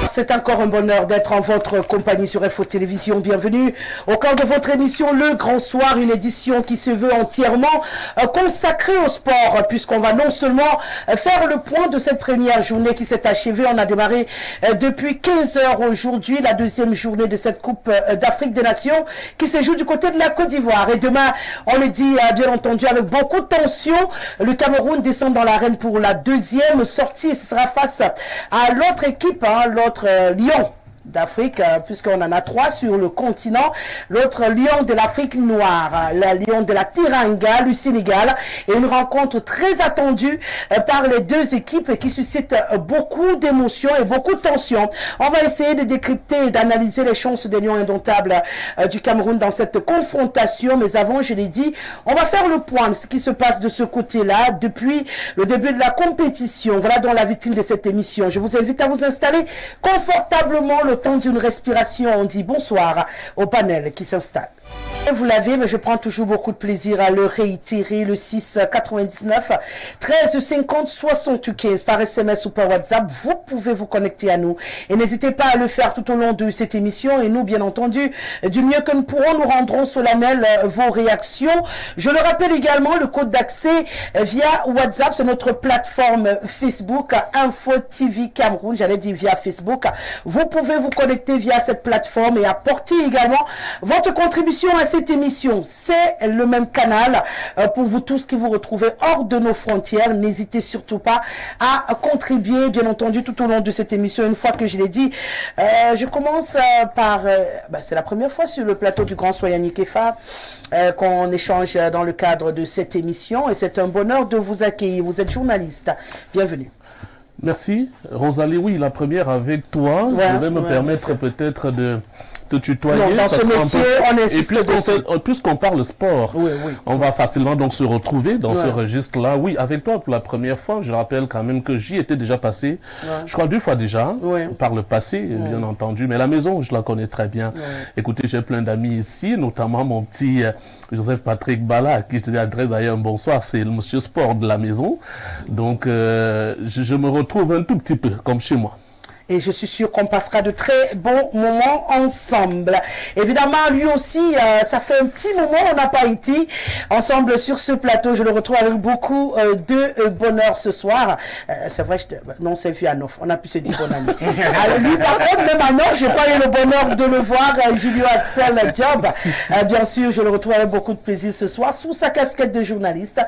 C'est encore un bonheur d'être en votre compagnie sur Info Télévision. Bienvenue au cœur de votre émission Le Grand Soir, une édition qui se veut entièrement consacrée au sport, puisqu'on va non seulement faire le point de cette première journée qui s'est achevée. On a démarré depuis 15 heures aujourd'hui, la deuxième journée de cette Coupe d'Afrique des Nations qui se joue du côté de la Côte d'Ivoire. Et demain, on le dit bien entendu avec beaucoup de tension, le Cameroun descend dans l'arène pour la deuxième sortie et ce sera face à l'autre équipe, l'autre Lion d'Afrique, puisqu'on en a 3 sur le continent. L'autre lion de l'Afrique noire, la lion de la Teranga, du Sénégal, et une rencontre très attendue par les deux équipes qui suscite beaucoup d'émotions et beaucoup de tensions. On va essayer de décrypter et d'analyser les chances des lions indomptables du Cameroun dans cette confrontation, mais avant, je l'ai dit, on va faire le point de ce qui se passe de ce côté-là depuis le début de la compétition. Voilà dans la vitrine de cette émission. Je vous invite à vous installer confortablement le temps d'une respiration. On dit bonsoir au panel qui s'installe. Vous l'avez, mais je prends toujours beaucoup de plaisir à le réitérer, le 6 99 13 50 75 par SMS ou par WhatsApp. Vous pouvez vous connecter à nous et n'hésitez pas à le faire tout au long de cette émission et nous, bien entendu, du mieux que nous pourrons, nous rendrons solennel vos réactions. Je le rappelle également, le code d'accès via WhatsApp, c'est notre plateforme Facebook Info TV Cameroun, j'allais dire via Facebook. Vous pouvez vous connecter via cette plateforme et apporter également votre contribution à cette émission. C'est le même canal pour vous tous qui vous retrouvez hors de nos frontières. N'hésitez surtout pas à contribuer, bien entendu, tout au long de cette émission. Une fois que je l'ai dit, je commence par... c'est la première fois sur le plateau du Grand Soir Yannick Kefa qu'on échange dans le cadre de cette émission et c'est un bonheur de vous accueillir. Vous êtes journaliste. Bienvenue. Merci. Rosalie, oui, la première avec toi. Ouais, je vais me permettre peut-être de te tutoyer. Non, dans ce métier, on insiste dessus. Puisqu'on parle sport, oui. On va facilement donc se retrouver dans ce registre-là. Oui, avec toi pour la première fois, je rappelle quand même que j'y étais déjà passé, je crois 2 fois déjà, par le passé, bien entendu. Mais la maison, je la connais très bien. Écoutez, j'ai plein d'amis ici, notamment mon petit Joseph Patrick Bala, qui te adresse d'ailleurs un bonsoir, c'est le monsieur sport de la maison. Donc, je me retrouve un tout petit peu comme chez moi. Et je suis sûre qu'on passera de très bons moments ensemble. Évidemment, lui aussi, ça fait un petit moment on n'a pas été ensemble sur ce plateau. Je le retrouve avec beaucoup de bonheur ce soir. C'est vrai, non, c'est vu à Nof. On a pu se dire bonne année. Alors lui, par contre, même à Nof, j'ai pas eu le bonheur de le voir, Julio Axel Diop. Bien sûr, je le retrouve avec beaucoup de plaisir ce soir sous sa casquette de journaliste.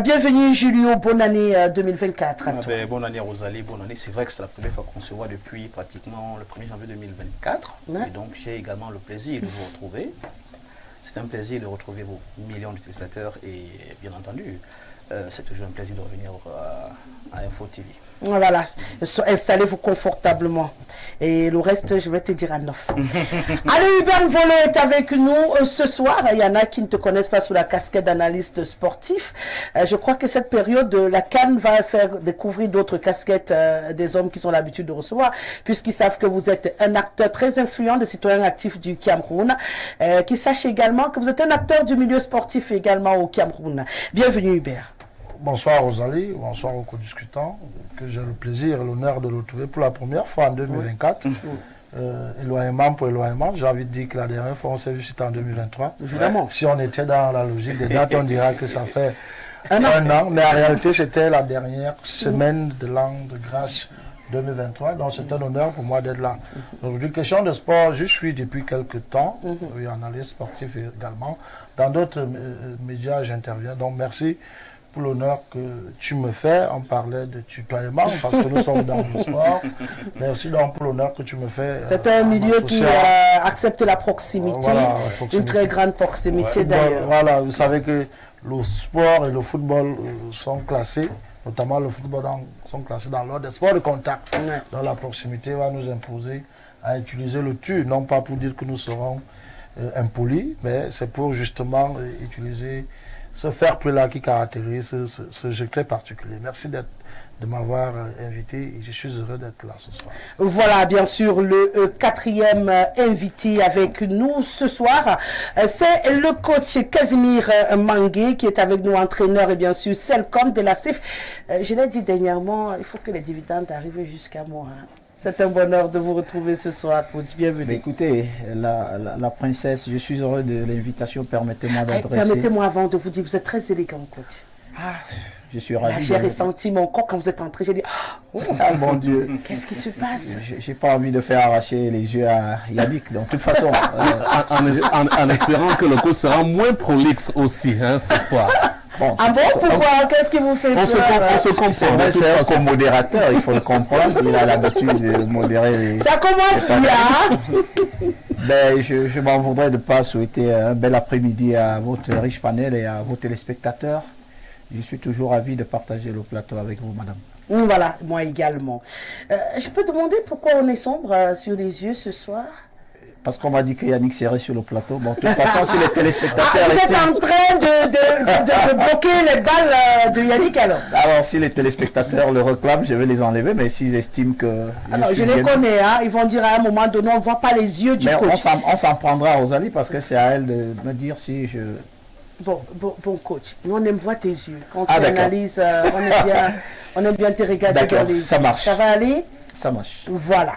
Bienvenue, Julio. Bonne année 2024. Bonne année, Rosalie. Bonne année. C'est vrai que c'est la première fois qu'on se voit depuis pratiquement le 1er janvier 2024. Et donc, j'ai également le plaisir de vous retrouver. C'est un plaisir de retrouver vos millions d'utilisateurs et bien entendu, c'est toujours un plaisir de revenir à Info TV. Voilà, installez-vous confortablement. Et le reste, je vais te dire à 9. Allez, Hubert Volo est avec nous ce soir. Il y en a qui ne te connaissent pas sous la casquette d'analyste sportif. Je crois que cette période, la CAN va faire découvrir d'autres casquettes des hommes qui sont l'habitude de recevoir, puisqu'ils savent que vous êtes un acteur très influent de citoyens actifs du Cameroun. Qu'ils sachent également que vous êtes un acteur du milieu sportif également au Cameroun. Bienvenue, Hubert. Bonsoir Rosalie, bonsoir aux co-discutants, que j'ai le plaisir et l'honneur de le retrouver pour la première fois en 2024. Éloignement pour éloignement, j'ai envie de dire que la dernière fois on s'est vu c'était en 2023. Évidemment. Si on était dans la logique des dates, on dira que ça fait un an, mais en réalité c'était la dernière semaine de l'an de grâce 2023, donc c'est un honneur pour moi d'être là. Aujourd'hui, question de sport, je suis depuis quelques temps, oui, analyste sportif également. Dans d'autres médias, j'interviens, donc merci pour l'honneur que tu me fais. On parlait de tutoiement parce que nous sommes dans le sport. Merci donc pour l'honneur que tu me fais. C'est un milieu qui accepte la proximité, voilà, une très grande proximité d'ailleurs. Voilà, vous savez que le sport et le football sont classés, notamment le football sont classés dans l'ordre des sports de contact. Dans la proximité va nous imposer à utiliser le tu, non pas pour dire que nous serons impoli, mais c'est pour justement utiliser ce fair play-là qui caractérise ce jeu très particulier. Merci de m'avoir invité et je suis heureux d'être là ce soir. Voilà, bien sûr, le quatrième invité avec nous ce soir, c'est le coach Casimir Mangué qui est avec nous, entraîneur et bien sûr Selcom de la CIF. Je l'ai dit dernièrement, il faut que les dividendes arrivent jusqu'à moi. Hein. C'est un bonheur de vous retrouver ce soir, coach. Bienvenue. Mais écoutez, la princesse, je suis heureux de l'invitation. Permettez-moi d'adresser. Permettez-moi avant de vous dire, vous êtes très élégant, coach. Ah, je suis ravi. J'ai ressenti mon corps quand vous êtes entré. J'ai dit, oh, ah mon Dieu. Qu'est-ce qui se passe? J'ai pas envie de faire arracher les yeux à Yannick. Donc, de toute façon, en espérant que le coach sera moins prolixe aussi hein, ce soir. Bon, ah bon, pourquoi? Qu'est-ce qui vous fait peur? On se comprend. C'est un modérateur, il faut le comprendre. Il a l'habitude de modérer. Ça commence bien. Ben, je m'en voudrais de ne pas souhaiter un bel après-midi à votre riche panel et à vos téléspectateurs. Je suis toujours ravi de partager le plateau avec vous, madame. Voilà, moi également. Je peux demander pourquoi on est sombre sur les yeux ce soir? Parce qu'on m'a dit que Yannick serait sur le plateau. Bon, de toute façon, si les téléspectateurs... vous êtes en train de bloquer les balles de Yannick alors? Alors, si les téléspectateurs le réclament, je vais les enlever, mais s'ils estiment que... Alors, je les connais, hein, ils vont dire à un moment donné, on ne voit pas les yeux du coach. On s'en prendra, Rosalie, parce que c'est à elle de me dire si je... Bon, coach, nous on aime voir tes yeux. Quand tu analyses, on aime bien te regarder dans les yeux. Ça marche. Ça va aller? Ça marche. Voilà,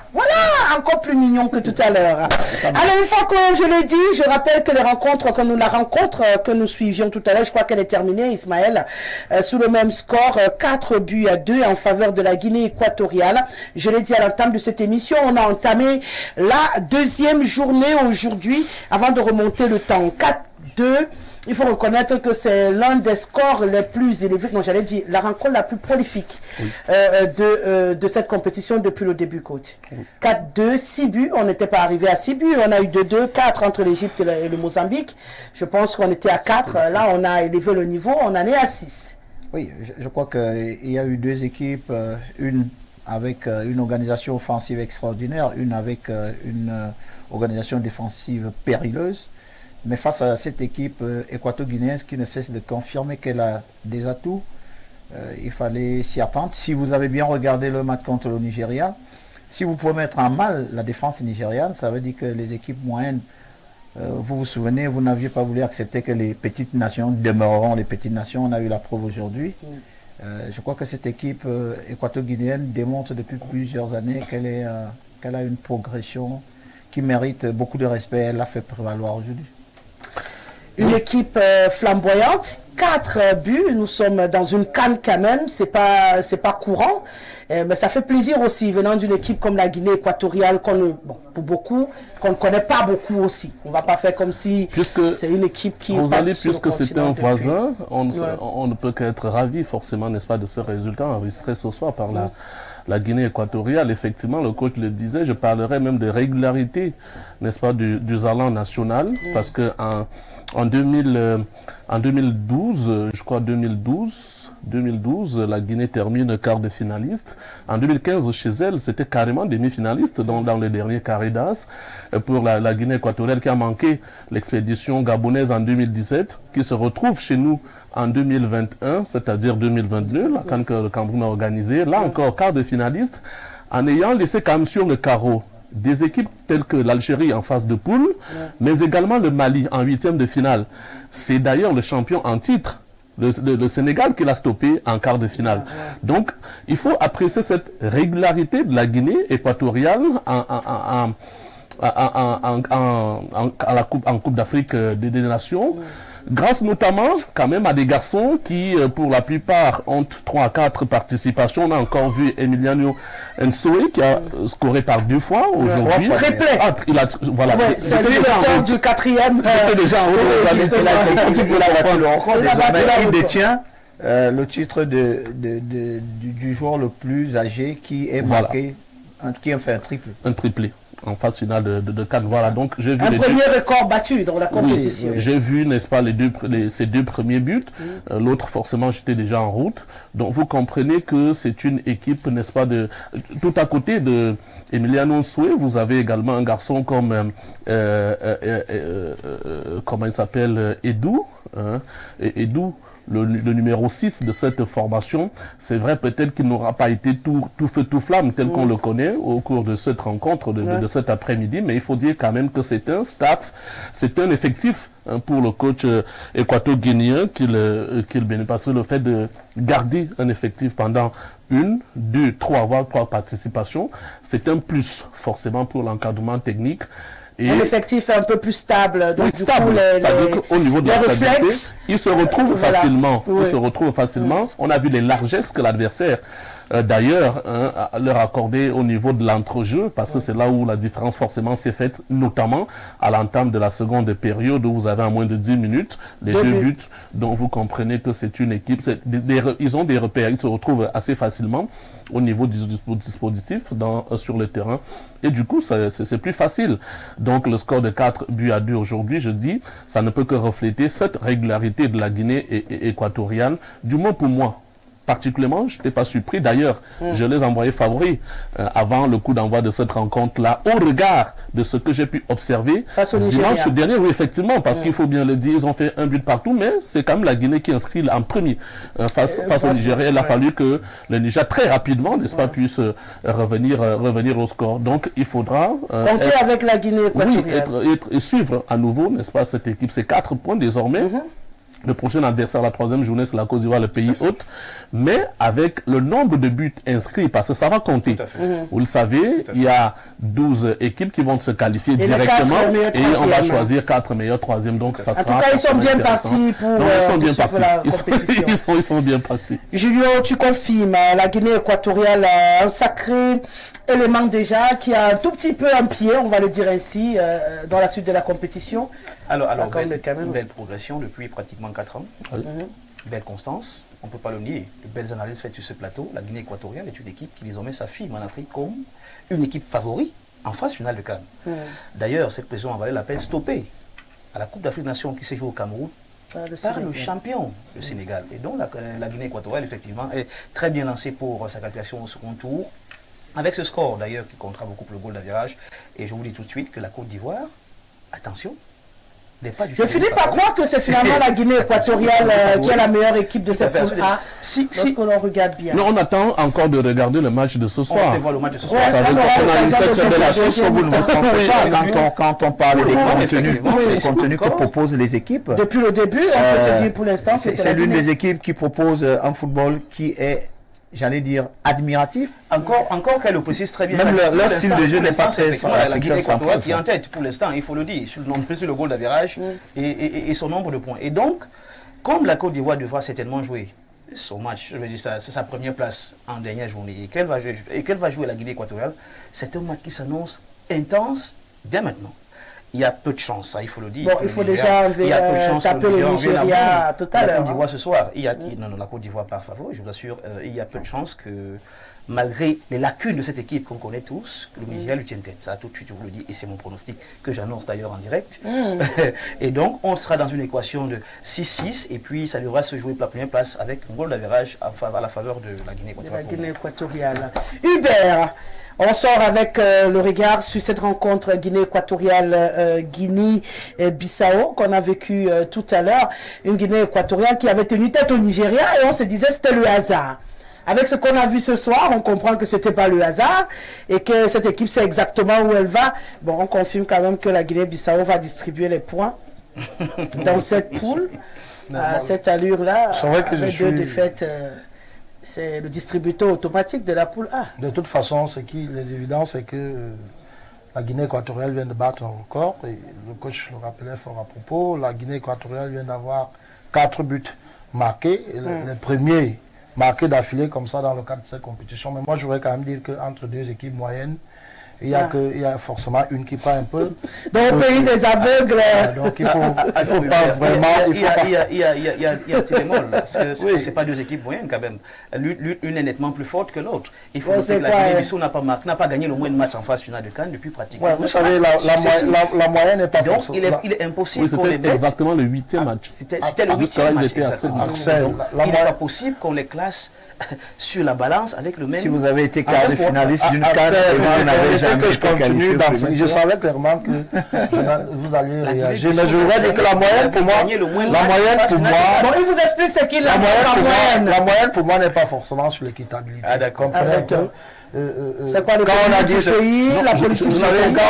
encore plus mignon que tout à l'heure. Alors, une fois que je l'ai dit, je rappelle que la rencontre que nous suivions tout à l'heure, je crois qu'elle est terminée, Ismaël, sous le même score, 4-2 en faveur de la Guinée équatoriale. Je l'ai dit à l'entame de cette émission, on a entamé la deuxième journée aujourd'hui, avant de remonter le temps. 4-2. Il faut reconnaître que c'est l'un des scores les plus élevés, non j'allais dire, la rencontre la plus prolifique de cette compétition depuis le début, coach. 4-2, 6 buts, on n'était pas arrivé à 6 buts, on a eu 2-2, 4 entre l'Égypte et le Mozambique. Je pense qu'on était à 4, là on a élevé le niveau, on en est à 6. Oui, je crois qu'il y a eu deux équipes, une avec une organisation offensive extraordinaire, une avec une organisation défensive périlleuse. Mais face à cette équipe équato-guinéenne qui ne cesse de confirmer qu'elle a des atouts, il fallait s'y attendre. Si vous avez bien regardé le match contre le Nigeria, si vous pouvez mettre en mal la défense nigériane, ça veut dire que les équipes moyennes, vous vous souvenez, vous n'aviez pas voulu accepter que les petites nations demeureront les petites nations. On a eu la preuve aujourd'hui. Je crois que cette équipe équato-guinéenne démontre depuis plusieurs années qu'elle a une progression qui mérite beaucoup de respect. Elle l'a fait prévaloir aujourd'hui. Une équipe flamboyante, 4 buts, nous sommes dans une CAN quand même, c'est pas courant, mais ça fait plaisir aussi venant d'une équipe comme la Guinée équatoriale, pour beaucoup, qu'on ne connaît pas beaucoup aussi. On ne va pas faire comme si c'est une équipe qui... Rosalie, puisque c'était un voisin, on ne peut qu'être ravi forcément, n'est-ce pas, de ce résultat enregistré ce soir par la Guinée équatoriale. Effectivement, le coach le disait, je parlerai même de régularité, n'est-ce pas, du allant national, parce que en 2012, je crois 2012, la Guinée termine quart de finaliste. En 2015, chez elle, c'était carrément demi-finaliste dans les derniers carrés d'as pour la Guinée équatoriale qui a manqué l'expédition gabonaise en 2017, qui se retrouve chez nous en 2021, c'est-à-dire 2022, quand le Cameroun a organisé. Là encore, quart de finaliste, en ayant laissé quand même sur le carreau des équipes telles que l'Algérie en phase de poule, mais également le Mali en 8e de finale. C'est d'ailleurs le champion en titre, le Sénégal, qui l'a stoppé en quart de finale. Donc, il faut apprécier cette régularité de la Guinée équatoriale en Coupe d'Afrique des Nations. Grâce notamment quand même à des garçons qui pour la plupart ont 3 à 4 participations. On a encore vu Emiliano Nsoé qui a scoré par 2 fois aujourd'hui. Triplé. Voilà. Ouais, c'est lui le du 4e. J'étais déjà il détient le titre du joueur le plus âgé qui est marqué, qui a fait un triplé. Un triplé. en phase finale de CAN. Voilà, donc j'ai vu un premier record battu dans la compétition. Oui, j'ai vu, n'est-ce pas, ces deux premiers buts. L'autre, forcément, j'étais déjà en route. Donc vous comprenez que c'est une équipe, n'est-ce pas, tout à côté de Emiliano Soué, vous avez également un garçon comme comment il s'appelle, Edou, hein, Edou. Le numéro 6 de cette formation, c'est vrai peut-être qu'il n'aura pas été tout feu tout flamme tel qu'on le connaît au cours de cette rencontre de cet après-midi, mais il faut dire quand même que c'est un staff, c'est un effectif pour le coach équato-guinéen qu'il bénéficie le fait de garder un effectif pendant 1, 2, 3, voire 3 participations, c'est un plus forcément pour l'encadrement technique. Et un effectif un peu plus stable, donc oui, du stable. coup, au niveau de les la réflexes, il se retrouve facilement. Oui. Il se retrouve facilement. On a vu les largesses que l'adversaire, d'ailleurs, leur accordait au niveau de l'entrejeu, parce que c'est là où la différence forcément s'est faite, notamment à l'entame de la seconde période où vous avez en moins de 10 minutes les deux buts, dont vous comprenez que c'est une équipe. Ils ont des repères, ils se retrouvent assez facilement au niveau du dispositif sur le terrain. Et du coup, c'est plus facile. Donc, le score de 4-2 aujourd'hui, je dis, ça ne peut que refléter cette régularité de la Guinée équatoriale, du moins pour moi. Particulièrement, je n'étais pas surpris. D'ailleurs, je les envoyais favoris avant le coup d'envoi de cette rencontre-là, au regard de ce que j'ai pu observer dimanche dernier. Oui, effectivement, parce qu'il faut bien le dire, ils ont fait un but partout, mais c'est quand même la Guinée qui inscrit en premier face au Nigeria. Il a fallu que le Niger, très rapidement, n'est-ce pas, puisse revenir au score. Donc, il faudra compter avec la Guinée équatoriale. Oui, et suivre à nouveau, n'est-ce pas, cette équipe. C'est 4 points désormais. Le prochain adversaire, la 3e journée, c'est la Côte d'Ivoire, le pays hôte. Mais avec le nombre de buts inscrits, parce que ça va compter. Vous le savez, il y a 12 équipes qui vont se qualifier directement. Et on va choisir 4 meilleurs 3e. Donc, ça sera. En tout cas, ils sont bien partis pour la compétition. Ils sont bien partis. Julio, tu confirmes, la Guinée équatoriale a un sacré élément déjà qui a un tout petit peu un pied, on va le dire ainsi, dans la suite de la compétition. Alors belle progression depuis pratiquement 4 ans. Belle constance, on ne peut pas le nier. De belles analyses faites sur ce plateau. La Guinée équatoriale est une équipe qui désormais s'affirme en Afrique comme une équipe favorite en phase finale de CAN. D'ailleurs, cette pression en valait la peine stoppée à la Coupe d'Afrique des Nations qui s'est jouée au Cameroun par le champion, le Sénégal. Et donc la Guinée équatoriale, effectivement, est très bien lancée pour sa qualification au second tour. Avec ce score, d'ailleurs, qui comptera beaucoup pour le goal d'avirage. Et je vous dis tout de suite que la Côte d'Ivoire, attention, je finis par croire que c'est finalement la Guinée équatoriale qui est la meilleure équipe de cette poule A. Si l'on regarde bien. Non, on attend encore de regarder le match de ce soir. On voir le match de ce soir. Quand on parle des contenus que proposent les équipes. Depuis le début, on peut se dire pour l'instant, c'est l'une des équipes qui propose un football qui est, j'allais dire, admiratif. Encore qu'elle le précise très bien. Même leur style de jeu n'est pas très la Guinée équatoriale qui est en tête pour l'instant, il faut le dire, sur le goal d'avirage et son nombre de points. Et donc, comme la Côte d'Ivoire devra certainement jouer son match, je veux dire, c'est sa première place en dernière journée, et qu'elle va jouer la Guinée équatoriale, c'est un match qui s'annonce intense dès maintenant. Il y a peu de chance, ça, il faut le dire. Bon, il faut déjà taper le Nigeria tout à l'heure. La Côte d'Ivoire ce soir, non, la Côte d'Ivoire par favor, je vous assure, il y a peu de chance que, malgré les lacunes de cette équipe qu'on connaît tous, que le Nigeria lui tienne tête. Ça, tout de suite, je vous le dis, et c'est mon pronostic que j'annonce d'ailleurs en direct. Et donc, on sera dans une équation de 6-6, et puis ça devra se jouer pour la première place avec un goal d'avirage à la faveur de la Guinée équatoriale. La Guinée équatoriale. Hubert, on sort avec le regard sur cette rencontre Guinée équatoriale, Guinée-Bissau qu'on a vécu tout à l'heure. Une Guinée équatoriale qui avait tenu tête au Nigeria et on se disait c'était le hasard. Avec ce qu'on a vu ce soir, on comprend que ce n'était pas le hasard et que cette équipe sait exactement où elle va. Bon, on confirme quand même que la Guinée-Bissau va distribuer les points dans cette poule, à cette allure-là, avec 2 défaites. C'est le distributeur automatique de la poule A. De toute façon, ce qui est évident, c'est que la Guinée équatoriale vient de battre un record. Et le coach le rappelait fort à propos. La Guinée équatoriale vient d'avoir 4 buts marqués. Les premiers marqués d'affilée comme ça dans le cadre de cette compétition. Mais moi, je voudrais quand même dire qu'entre 2 équipes moyennes il y a forcément une qui prend un peu. Dans le pays des aveugles. Donc il faut pas vraiment. Il y a Télémol, parce que c'est pas deux équipes moyennes quand même. L'une est nettement plus forte que l'autre. Il faut noter que la Guinée-Bissau n'a pas gagné le moins de matchs en phase finale de CAN depuis pratiquement. Vous savez, la moyenne n'est pas forte. Donc il est impossible qu'on les baisse. Exactement le 8e match. C'était le 8e match. Il n'est pas possible qu'on les classe sur la balance avec le même. Si vous avez été quart de finaliste d'une CAN et vous n'avez jamais été qualifié. Je savais clairement que vous alliez réagir. Mais je voudrais dire que la moyenne pour moi. Bon, il vous explique ce qu'il a. La moyenne pour moi n'est pas forcément sur l'équitabilité. Ah d'accord. C'est quoi le pays, la politique du pays? Quand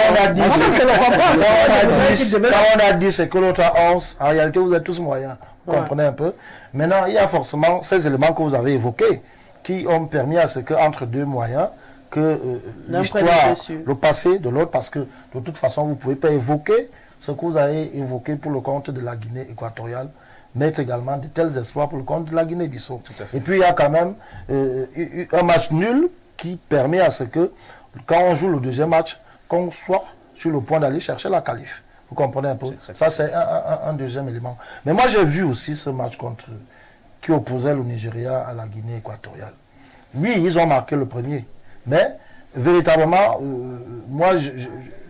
on a dit c'est que l'autre a 11, en réalité vous êtes tous moyens. Vous comprenez un peu? Maintenant, il y a forcément ces éléments que vous avez évoqués qui ont permis à ce qu'entre deux moyens, que l'histoire, le passé de l'autre, parce que de toute façon, vous ne pouvez pas évoquer ce que vous avez évoqué pour le compte de la Guinée équatoriale, mettre également de tels espoirs pour le compte de la Guinée-Bissau. Et puis, il y a quand même un match nul qui permet à ce que, quand on joue le deuxième match, qu'on soit sur le point d'aller chercher la qualif. Vous comprenez un peu? Ça, c'est un deuxième élément. Mais moi, j'ai vu aussi ce match qui opposait le Nigeria à la Guinée équatoriale. Oui, ils ont marqué le premier. Mais, véritablement, moi,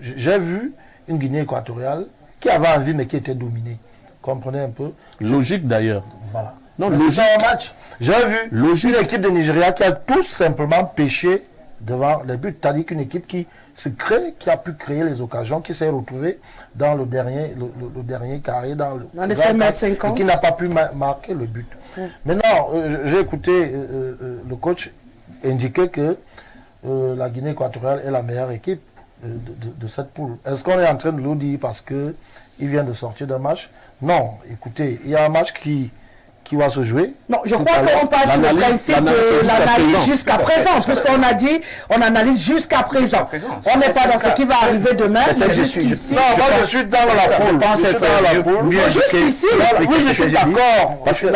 j'ai vu une Guinée équatoriale qui avait envie, mais qui était dominée. Vous comprenez un peu? Logique, d'ailleurs. Voilà. Non, logique. C'était un match. J'ai vu une équipe de Nigeria qui a tout simplement pêché devant les buts. C'est-à-dire qu'une équipe qui se crée, qui a pu créer les occasions, qui s'est retrouvée dans le dernier carré, dans les 5m50, et qui n'a pas pu marquer le but. Maintenant, j'ai écouté le coach indiquer que la Guinée équatoriale est la meilleure équipe de cette poule. Est-ce qu'on est en train de nous dire parce qu'il vient de sortir d'un match? Non, écoutez, il y a un match qui va se jouer. Non, je crois qu'on passe sur le principe de l'analyse jusqu'à présent, puisqu'on a dit, on analyse jusqu'à présent. On n'est pas dans ce qui va arriver demain, c'est jusqu'ici. Non, moi je suis dans la poule. Jusqu'ici, oui, je suis d'accord. Parce que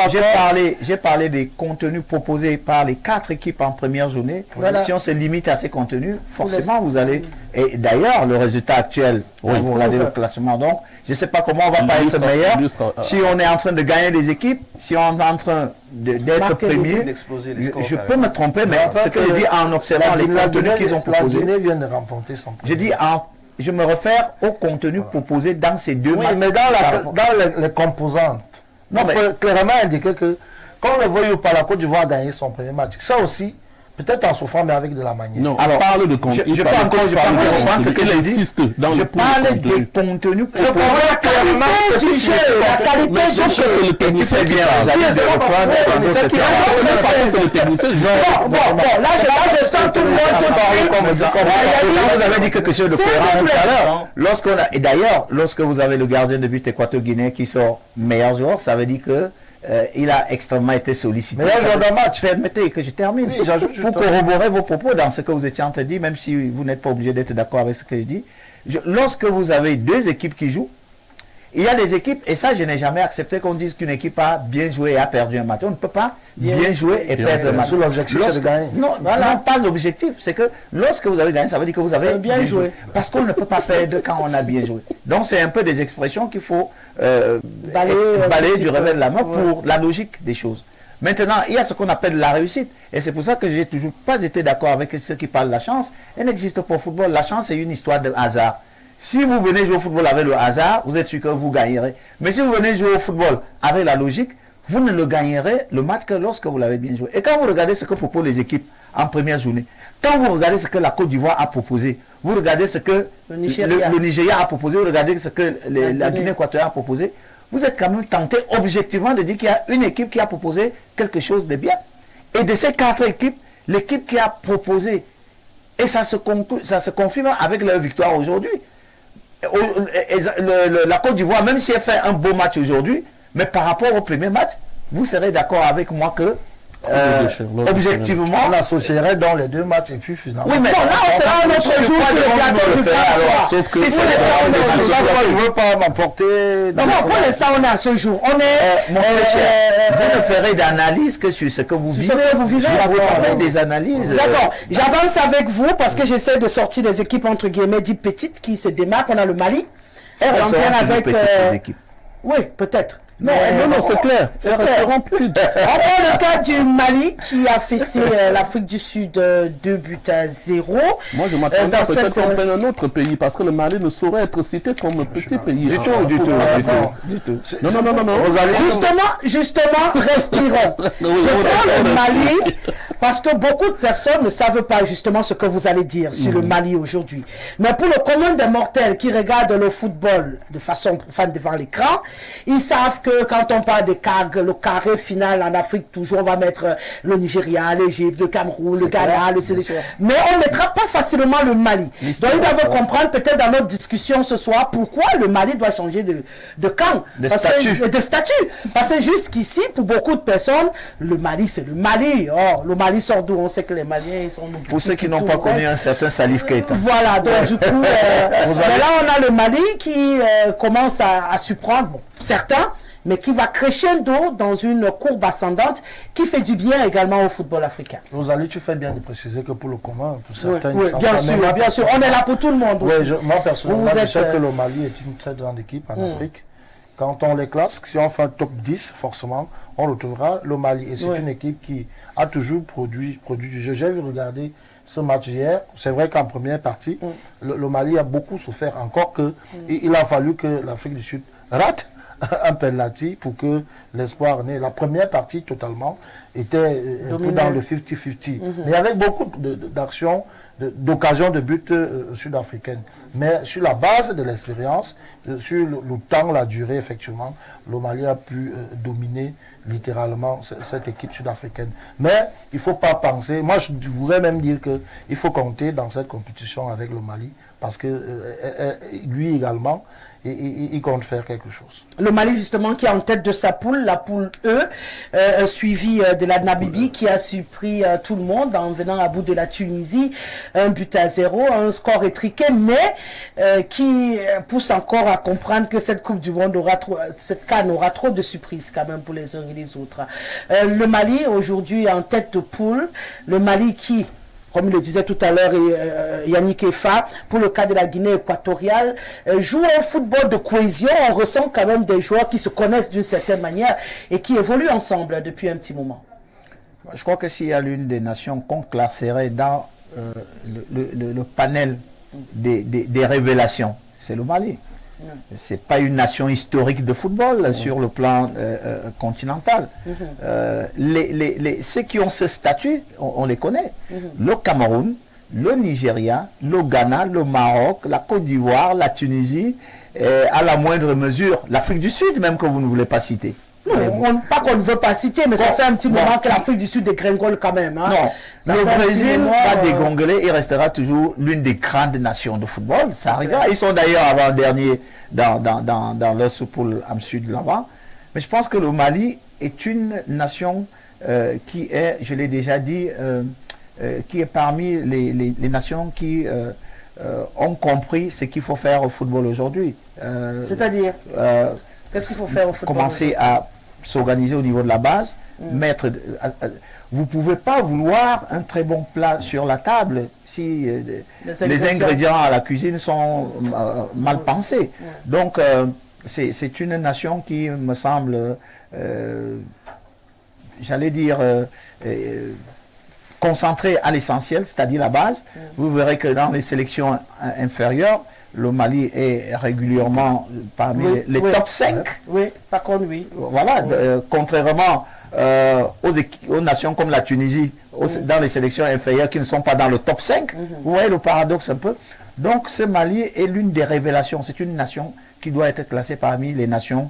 j'ai parlé des contenus proposés par les 4 équipes en première journée. Voilà. Si on se limite à ces contenus, forcément vous allez... Et d'ailleurs, le résultat actuel, vous regardez le classement, donc, je ne sais pas comment on va pas être meilleur. Si on est en train de gagner des équipes, si on est en train d'être premier, je peux me tromper, mais ce que je dis en observant les contenus qu'ils ont proposés, je dis je me réfère aux contenus proposés dans ces deux matchs. Mais dans les composantes, on peut clairement indiquer que, quand le voyou par la Côte d'Ivoire a gagné son premier match, ça aussi, peut-être en souffrant, mais avec de la manière. Non, alors, parle de contenu. Je peux encore comprendre ce que je dis. Je parle des contenus. Je parle la qualité du jeu. La qualité du jeu. C'est le technicien bien. C'est le technicien. Bon, là, je sens tout le monde. Vous avez dit quelque chose de cohérent tout à l'heure. Et d'ailleurs, lorsque vous avez le gardien de but équateur-guinéen qui sort meilleur joueur, ça veut dire que il a extrêmement été sollicité. Mais là, dans le match, permettez que je termine. Oui, pour corroborer vos propos dans ce que vous étiez en train de dire, même si vous n'êtes pas obligé d'être d'accord avec ce que je dis. Lorsque vous avez deux équipes qui jouent, il y a des équipes, et ça je n'ai jamais accepté qu'on dise qu'une équipe a bien joué et a perdu un match. On ne peut pas bien jouer et perdre un match. L'objectif c'est de gagner. Non, pas l'objectif. C'est que lorsque vous avez gagné, ça veut dire que vous avez bien joué. Parce qu'on ne peut pas perdre quand on a bien joué. Donc c'est un peu des expressions qu'il faut balayer du revers de la main pour la logique des choses. Maintenant, il y a ce qu'on appelle la réussite. Et c'est pour ça que je n'ai toujours pas été d'accord avec ceux qui parlent de la chance. Elle n'existe pas au football. La chance, c'est une histoire de hasard. Si vous venez jouer au football avec le hasard, vous êtes sûr que vous gagnerez. Mais si vous venez jouer au football avec la logique, vous ne le gagnerez le match que lorsque vous l'avez bien joué. Et quand vous regardez ce que proposent les équipes en première journée, quand vous regardez ce que la Côte d'Ivoire a proposé, vous regardez ce que le Nigeria a proposé, vous regardez ce que la Guinée équatoriale a proposé, vous êtes quand même tenté objectivement de dire qu'il y a une équipe qui a proposé quelque chose de bien. Et de ces 4 équipes, l'équipe qui a proposé, et ça se confirme avec leur victoire aujourd'hui. La Côte d'Ivoire, même si elle fait un beau match aujourd'hui, mais par rapport au premier match, vous serez d'accord avec moi que objectivement, on associerait dans les deux matchs et puis finalement. Oui, mais bon, là, on sera un autre jour sur le plateau du Grand. Sauf que pour l'instant, je ne veux pas m'emporter. Non, pour l'instant, on est à ce jour. On est. Mon frère, vous ne ferez d'analyse que sur ce que vous vivez. Vous vivez. Vous faites des analyses. D'accord. J'avance avec vous parce que j'essaie de sortir des équipes entre guillemets dites petites qui se démarquent. On a le Mali. J'en tiens avec. Oui, peut-être. Non, c'est clair. C'est un restaurant petit. On prend le cas du Mali qui a fessé l'Afrique du Sud 2-0. Moi, je m'attendais peut-être qu'on prenne un autre pays parce que le Mali ne saurait être cité comme un petit pays. Du tout. Non. Justement, respirons. Je prends le Mali parce que beaucoup de personnes ne savent pas justement ce que vous allez dire sur le Mali aujourd'hui. Mais pour le commun des mortels qui regardent le football de façon profane devant l'écran, ils savent que quand on parle de CAG, le carré final en Afrique, toujours on va mettre le Nigeria, l'Égypte, le Cameroun, le Ghana, le Sénégal. Mais on ne mettra pas facilement le Mali. Donc ils doivent comprendre peut-être dans notre discussion ce soir pourquoi le Mali doit changer de camp. De statut. Parce que jusqu'ici, pour beaucoup de personnes, le Mali c'est le Mali. Oh, le Mali sort d'où? On sait que les Maliens ils sont... Pour ceux qui n'ont pas connu un certain Salif Keita. Voilà, donc du coup, mais là on a le Mali qui commence à surprendre, bon, certains, mais qui va crescendo dans une courbe ascendante qui fait du bien également au football africain. Rosalie, tu fais bien de préciser que pour le commun, pour certains... Oui, bien sûr, on est là pour tout le monde aussi. Moi personnellement, je sais que le Mali est une très grande équipe en Afrique. Quand on les classe, si on fait un top 10, forcément, on retrouvera le Mali. Et c'est une équipe qui a toujours produit du jeu. J'ai vu regarder ce match hier. C'est vrai qu'en première partie, le Mali a beaucoup souffert. Encore que il a fallu que l'Afrique du Sud rate un penalty pour que l'espoir naisse. La première partie, totalement, était un peu dans le 50-50. Mais avec beaucoup d'actions, d'occasions de but sud-africaines. Mais sur la base de l'expérience, sur le temps, la durée, effectivement, le Mali a pu dominer littéralement cette équipe sud-africaine. Mais il ne faut pas penser, moi je voudrais même dire qu'il faut compter dans cette compétition avec le Mali, parce que lui également, il compte faire quelque chose. Le Mali, justement, qui est en tête de sa poule, la poule E, suivi de la Namibie, qui a surpris tout le monde en venant à bout de la Tunisie, 1-0, un score étriqué, mais qui pousse encore à comprendre que cette Coupe du Monde cette CAN aura trop de surprises quand même pour les uns et les autres. Le Mali, aujourd'hui, est en tête de poule. Le Mali qui, comme le disait tout à l'heure Yannick Efa, pour le cas de la Guinée équatoriale, joue un football de cohésion. On ressent quand même des joueurs qui se connaissent d'une certaine manière et qui évoluent ensemble depuis un petit moment. Je crois que s'il y a l'une des nations qu'on classerait dans le panel des révélations, c'est le Mali. Ce n'est pas une nation historique de football sur le plan continental. Ceux qui ont ce statut, on les connaît. Le Cameroun, le Nigeria, le Ghana, le Maroc, la Côte d'Ivoire, la Tunisie, à la moindre mesure, l'Afrique du Sud, même que vous ne voulez pas citer. Pas qu'on ne veut pas citer, mais ça fait un petit moment que l'Afrique du Sud dégringole quand même. Hein. Non, le Brésil va dégringoler, il restera toujours l'une des grandes nations de football. Ça arrivera. Ils sont d'ailleurs avant-dernier dans leur poule en sud là-bas. Mais je pense que le Mali est une nation qui est, je l'ai déjà dit, qui est parmi les nations qui ont compris ce qu'il faut faire au football aujourd'hui. C'est-à-dire qu'est-ce qu'il faut faire au football? Commencer à s'organiser au niveau de la base, mettre... vous ne pouvez pas vouloir un très bon plat sur la table si les ingrédients à la cuisine sont mal pensés. Donc, c'est une nation qui me semble, j'allais dire, concentrée à l'essentiel, c'est-à-dire la base. Vous verrez que dans les sélections inférieures, le Mali est régulièrement parmi les top 5. Oui, par contre, oui. Voilà, contrairement aux nations comme la Tunisie, dans les sélections inférieures qui ne sont pas dans le top 5. Vous voyez le paradoxe un peu. Donc ce Mali est l'une des révélations. C'est une nation qui doit être classé parmi les nations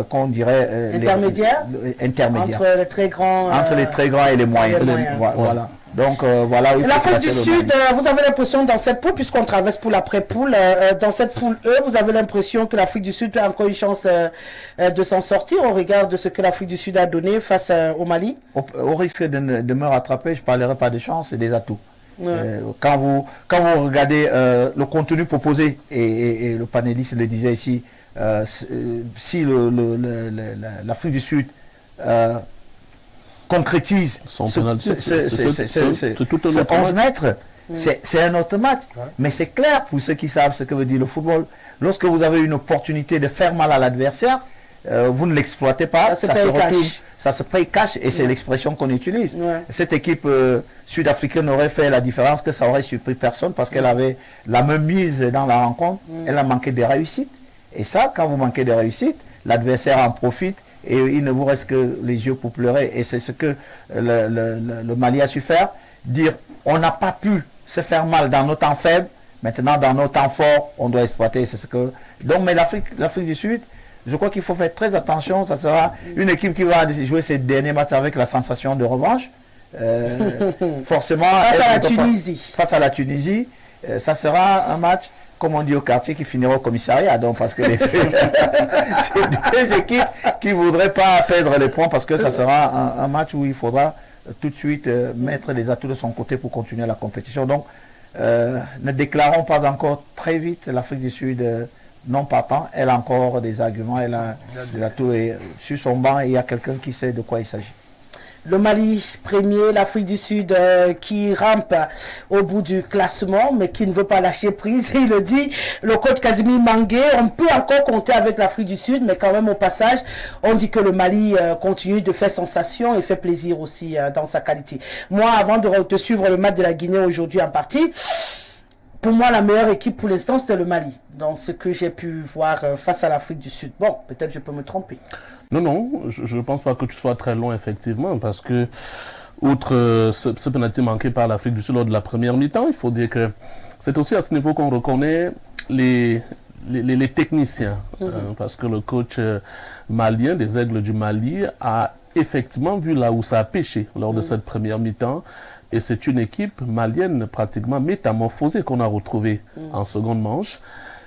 qu'on dirait intermédiaires. Intermédiaires. Entre les très grands. Entre les très grands et les moyens. Voilà. Donc voilà. L'Afrique du Sud, vous avez l'impression dans cette poule, puisqu'on traverse poule après poule, dans cette poule E, vous avez l'impression que l'Afrique du Sud a encore une chance de s'en sortir au regard de ce que l'Afrique du Sud a donné face au Mali? Au risque de me rattraper, je ne parlerai pas de chance et des atouts. Quand vous regardez le contenu proposé, et le panéliste le disait ici, si l'Afrique du Sud concrétise ce 11 mètres, c'est un autre match. Mais c'est clair pour ceux qui savent ce que veut dire le football. Lorsque vous avez une opportunité de faire mal à l'adversaire, vous ne l'exploitez pas, ça se paye cash, et c'est l'expression qu'on utilise. Cette équipe sud-africaine aurait fait la différence, que ça aurait surpris personne, parce qu'elle avait la même mise dans la rencontre, elle a manqué de réussite. Et ça, quand vous manquez de réussite, l'adversaire en profite, et il ne vous reste que les yeux pour pleurer. Et c'est ce que le Mali a su faire, dire on n'a pas pu se faire mal dans nos temps faibles, maintenant dans nos temps forts, on doit exploiter. C'est ce que... Donc, mais l'Afrique du Sud, je crois qu'il faut faire très attention. Ça sera une équipe qui va jouer ses derniers matchs avec la sensation de revanche. Forcément, face à la Tunisie, ça sera un match, comme on dit au quartier, qui finira au commissariat. Donc, parce que c'est deux équipes qui ne voudraient pas perdre les points, parce que ça sera un match où il faudra tout de suite mettre les atouts de son côté pour continuer la compétition. Donc, ne déclarons pas encore très vite l'Afrique du Sud non partant. Elle a encore des arguments, elle a de l'atout, et sur son banc, il y a quelqu'un qui sait de quoi il s'agit. Le Mali premier, l'Afrique du Sud qui rampe au bout du classement, mais qui ne veut pas lâcher prise. Il le dit, le coach Casimir Mangué, on peut encore compter avec l'Afrique du Sud, mais quand même au passage, on dit que le Mali continue de faire sensation et fait plaisir aussi dans sa qualité. Moi, avant de suivre le match de la Guinée aujourd'hui en partie, pour moi, la meilleure équipe pour l'instant, c'était le Mali, dans ce que j'ai pu voir face à l'Afrique du Sud. Bon, peut-être je peux me tromper. Non, je ne pense pas que tu sois très loin, effectivement, parce que, outre ce penalty manqué par l'Afrique du Sud lors de la première mi-temps, il faut dire que c'est aussi à ce niveau qu'on reconnaît les techniciens, parce que le coach malien des Aigles du Mali a effectivement vu là où ça a pêché lors de cette première mi-temps. Et c'est une équipe malienne pratiquement métamorphosée qu'on a retrouvée en seconde manche.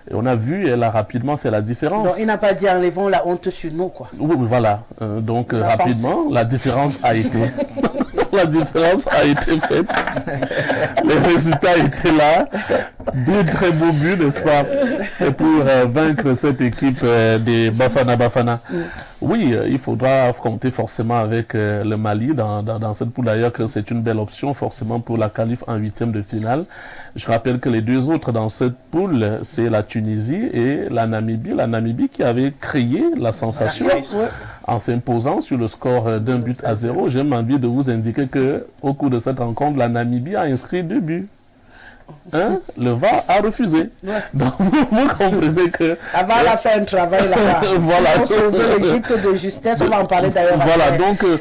Et on a vu, elle a rapidement fait la différence. Donc il n'a pas dit enlevons la honte sur nous, quoi. Oui, voilà. Donc rapidement, la différence a été... la différence a été faite. Les résultats étaient là. Deux très beaux buts, n'est-ce pas, pour vaincre cette équipe des Bafana. Oui, il faudra affronter forcément avec le Mali dans cette poule. D'ailleurs, que c'est une belle option forcément pour la qualif en 8e de finale. Je rappelle que les deux autres dans cette poule, c'est la Tunisie et la Namibie. La Namibie qui avait créé la sensation en s'imposant sur le score d'1-0. J'ai même envie de vous indiquer que au cours de cette rencontre, la Namibie a inscrit 2 buts. Le VAR a refusé. Donc vous comprenez que... Avant, elle a fait un travail là-bas. Voilà. Pour sauver l'Égypte de justesse, on va en parler d'ailleurs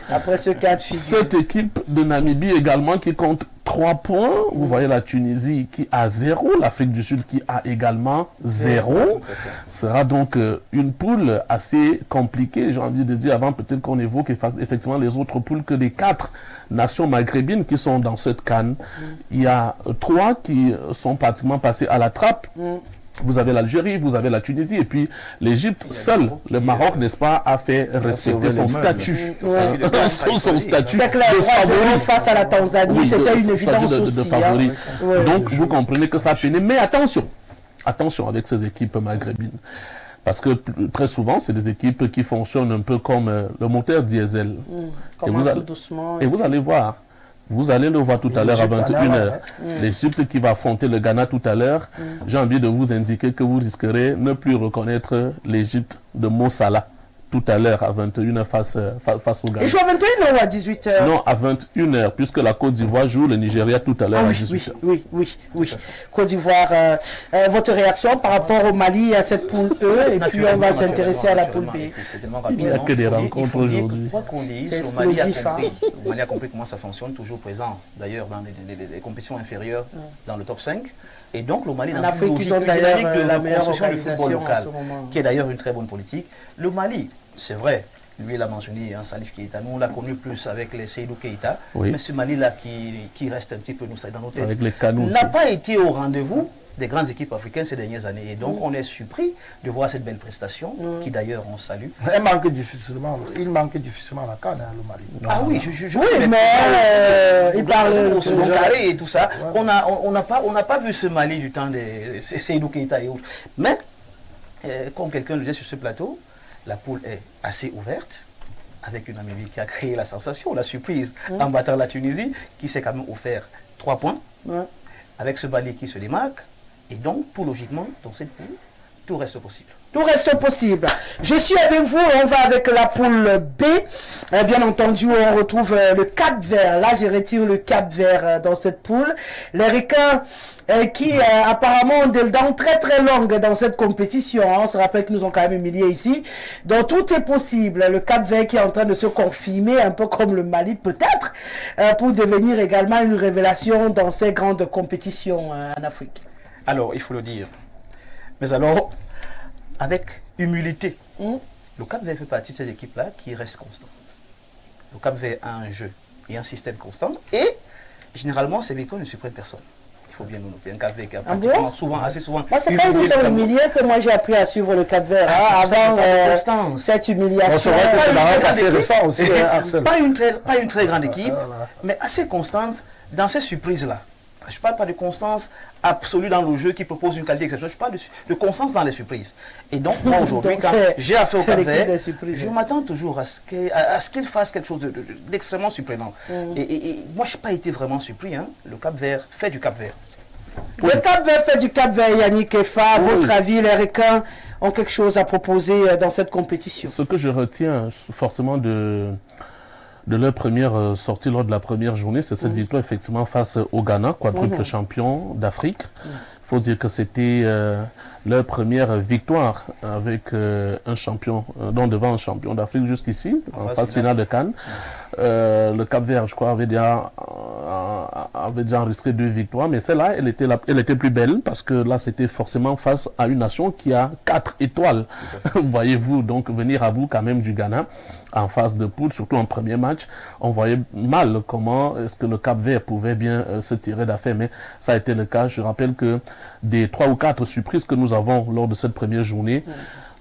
après ce cas de figure. Cette équipe de Namibie également qui compte 3 points. Vous voyez la Tunisie qui a 0, l'Afrique du Sud qui a également 0. Sera donc une poule assez compliquée, j'ai envie de dire, avant peut-être qu'on évoque effectivement les autres poules, que les 4 nations maghrébines qui sont dans cette CAN. Il y a 3 qui sont pratiquement passées à la trappe. Vous avez l'Algérie, vous avez la Tunisie, et puis l'Égypte, seul le Maroc, n'est-ce pas, a fait respecter son statut. Son statut de favori face à la Tanzanie, c'était une évidence aussi. De favori. Donc vous comprenez que ça a peiné, mais attention avec ces équipes maghrébines. Parce que très souvent, c'est des équipes qui fonctionnent un peu comme le moteur diesel. Commence tout doucement. Et vous allez voir. Vous allez le voir tout à l'heure à 21h. L'Égypte qui va affronter le Ghana tout à l'heure. J'ai envie de vous indiquer que vous risquerez ne plus reconnaître l'Égypte de Mo Salah. tout à l'heure à 21h face au Ghana. Ils jouent à 21h ou à 18h? Non, à 21h, puisque la Côte d'Ivoire joue le Nigeria tout à l'heure à 18h. Oui. Côte d'Ivoire, votre réaction par rapport au Mali à cette poule E, et puis on va s'intéresser à la poule B. Il n'y a que des rencontres aujourd'hui. Quoi qu'on dise, C'est le Mali explosif. le Mali a compris comment ça fonctionne, toujours présent d'ailleurs dans les compétitions inférieures, dans le top 5. Et donc le Mali, dans Afrique, une logique ils ont d'ailleurs dynamique de la meilleure reconstruction du football organisation en local, ce moment. qui est d'ailleurs une très bonne politique. Le Mali, c'est vrai, lui il a mentionné Salif Keïta, nous on l'a connu plus avec les Seydou Keïta, mais ce Mali-là qui reste un petit peu dans nos têtes, avec les canons, n'a pas été au rendez-vous des grandes équipes africaines ces dernières années. Et donc on est surpris de voir cette belle prestation, qui d'ailleurs on salue. Il manque difficilement la CAN, le Mali. Ah oui, oui, mais il parle au second carré et tout ça. Ouais. On n'a pas vu ce Mali du temps de Seydou Keïta et autres. Mais, comme quelqu'un le disait sur ce plateau, la poule est assez ouverte, avec une Namibie qui a créé la sensation, la surprise, en battant la Tunisie, qui s'est quand même offert 3 points, avec ce Mali qui se démarque. Et donc, tout logiquement, dans cette poule, tout reste possible. Tout reste possible. Je suis avec vous, on va avec la poule B. Bien entendu, on retrouve le Cap-Vert. Là, je retire le Cap-Vert dans cette poule. Les Requins qui apparemment ont des dents très très longues dans cette compétition. On se rappelle qu'ils nous ont quand même humiliés ici. Donc tout est possible. Le Cap-Vert qui est en train de se confirmer, un peu comme le Mali peut-être, pour devenir également une révélation dans ces grandes compétitions en Afrique. Alors, il faut le dire. Mais alors, avec humilité, le Cap-Vert fait partie de ces équipes-là qui restent constantes. Le Cap-Vert a un jeu et un système constant. Et, généralement, ces victoires ne surprennent personne. Il faut bien nous noter. Un Cap-Vert qui a pratiquement assez souvent... C'est quand ils nous ont humiliés que moi j'ai appris à suivre le Cap-Vert. Avant cette humiliation. Pas une très grande équipe, mais assez constante dans ces surprises-là. Je ne parle pas de constance absolue dans le jeu qui propose une qualité exceptionnelle. Je parle de constance dans les surprises. Et donc, moi, aujourd'hui, quand j'ai affaire au Cap-Vert, je m'attends toujours à ce qu'il fasse quelque chose d'extrêmement surprenant. Et moi, je n'ai pas été vraiment surpris. Hein. Le Cap-Vert fait du Cap-Vert. Le Cap-Vert fait du Cap-Vert, Yannick Efa. Votre avis, les Requins ont quelque chose à proposer dans cette compétition? Ce que je retiens forcément de leur première sortie lors de la première journée, c'est cette victoire effectivement face au Ghana, quadruple champion d'Afrique. Il faut dire que c'était leur première victoire avec un champion, donc devant un champion d'Afrique jusqu'ici, en phase finale de CAN. Le Cap-Vert, je crois, avait déjà enregistré 2 victoires, mais celle-là, elle était plus belle parce que là, c'était forcément face à une nation qui a 4 étoiles. Voyez-vous, donc venir à bout quand même du Ghana en phase de poule, surtout en premier match, on voyait mal comment est-ce que le Cap-Vert pouvait bien se tirer d'affaire, mais ça a été le cas. Je rappelle que des 3 ou 4 surprises que nous avons lors de cette première journée,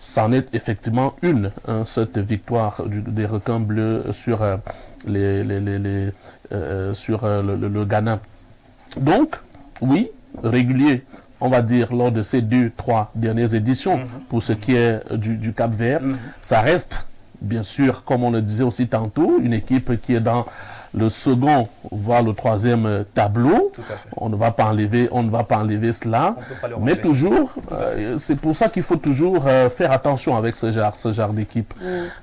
c'en est effectivement une, cette victoire des Requins bleus sur le Ghana. Donc, oui, régulier, on va dire, lors de ces 2-3 dernières éditions, pour ce qui est du Cap-Vert, ça reste, bien sûr, comme on le disait aussi tantôt, une équipe qui est dans le second, voire le 3e tableau. On ne va pas enlever cela. Mais toujours, c'est pour ça qu'il faut toujours faire attention avec ce genre d'équipe.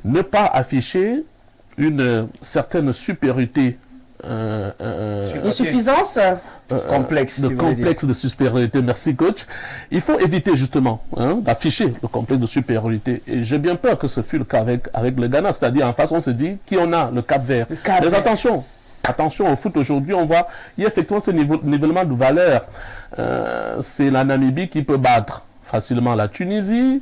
Ne pas afficher une certaine supériorité. Une suffisance complexe de supériorité. Merci coach. Il faut éviter justement d'afficher le complexe de supériorité. Et j'ai bien peur que ce fût le cas avec le Ghana. C'est-à-dire en face on se dit qui on a, le Cap-Vert. Mais attention au foot aujourd'hui, on voit il y a effectivement ce nivellement de valeur. C'est la Namibie qui peut battre facilement la Tunisie,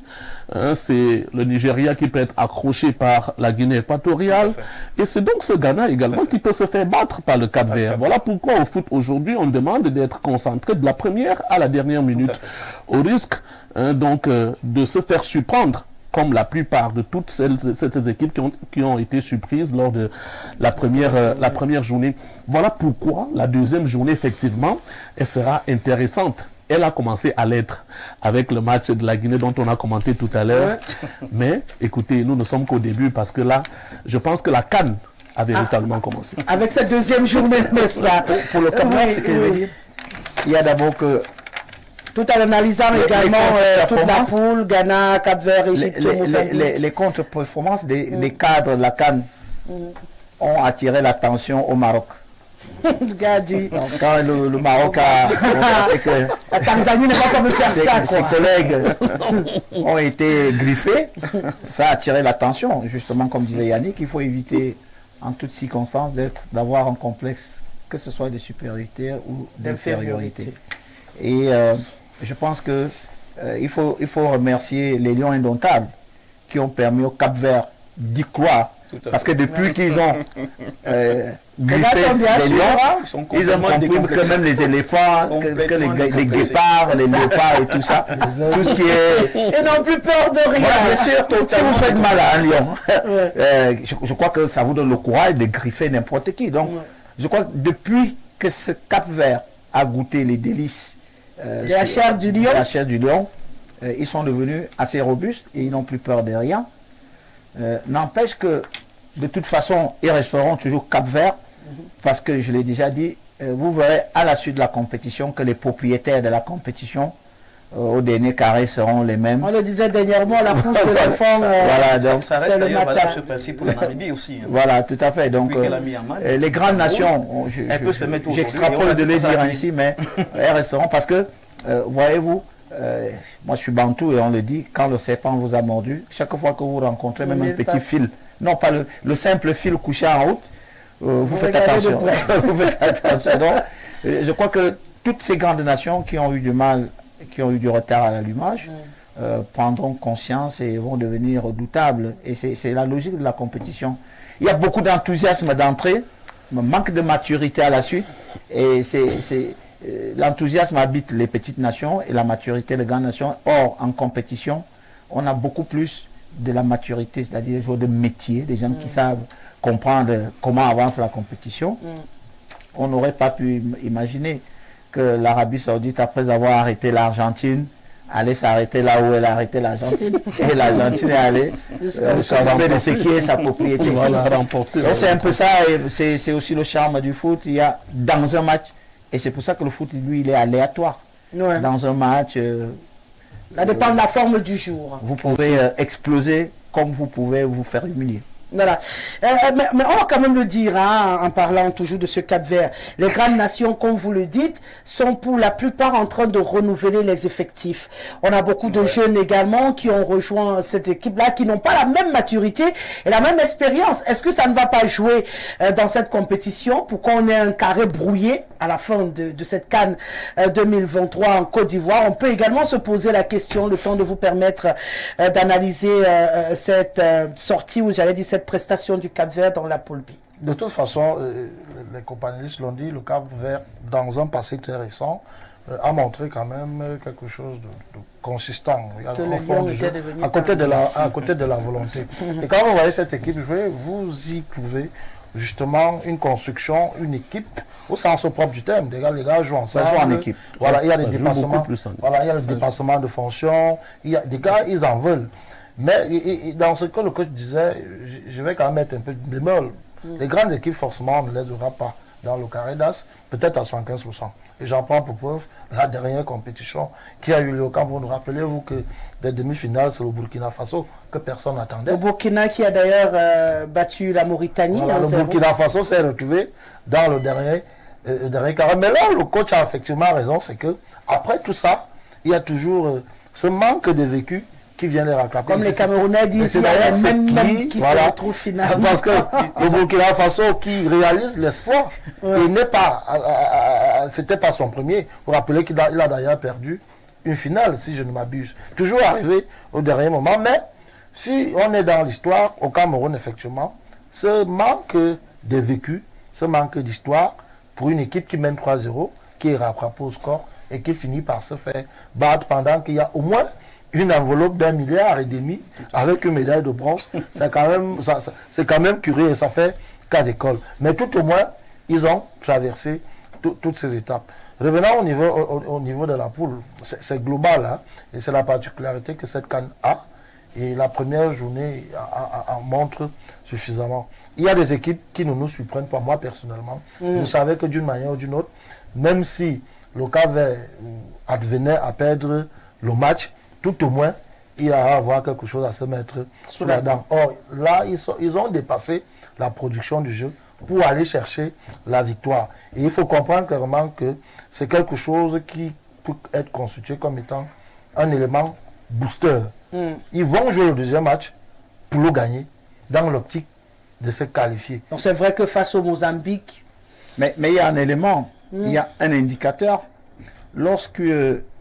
c'est le Nigeria qui peut être accroché par la Guinée équatoriale, et c'est donc ce Ghana également qui peut se faire battre par le Cap-Vert. Voilà pourquoi au foot aujourd'hui on demande d'être concentré de la première à la dernière minute, au risque donc de se faire surprendre, comme la plupart de toutes ces équipes qui ont été surprises lors de la première journée. Voilà pourquoi la deuxième journée, effectivement, elle sera intéressante. Elle a commencé à l'être avec le match de la Guinée dont on a commenté tout à l'heure. Mais écoutez, nous ne sommes qu'au début parce que là, je pense que la CAN a véritablement commencé. Avec cette deuxième journée, n'est-ce pas? Pour le Cap-Vert, ce qu'il veut dire, il y a d'abord que tout en analysant également toute la poule, Ghana, Cap-Vert, Égypte, Mozambique. Les contre-performances des cadres de la CAN ont attiré l'attention au Maroc. Quand le Maroc a constaté que la Tanzanie n'est pas comme faire ça, ses collègues ont été griffés, ça a attiré l'attention. Justement, comme disait Yannick, il faut éviter en toutes circonstances d'avoir un complexe, que ce soit de supériorité ou d'infériorité. Et je pense que il faut remercier les Lions indomptables qui ont permis au Cap-Vert d'y croire. Parce que depuis qu'ils ont griffé les lions, ils ont compris que même les éléphants, que les guépards, les léopards et tout ça, tout ce qui est... Ils n'ont plus peur de rien. Bien sûr, si vous faites mal à un lion, je crois que ça vous donne le courage de griffer n'importe qui. Donc, je crois que depuis que ce Cap-Vert a goûté les délices de la chair du lion, ils sont devenus assez robustes et ils n'ont plus peur de rien. N'empêche que de toute façon, ils resteront toujours Cap-Vert parce que je l'ai déjà dit, vous verrez à la suite de la compétition que les propriétaires de la compétition au dernier carré seront les mêmes. On le disait dernièrement, la couche de l'enfant, voilà, donc ça reste d'ailleurs valable ce principe pour la Namibie aussi. Voilà, tout à fait. Donc, les grandes nations, j'extrapole de les dire ici, mais elles resteront parce que, voyez-vous, moi je suis bantou et on le dit, quand le serpent vous a mordu, chaque fois que vous rencontrez même un petit fil, non pas le simple fil couché en route, vous faites attention. Vous faites attention. Donc, je crois que toutes ces grandes nations qui ont eu du mal, qui ont eu du retard à l'allumage, prendront conscience et vont devenir redoutables. Et c'est la logique de la compétition. Il y a beaucoup d'enthousiasme d'entrée, manque de maturité à la suite, et l'enthousiasme habite les petites nations et la maturité les grandes nations. Or, en compétition, on a beaucoup plus de la maturité, c'est-à-dire des joueurs de métier, des gens qui savent comprendre comment avance la compétition. On n'aurait pas pu imaginer que l'Arabie Saoudite, après avoir arrêté l'Argentine, allait s'arrêter là où elle a arrêté l'Argentine. Et l'Argentine est allée s'occuper de ce qui est sa propriété. C'est un peu ça, et c'est aussi le charme du foot. Il y a dans un match, et c'est pour ça que le foot, lui, il est aléatoire. Dans un match... ça dépend de la forme du jour. Vous pouvez exploser comme vous pouvez vous faire humilier. Voilà. Mais on va quand même le dire, hein, en parlant toujours de ce Cap-Vert. Les grandes nations, comme vous le dites, sont pour la plupart en train de renouveler les effectifs. On a beaucoup de jeunes également qui ont rejoint cette équipe-là, qui n'ont pas la même maturité et la même expérience. Est-ce que ça ne va pas jouer dans cette compétition pour qu'on ait un carré brouillé à la fin de cette CAN 2023 en Côte d'Ivoire? On peut également se poser la question, le temps de vous permettre d'analyser cette sortie, ou j'allais dire cette prestation du Cap-Vert dans la poule B. De toute façon, les compagnonnistes l'ont dit, le Cap-Vert, dans un passé très récent, a montré quand même quelque chose de consistant. À côté de la volonté. Et quand vous voyez cette équipe jouer, vous y trouvez justement une construction, une équipe, au sens propre du terme. Les gars jouent ensemble. Ça joue en équipe. Voilà, il y a des dépassements. Voilà, il y a des dépassements de fonction. Il y a des gars, ils en veulent. Mais dans ce que le coach disait, je vais quand même mettre un peu de bémol. Les grandes équipes, forcément, on ne les aura pas dans le carré d'as, peut-être à 75%. Et j'en prends pour preuve la dernière compétition qui a eu lieu au Cameroun. Vous rappelez-vous que des demi-finales, c'est le Burkina Faso que personne n'attendait. Le Burkina qui a d'ailleurs battu la Mauritanie. Voilà, le Burkina Faso s'est retrouvé dans le dernier carré. Mais là, le coach a effectivement raison, c'est que après tout ça, il y a toujours ce manque de vécu qui vient les rattraper. Comme les Camerounais disent, il y a les mêmes qui se retrouvent finalement. Parce que le Burkina Faso qui réalise l'espoir, il n'est pas, c'était pas son premier. Vous rappelez qu'il a d'ailleurs perdu une finale, si je ne m'abuse. Toujours arrivé au dernier moment, mais si on est dans l'histoire, au Cameroun, effectivement, ce manque de vécu, ce manque d'histoire, pour une équipe qui mène 3-0, qui est rattrapée au score et qui finit par se faire battre pendant qu'il y a au moins une enveloppe d'1,5 milliard avec une médaille de bronze, c'est quand même curieux et ça fait cas d'école. Mais tout au moins, ils ont traversé toutes ces étapes. Revenons au niveau de la poule, c'est global, hein, et c'est la particularité que cette CAN a, et la première journée en montre suffisamment. Il y a des équipes qui ne nous surprennent pas, moi personnellement. Vous savez que d'une manière ou d'une autre, même si le Cap-Vert advenait à perdre le match, tout au moins, il va y avoir quelque chose à se mettre sous la dent. Or, là, ils ont dépassé la production du jeu pour aller chercher la victoire. Et il faut comprendre clairement que c'est quelque chose qui peut être constitué comme étant un élément booster. Ils vont jouer le deuxième match pour le gagner dans l'optique de se qualifier. Donc c'est vrai que face au Mozambique... Mais il y a un élément, il y a un indicateur. Lorsque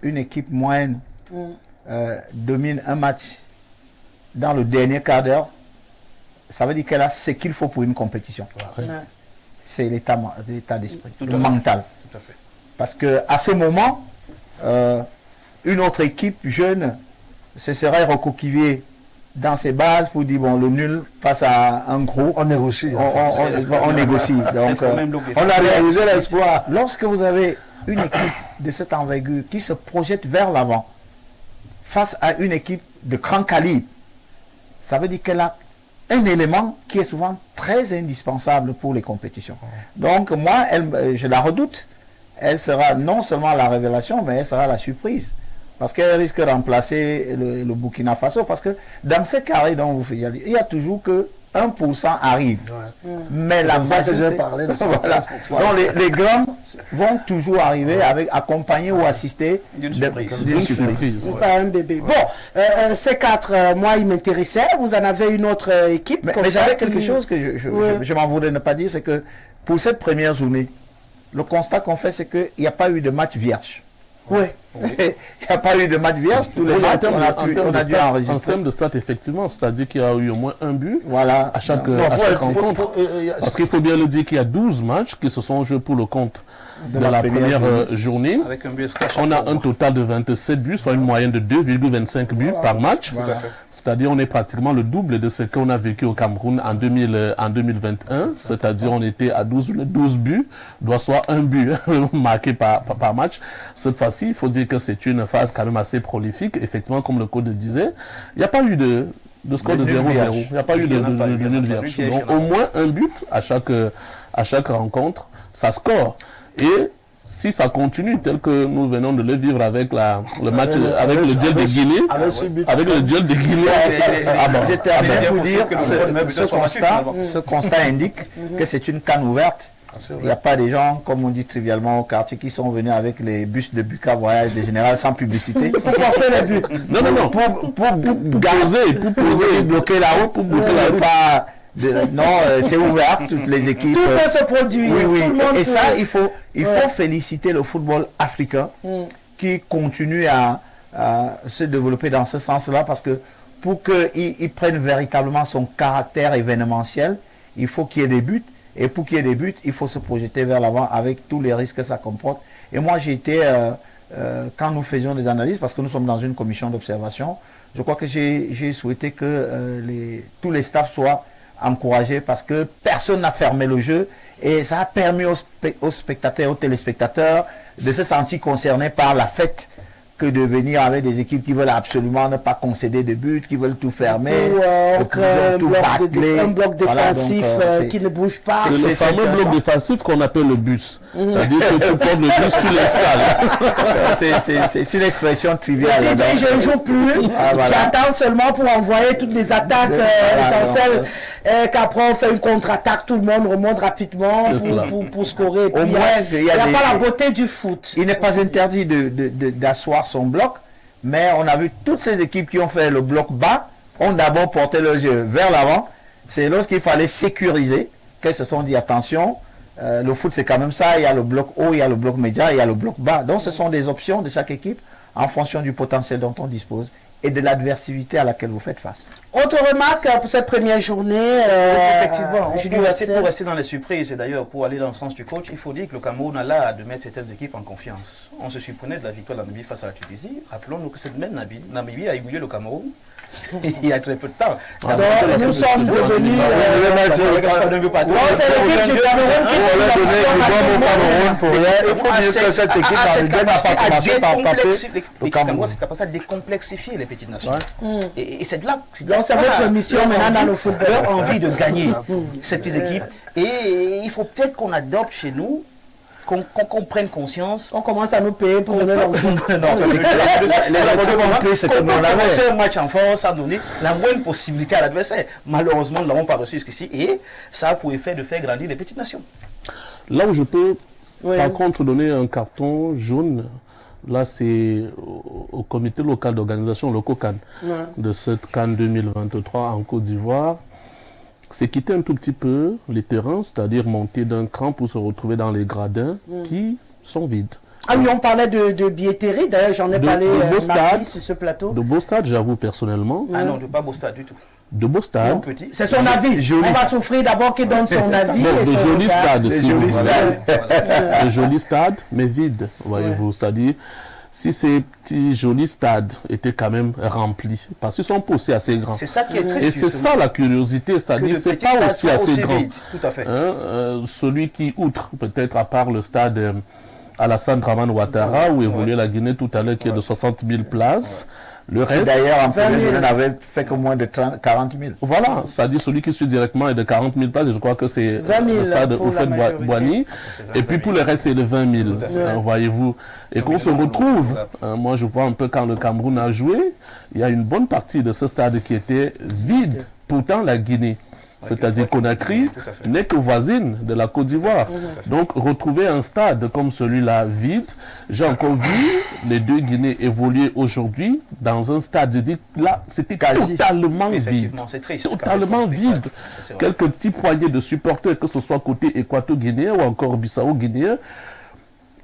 une équipe moyenne domine un match dans le dernier quart d'heure, ça veut dire qu'elle a ce qu'il faut pour une compétition. Ouais. C'est l'état d'esprit, le mental. Tout à fait. Parce qu'à ce moment, une autre équipe jeune se serait recoquillée dans ses bases pour dire bon, le nul face à un gros, on négocie. On négocie. Donc, on a réalisé l'espoir. Lorsque vous avez une équipe de cette envergure qui se projette vers l'avant face à une équipe de grand calibre, ça veut dire qu'elle a un élément qui est souvent très indispensable pour les compétitions. Donc moi, je la redoute. Elle sera non seulement la révélation, mais elle sera la surprise. Parce qu'elle risque de remplacer le Burkina Faso. Parce que dans ce carré dont vous faites, il y a toujours que 1% arrive. Ouais. Mais la majorité, que j'ai parlé de voilà. Donc les grands vont toujours arriver avec accompagnés ou assistés d'une surprise. Ouais. Pas un bébé. Bon, ces quatre, moi, ils m'intéressaient. Vous en avez une autre équipe. Mais j'avais quelque chose que je m'en voudrais ne pas dire, c'est que pour cette première journée, le constat qu'on fait, c'est qu'il n'y a pas eu de match vierge. Oui. Il n'y a pas eu de match vierge. Tous les matchs, on a dû enregistrer. En termes de stats, effectivement, c'est-à-dire qu'il y a eu au moins un but à chaque rencontre. Parce qu'il faut bien le dire qu'il y a 12 matchs qui se sont joués pour le compte de la première journée. Avec un but on a un total de 27 buts, soit une moyenne de 2,25 buts par match. Voilà. C'est-à-dire on est pratiquement le double de ce qu'on a vécu au Cameroun en 2021. C'est-à-dire on était à 12 buts, doit soit un but marqué par match. Cette fois-ci, il faut dire que c'est une phase quand même assez prolifique. Effectivement, comme le coach disait, il n'y a pas eu de score de 0-0. Il n'y a pas eu de nul vierge. Donc au moins un but à chaque rencontre, ça score. Et si ça continue tel que nous venons de le vivre avec le match, avec le duel de Guinée, avec le duel de Guinée, je termine pour dire que ce constat indique que c'est une canne ouverte. Il n'y a pas des gens, comme on dit trivialement au quartier, qui sont venus avec les bus de Buka Voyage de Général sans publicité. Pour porter les buts. Non. Pour poser, bloquer la route, pour bloquer la route. Non, c'est ouvert, toutes les équipes. Tout peut se produire. Oui. Tout le monde et ça, il faut féliciter le football africain qui continue à se développer dans ce sens-là, parce que pour qu'il prenne véritablement son caractère événementiel, il faut qu'il y ait des buts. Et pour qu'il y ait des buts, il faut se projeter vers l'avant avec tous les risques que ça comporte. Et moi, j'ai été, quand nous faisions des analyses, parce que nous sommes dans une commission d'observation, je crois que j'ai souhaité que tous les staffs soient encouragés, parce que personne n'a fermé le jeu. Et ça a permis aux spectateurs, aux téléspectateurs de se sentir concernés par la fête, que de venir avec des équipes qui veulent absolument ne pas concéder de but, qui veulent tout fermer, un bloc défensif qui ne bouge pas. C'est le fameux bloc défensif qu'on appelle le bus. C'est-à-dire que tu prends le bus, tu l'installes. C'est une expression triviale. Tu dis, je ne joue plus, j'attends seulement pour envoyer toutes les attaques essentielles, qu'après on fait une contre-attaque, tout le monde remonte rapidement pour scorer. Au moins, il n'y a pas la beauté du foot. Il n'est pas interdit d'asseoir son bloc, mais on a vu toutes ces équipes qui ont fait le bloc bas ont d'abord porté le jeu vers l'avant. C'est lorsqu'il fallait sécuriser qu'elles se sont dit attention, le foot c'est quand même ça, il y a le bloc haut, il y a le bloc médian, il y a le bloc bas. Donc ce sont des options de chaque équipe en fonction du potentiel dont on dispose et de l'adversité à laquelle vous faites face. Autre remarque pour cette première journée. Effectivement, pour rester dans les surprises, et d'ailleurs pour aller dans le sens du coach, il faut dire que le Cameroun a là de mettre certaines équipes en confiance. On se surprenait de la victoire de la Namibie face à la Tunisie. Rappelons-nous que cette même Namibie a humilié le Cameroun il y a très peu de temps. Donc nous sommes devenus... c'est l'équipe du Cameroun il faut dire que cette équipe a cette capacité à décomplexifier les petites nations. Et c'est de là... Donc c'est votre mission maintenant dans le football. Leur envie de gagner ces petites équipes. Et il faut peut-être qu'on adopte chez nous qu'on prenne conscience. On commence à nous payer pour donner l'enfant. Les abonnés vont appeler ce que nous avons fait un match en force sans donner la moindre possibilité à l'adversaire. Malheureusement, nous ne l'avons pas reçu jusqu'ici et ça a pour effet de faire grandir les petites nations. Là où je peux, par contre, donner un carton jaune, là c'est au comité local d'organisation, le COCAN, de cette CAN 2023 en Côte d'Ivoire. C'est quitter un tout petit peu les terrains, c'est-à-dire monter d'un cran pour se retrouver dans les gradins qui sont vides. Ah oui, on parlait de billetterie, d'ailleurs j'en ai parlé mardi sur ce plateau. De beaux stades, j'avoue personnellement. Ah non, de pas beau stade du tout. De beaux stades. C'est son avis. Joli. On va souffrir d'abord qu'il donne son avis. De jolis stades, si vous voulez. De jolis stades, mais vides, voyez-vous. C'est-à-dire, si ces petits jolis stades étaient quand même remplis, parce qu'ils sont pas aussi assez grands. C'est ça qui est triste. Et c'est ça la curiosité, c'est-à-dire c'est pas aussi assez grand. Tout à fait. Celui qui, outre peut-être à part le stade Alassane Dramane Ouattara, où évoluait la Guinée tout à l'heure, qui est de 60 000 places. Le reste, d'ailleurs, en premier, on n'avait fait que moins de 40 000. Voilà, c'est-à-dire celui qui suit directement est de 40 000 places, et je crois que c'est le stade Oufet-Boigny. Et puis pour le reste, c'est de 20 000, voyez-vous. Et qu'on se retrouve, moi je vois un peu quand le Cameroun a joué, il y a une bonne partie de ce stade qui était vide. Pourtant, la Guinée, c'est-à-dire Conakry, n'est que voisine de la Côte d'Ivoire. Donc, retrouver un stade comme celui-là vide, j'ai encore vu les deux Guinées évoluer aujourd'hui dans un stade. Je dis là, c'était totalement vide. C'est triste. Totalement vide. Quelques petits poignées de supporters, que ce soit côté équato-guinéen ou encore bissau-guinéen.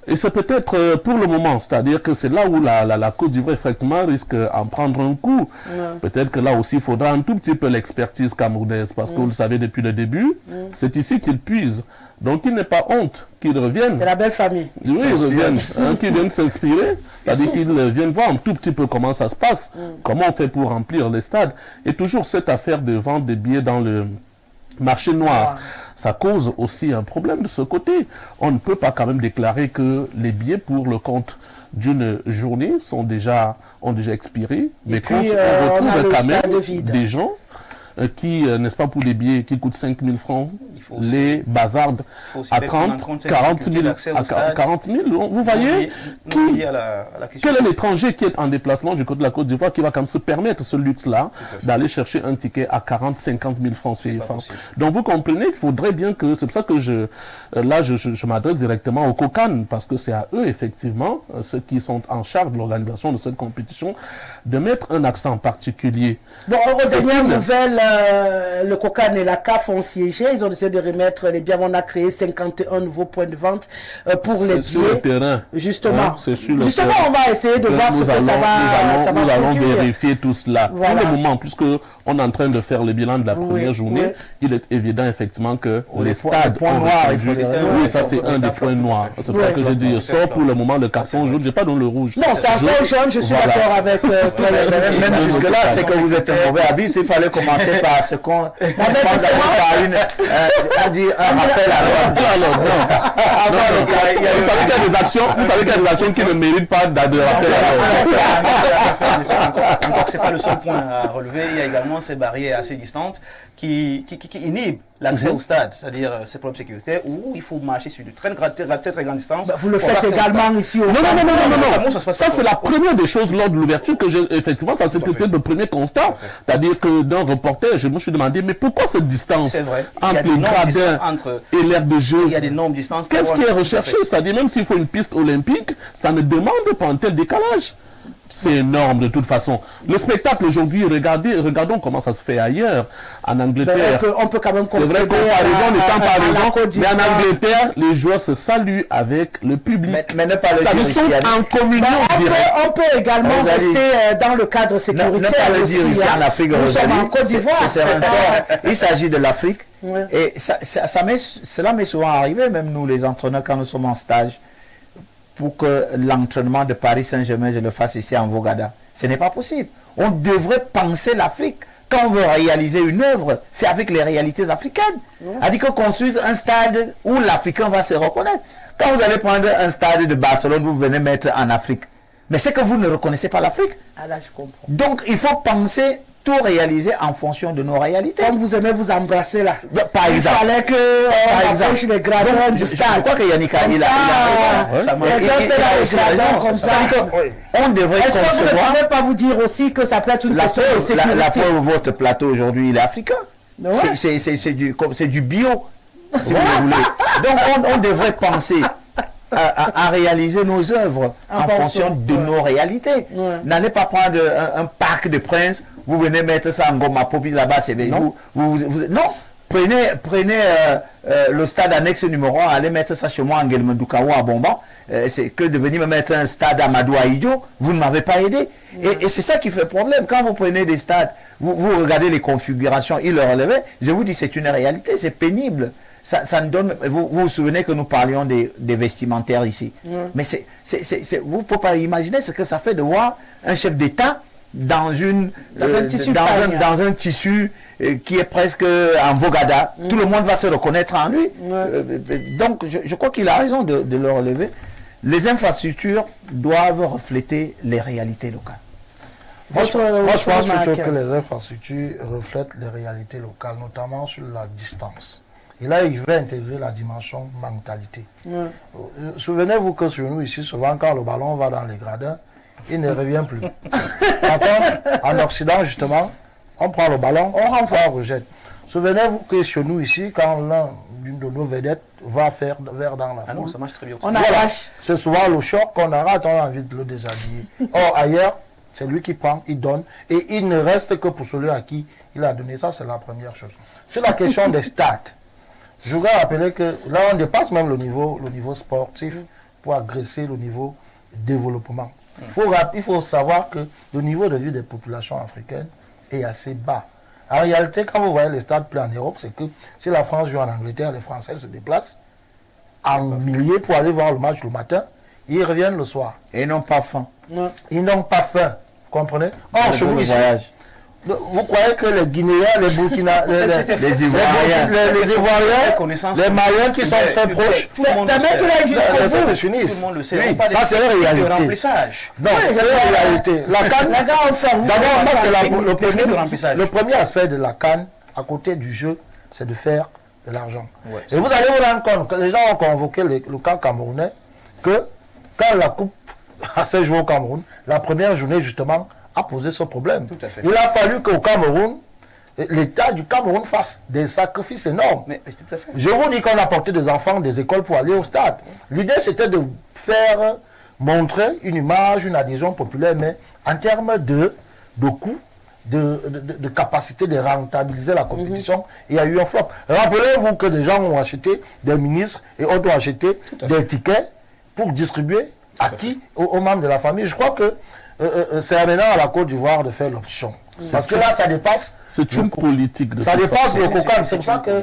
Et c'est peut-être pour le moment, c'est-à-dire que c'est là où la Côte d'Ivoire effectivement risque d'en prendre un coup. Peut-être que là aussi il faudra un tout petit peu l'expertise camerounaise, parce que vous le savez depuis le début, c'est ici qu'ils puisent. Donc il n'est pas honte qu'ils reviennent. C'est la belle famille. Oui, ils reviennent, qu'ils viennent s'inspirer, c'est-à-dire qu'ils viennent voir un tout petit peu comment ça se passe, comment on fait pour remplir les stades. Et toujours cette affaire de vente des billets dans le marché noir. Ça cause aussi un problème de ce côté. On ne peut pas quand même déclarer que les billets pour le compte d'une journée ont déjà expiré. Mais quand on retrouve quand même des gens qui, n'est-ce pas, pour les billets qui coûtent 5 000 francs, les bazardent à 30, 40 000, vous voyez, quel est l'étranger qui est en déplacement du côté de la Côte d'Ivoire qui va quand même se permettre ce luxe-là d'aller chercher un ticket à 40, 50 000 francs CFA. Donc vous comprenez qu'il faudrait bien que, c'est pour ça que je m'adresse directement au COCAN, parce que c'est à eux effectivement, ceux qui sont en charge de l'organisation de cette compétition, de mettre un accent particulier. Bon, aux dernières nouvelles, le COCAN et la CAF ont siégé, ils ont décidé de remettre les billets. On a créé 51 nouveaux points de vente pour les billets. Sur le terrain. Justement. Justement, on va essayer de voir ce que ça va Nous allons vérifier tout cela. Voilà. Pour le moment, puisque on est en train de faire le bilan de la première journée, il est évident effectivement que les stades ont répondu. Oui, ça c'est un des points noirs. C'est pour ça que j'ai dit, sauf pour le moment le carton jaune, je n'ai pas donné le rouge. Non, c'est un peu jaune, je suis d'accord avec toi. Même jusque-là, c'est que vous êtes un mauvais habit. Il fallait commencer par ce qu'on pense un rappel à l'ordre. Vous savez qu'il y a des actions qui ne méritent pas de rappel à l'ordre. Encore que ce n'est pas le seul point à relever, il y a également ces barrières assez distantes qui inhibent l'accès au stade, c'est-à-dire ces problèmes sécuritaires où il faut marcher sur de très grande distance. Vous le faites également ici au Non. Ça c'est la première des choses lors de l'ouverture que j'ai, effectivement, ça c'était le premier constat. C'est-à-dire que d'un reporter, je me suis demandé, mais pourquoi cette distance entre les gradins et l'aire de jeu? Il y a d'énormes distances. Qu'est-ce qui est recherché? C'est-à-dire même s'il faut une piste olympique, ça ne demande pas un tel décalage. C'est énorme de toute façon. Le spectacle aujourd'hui, regardons comment ça se fait ailleurs. En Angleterre, on peut quand même c'est vrai, comparaison n'étant pas raison, mais en Angleterre, les joueurs se saluent avec le public. Mais ne pas le dire. Ils sont en communion directe. On peut également rester dans le cadre sécuritaire. Ne pas le dire ici en Afrique. Nous sommes en Côte d'Ivoire. Il s'agit de l'Afrique. Et cela m'est souvent arrivé, même nous les entraîneurs, quand nous sommes en stage, pour que l'entraînement de Paris Saint-Germain, je le fasse ici en Vogada. Ce n'est pas possible. On devrait penser l'Afrique. Quand on veut réaliser une œuvre, c'est avec les réalités africaines. C'est-à-dire qu'on construise un stade où l'Africain va se reconnaître. Quand vous allez prendre un stade de Barcelone, vous venez mettre en Afrique. Mais c'est que vous ne reconnaissez pas l'Afrique. Ah là, je comprends. Donc, il faut penser tout réaliser en fonction de nos réalités. Comme vous aimez vous embrasser là. Par exemple. Il fallait qu'on approche les gradins du stade. Je crois que Yannick a raison. On devrait Est-ce que vous ne concevoir... pouvez pas vous dire aussi que ça peut être une question de sécurité? La preuve, votre plateau aujourd'hui, il est africain. Ouais. C'est du bio, si vous voulez. Donc on devrait penser à réaliser nos œuvres en fonction de nos réalités. N'allez pas prendre un parc de princes, vous venez mettre ça en Goma Popi là-bas, c'est non. Non, prenez le stade annexe numéro 1, allez mettre ça chez moi en Guelmendoukawa à Bomban. C'est que de venir me mettre un stade à Amadou Aïdio, vous ne m'avez pas aidé. Et c'est ça qui fait problème. Quand vous prenez des stades, vous regardez les configurations, ils le relevaient, je vous dis c'est une réalité, c'est pénible. Ça nous donne, vous souvenez que nous parlions des vestimentaires ici. Mais vous ne pouvez pas imaginer ce que ça fait de voir un chef d'État dans un tissu qui est presque en Vogada. Tout le monde va se reconnaître en lui. Donc je crois qu'il a raison de le relever. Les infrastructures doivent refléter les réalités locales. Moi, je pense plutôt que les infrastructures reflètent les réalités locales, notamment sur la distance. Et là, il veut intégrer la dimension mentalité. Souvenez-vous que sur nous ici, souvent quand le ballon va dans les gradins, il ne revient plus. Par contre, en Occident, justement, on prend le ballon, on renvoie, on rejette. Souvenez-vous que chez nous ici, quand l'une de nos vedettes va faire vers dans la foule, non, ça marche très bien. On arrache. C'est souvent le choc qu'on arrête, on a envie de le déshabiller. Or, ailleurs, c'est lui qui prend, il donne, et il ne reste que pour celui à qui il a donné. Ça, c'est la première chose. C'est la question des stats. Je voudrais rappeler que là, on dépasse même le niveau sportif pour agresser le niveau développement. Il faut savoir que le niveau de vie des populations africaines est assez bas. En réalité, quand vous voyez les stades pleins en Europe, c'est que si la France joue en Angleterre, les Français se déplacent en milliers pour aller voir le match le matin, ils reviennent le soir. Et ils n'ont pas faim. Ils n'ont pas faim, comprenez? Or, chez nous ici, vous croyez que les Guinéens, les Burkina, les Ivoiriens, les Maliens qui sont très proches, tout le monde le sait. Tout le monde le sait. Ça, c'est la réalité. Non, c'est la réalité. La canne, d'abord, ça, c'est le premier aspect de la canne, à côté du jeu, c'est de faire de l'argent. Et vous allez vous rendre compte que les gens ont convoqué le camp camerounais, que quand la coupe a fait jouer au Cameroun, la première journée, justement, a posé ce problème. Tout à fait. Il a fallu qu'au Cameroun, l'État du Cameroun fasse des sacrifices énormes. Mais, tout à fait. Je vous dis qu'on a porté des enfants des écoles pour aller au stade. L'idée, c'était de faire montrer une image, une adhésion populaire, mais en termes de coût, de capacité de rentabiliser la compétition, il y a eu un flop. Rappelez-vous que des gens ont acheté, des ministres et autres ont acheté des tickets pour distribuer à qui? Aux membres de la famille. Je crois que c'est maintenant à la Côte d'Ivoire de faire l'option. Parce que là, ça dépasse... C'est une politique de... Ça dépasse le Kokan. C'est pour ça que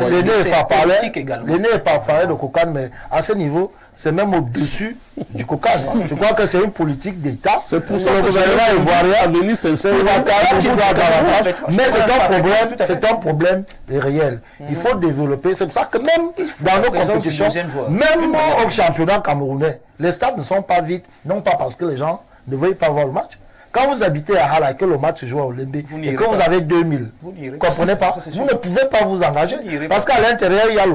l'aîné n'est pas parlé de Kokan, mais à ce niveau, c'est même au-dessus du Kokan. Je crois que c'est une politique d'État. C'est pour ça que le gouvernement ivoirien c'est qui doit garantir. Mais c'est un problème réel. Il faut développer. C'est pour ça que même dans nos compétitions, même au championnat camerounais, les stades ne sont pas vides, non pas parce que les gens ne veuillent pas voir le match. Quand vous habitez à Hala et que le match se joue à Olympique et que vous avez 2000, vous ne comprenez pas, vous ne pouvez pas vous engager. Parce qu'à l'intérieur, il y a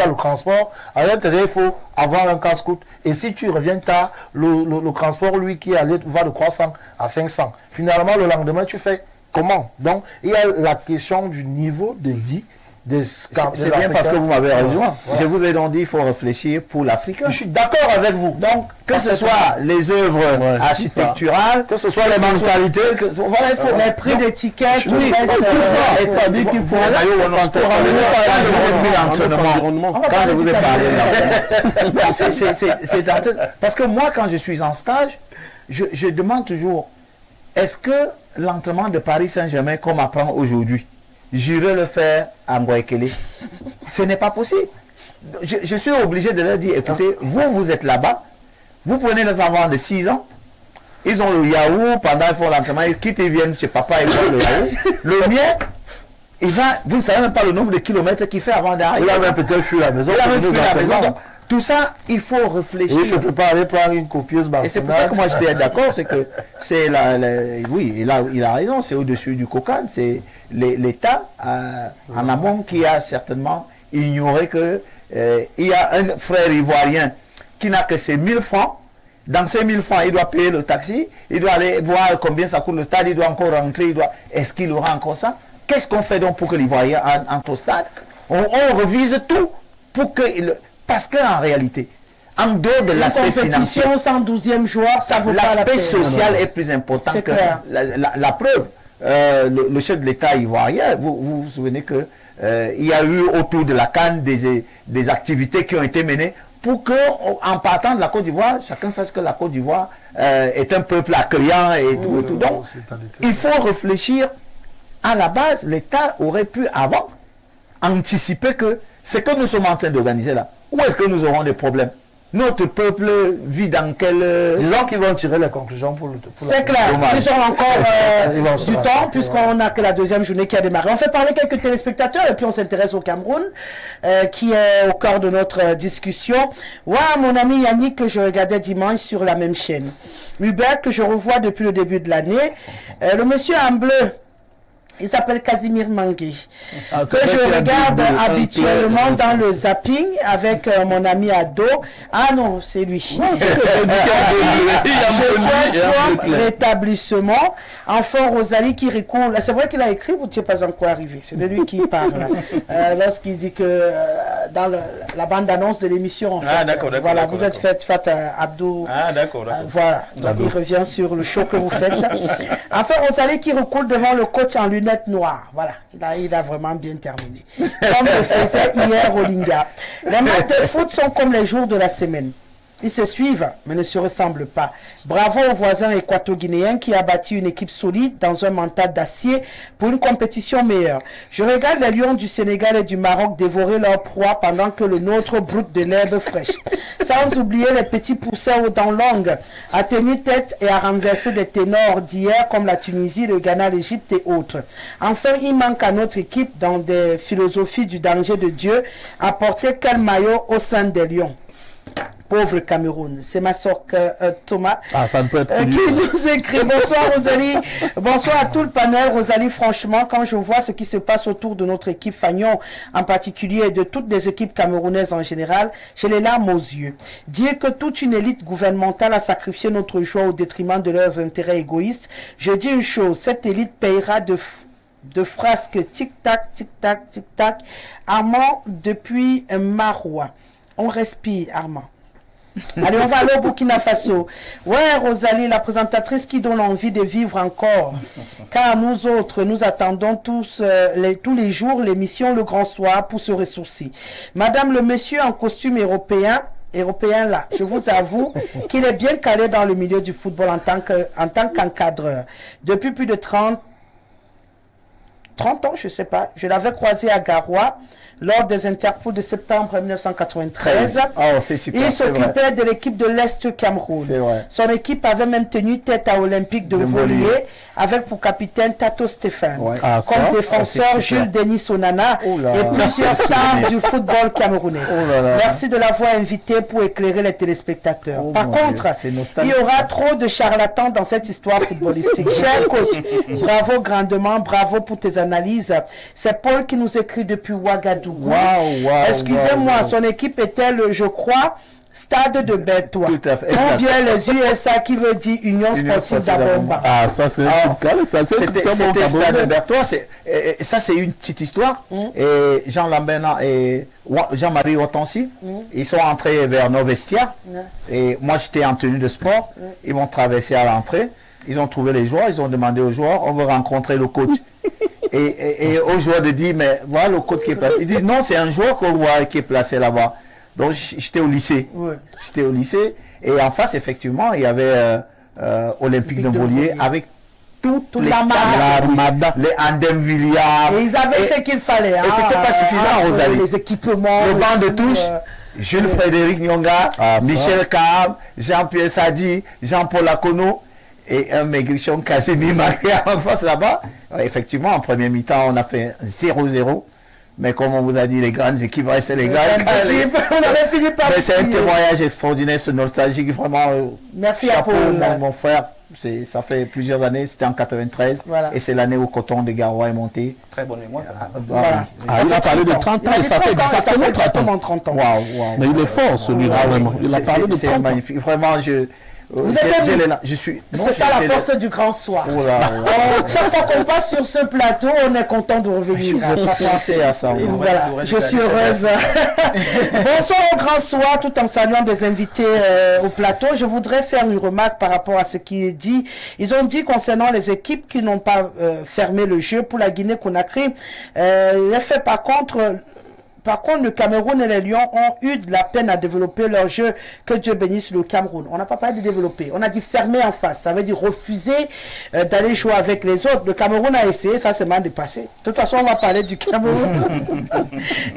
le transport. À l'intérieur, il faut avoir un casse-coute. Et si tu reviens tard, le transport, lui, qui va de 300 à 500. Finalement, le lendemain, tu fais comment? Donc, il y a la question du niveau de vie. C'est bien parce que vous m'avez rejoint. Je vous ai donc dit qu'il faut réfléchir pour l'Afrique. Je suis d'accord avec vous. Donc, que ce soit les œuvres architecturales, que ce soit les mentalités, voilà, il faut les prix des tickets, tout le reste. Et ça dit qu'il faut quand je vous ai parlé. Parce que moi, quand je suis en stage, je demande toujours, est-ce que l'entraînement de Paris Saint-Germain, comme apprend aujourd'hui, j'irai le faire à Ngoekele? Ce n'est pas possible. Je suis obligé de leur dire, écoutez, vous êtes là-bas, vous prenez les enfants de 6 ans, ils ont le yaourt, pendant qu'ils font l'entraînement, ils quittent, ils viennent chez papa et prennent le yaourt. Le mien, vous ne savez même pas le nombre de kilomètres qu'il fait avant d'arriver. Il a même peut-être fui la maison. Il a même fui la maison. Tout ça, il faut réfléchir. Oui, je ne peux pas aller prendre une copieuse Barcelone. Et c'est pour ça que moi j'étais d'accord, c'est que c'est oui, il a raison, c'est au-dessus du cocan, c'est l'État en amont qui a certainement ignoré que il y a un frère ivoirien qui n'a que ses 1000 francs. Dans ces 1000 francs, il doit payer le taxi, il doit aller voir combien ça coûte le stade, il doit encore rentrer, est-ce qu'il aura encore ça? Qu'est-ce qu'on fait donc pour que l'Ivoirien entre au stade? On revise tout pour que... Parce qu'en réalité, en dehors de l'aspect financier... Une compétition 112e joueur, ça vaut pas la peine. L'aspect social est plus important que la preuve. Le chef de l'État ivoirien, vous vous souvenez que il y a eu autour de la CAN des activités qui ont été menées pour que, en partant de la Côte d'Ivoire, chacun sache que la Côte d'Ivoire est un peuple accueillant et tout et tout. Donc, il faut réfléchir. À la base, l'État aurait pu avant anticiper que ce que nous sommes en train d'organiser là, où est-ce que nous aurons des problèmes? Notre peuple vit dans quel... Disons qu'ils vont tirer les conclusions pour c'est clair, ils ont encore du temps, puisqu'on n'a que la deuxième journée qui a démarré. On fait parler quelques téléspectateurs et puis on s'intéresse au Cameroun, qui est au cœur de notre discussion. Mon ami Yannick, que je regardais dimanche sur la même chaîne. Hubert, que je revois depuis le début de l'année. Le monsieur en bleu, il s'appelle Casimir Mangué, que je regarde habituellement dans le zapping avec mon ami Ado. Ah non, c'est lui. Je souhaite prompt rétablissement. Enfin, Rosalie qui recoule. C'est vrai qu'il a écrit, vous n'êtes pas encore arrivé. C'est de lui qui parle. Lorsqu'il dit que dans la bande-annonce de l'émission, en fait, voilà, vous êtes fait Abdou. Ah, d'accord. Voilà, donc il revient sur le show que vous faites. Enfin, Rosalie qui recoule devant le coach en lunettes noires. Voilà, il a vraiment bien terminé. Comme le faisait hier Olinga. Les matchs de foot sont comme les jours de la semaine. Ils se suivent, mais ne se ressemblent pas. Bravo aux voisins équato-guinéens qui a bâti une équipe solide dans un mental d'acier pour une compétition meilleure. Je regarde les lions du Sénégal et du Maroc dévorer leur proie pendant que le nôtre broute de l'herbe fraîche. Sans oublier les petits poussins aux dents longues, à tenir tête et à renverser des ténors d'hier comme la Tunisie, le Ghana, l'Égypte et autres. Enfin, il manque à notre équipe dans des philosophies du danger de Dieu à porter quel maillot au sein des lions. Pauvre Cameroun. C'est ma soeur Thomas ça ne peut être qui nous écrit. Bonsoir Rosalie. Bonsoir à tout le panel. Rosalie, franchement, quand je vois ce qui se passe autour de notre équipe Fagnon en particulier et de toutes les équipes camerounaises en général, j'ai les larmes aux yeux. Dire que toute une élite gouvernementale a sacrifié notre joie au détriment de leurs intérêts égoïstes, je dis une chose, cette élite payera de frasques tic-tac, tic-tac, tic-tac. Armand depuis Maroua. On respire, Armand. Allez, on va aller au Burkina Faso. Ouais, Rosalie, la présentatrice qui donne envie de vivre encore. Car nous autres, nous attendons tous les jours l'émission Le Grand Soir pour se ressourcer. Madame le monsieur en costume européen là, je vous avoue qu'il est bien calé dans le milieu du football en tant qu'encadreur. Depuis plus de 30 ans, je ne sais pas. Je l'avais croisé à Garoua lors des Interpos de septembre 1993. C'est super, il s'occupait de l'équipe de l'Est Cameroun. Son équipe avait même tenu tête à Olympique de Volier avec pour capitaine Tato Stéphane. Comme défenseur, Jules Denis Sonana et plusieurs stars du football camerounais. Merci de l'avoir invité pour éclairer les téléspectateurs. Par contre, il y aura trop de charlatans dans cette histoire footballistique. Cher coach, bravo grandement, bravo pour tes analyses. C'est Paul qui nous écrit depuis Ouagadougou. Excusez-moi, son équipe était je crois, Stade de Bertois. Tout à fait. Ou bien les USA qui veut dire Union Sportive d'Abomba. Ça c'est c'était Stade de Bertois. Ça c'est une petite histoire. Et Jean Lambert et Jean-Marie Hortensi, ils sont entrés vers nos vestiaires. Et moi j'étais en tenue de sport. Ils m'ont traversé à l'entrée. Ils ont trouvé les joueurs. Ils ont demandé aux joueurs, on veut rencontrer le coach. Et aux joueurs de dire, mais voilà le coach qui est placé. Ils disent, non, c'est un joueur qu'on voit qui est placé là-bas. Donc j'étais au lycée. J'étais au lycée. Et en face, effectivement, il y avait Olympique de Volier avec toutes les stars, les Andem Williams. Et ils avaient ce qu'il fallait. Et c'était pas suffisant, Rosalie. Les équipements. Le banc de touche. Jules Frédéric Nyonga, Michel Kahn, Jean-Pierre Sadi, Jean-Paul Akono. Et un maigrichon Casimir marqué en face là-bas. Effectivement, en première mi-temps, on a fait 0-0. Mais comme on vous a dit, les grandes équipes restent les grandes. Mais c'est un témoignage extraordinaire, c'est nostalgique, vraiment. Merci à Paul. Mon frère, ça fait plusieurs années, c'était en 93. Voilà. Et c'est l'année où Coton de Garoua est monté. Très bonne mémoire. Voilà. Il a parlé de 30 ans, ça fait exactement 30 ans. Wow. Mais il est fort, celui-là, vraiment. Il a parlé de 30 ans. C'est magnifique, vraiment, vous êtes c'est ça la force du grand soir. Chaque fois qu'on passe sur ce plateau, on est content de revenir. Je n'ai pas pensé à ça. Voilà, je suis heureuse. Bonsoir au grand soir, tout en saluant des invités au plateau. Je voudrais faire une remarque par rapport à ce qui est dit. Ils ont dit concernant les équipes qui n'ont pas fermé le jeu pour la Guinée-Conakry. L'effet par contre, le Cameroun et les Lions ont eu de la peine à développer leur jeu. Que Dieu bénisse le Cameroun. On n'a pas parlé de développer. On a dit fermer en face. Ça veut dire refuser d'aller jouer avec les autres. Le Cameroun a essayé. Ça, c'est mal dépassé. De toute façon, on va parler du Cameroun.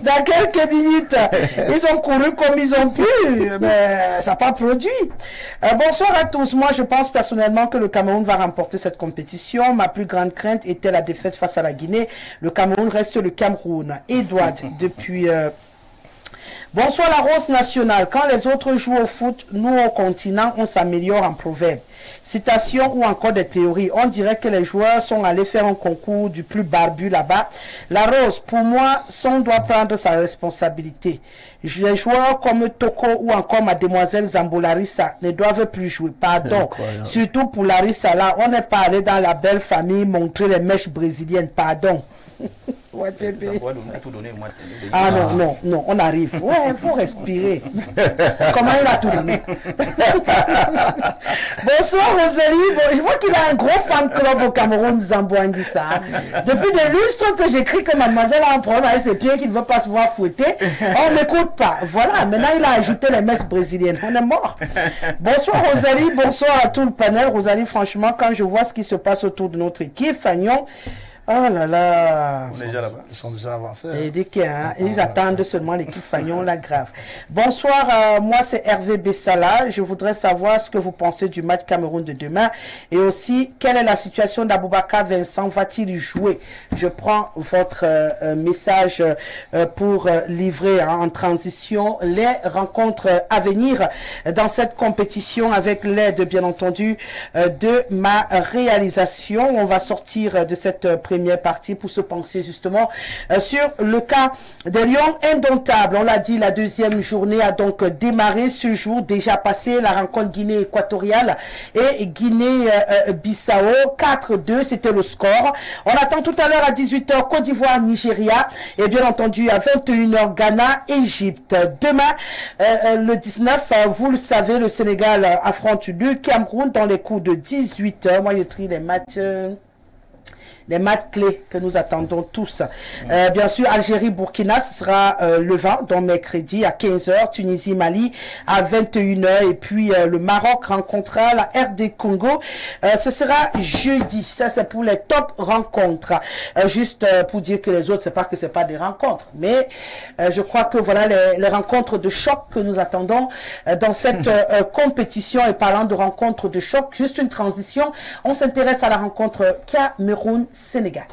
Dans quelques minutes, ils ont couru comme ils ont pu. Mais ça n'a pas produit. Bonsoir à tous. Moi, je pense personnellement que le Cameroun va remporter cette compétition. Ma plus grande crainte était la défaite face à la Guinée. Le Cameroun reste le Cameroun. Edouard, depuis bonsoir la rose nationale. Quand les autres jouent au foot, nous au continent, on s'améliore en proverbe. Citation ou encore des théories. On dirait que les joueurs sont allés faire un concours du plus barbu là-bas. La rose, pour moi, on doit prendre sa responsabilité. Les joueurs comme Toko ou encore Mademoiselle Zambo Larissa ne doivent plus jouer. Pardon. Incroyable. Surtout pour Larissa là, on n'est pas allé dans la belle famille montrer les mèches brésiliennes. Pardon. Ah non, on arrive. Ouais, il faut respirer. Comment il a tout donné? Bonsoir Rosalie. Bon, je vois qu'il a un gros fan club au Cameroun, Zambo Anguissa. Depuis des lustres que j'écris que mademoiselle a un problème avec ses pieds qu'il ne veut pas se voir fouetter, on n'écoute pas. Voilà, maintenant il a ajouté les messes brésiliennes. On est mort. Bonsoir Rosalie, bonsoir à tout le panel. Rosalie, franchement, quand je vois ce qui se passe autour de notre équipe, Fagnon, oh là là. On est déjà là-bas. Ils sont déjà avancés. Et ils attendent seulement l'équipe Fagnon, la grave. Bonsoir, moi c'est Hervé Bessala. Je voudrais savoir ce que vous pensez du match Cameroun de demain. Et aussi, quelle est la situation d'Aboubacar Vincent? Va-t-il jouer? Je prends votre message pour livrer en transition les rencontres à venir dans cette compétition avec l'aide, bien entendu, de ma réalisation. On va sortir de cette première partie pour se pencher justement sur le cas des Lions indomptables. On l'a dit, la deuxième journée a donc démarré ce jour, déjà passé la rencontre Guinée équatoriale et Guinée-Bissau. 4-2, c'était le score. On attend tout à l'heure à 18h Côte d'Ivoire, Nigeria et bien entendu à 21h Ghana, Égypte. Demain, le 19, vous le savez, le Sénégal affronte le Cameroun dans les coups de 18h. Moi, je trie les matchs... les matchs clés que nous attendons tous. Bien sûr, Algérie-Burkina, ce sera le 20, donc mercredi à 15h, Tunisie-Mali à 21h, et puis le Maroc rencontrera la RD Congo. Ce sera jeudi. Ça, c'est pour les top rencontres. Juste pour dire que les autres, c'est pas que c'est pas des rencontres, mais je crois que voilà les rencontres de choc que nous attendons dans cette compétition. Et parlant de rencontres de choc, juste une transition, on s'intéresse à la rencontre Cameroun-Sénégal.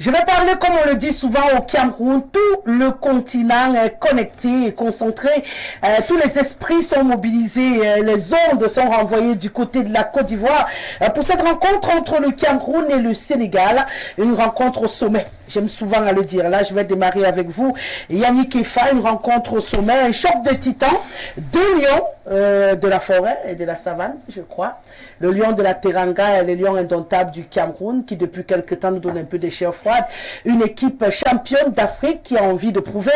Je vais parler, comme on le dit souvent au Cameroun, tout le continent est connecté et concentré. Tous les esprits sont mobilisés, les ondes sont renvoyées du côté de la Côte d'Ivoire pour cette rencontre entre le Cameroun et le Sénégal. Une rencontre au sommet. J'aime souvent à le dire. Là, je vais démarrer avec vous. Yannick Effa, une rencontre au sommet, un choc de titans. 2 lions de la forêt et de la savane, je crois. Le lion de la Teranga et le lion indomptable du Cameroun, qui depuis quelque temps nous donne un peu de chair froide. Une équipe championne d'Afrique qui a envie de prouver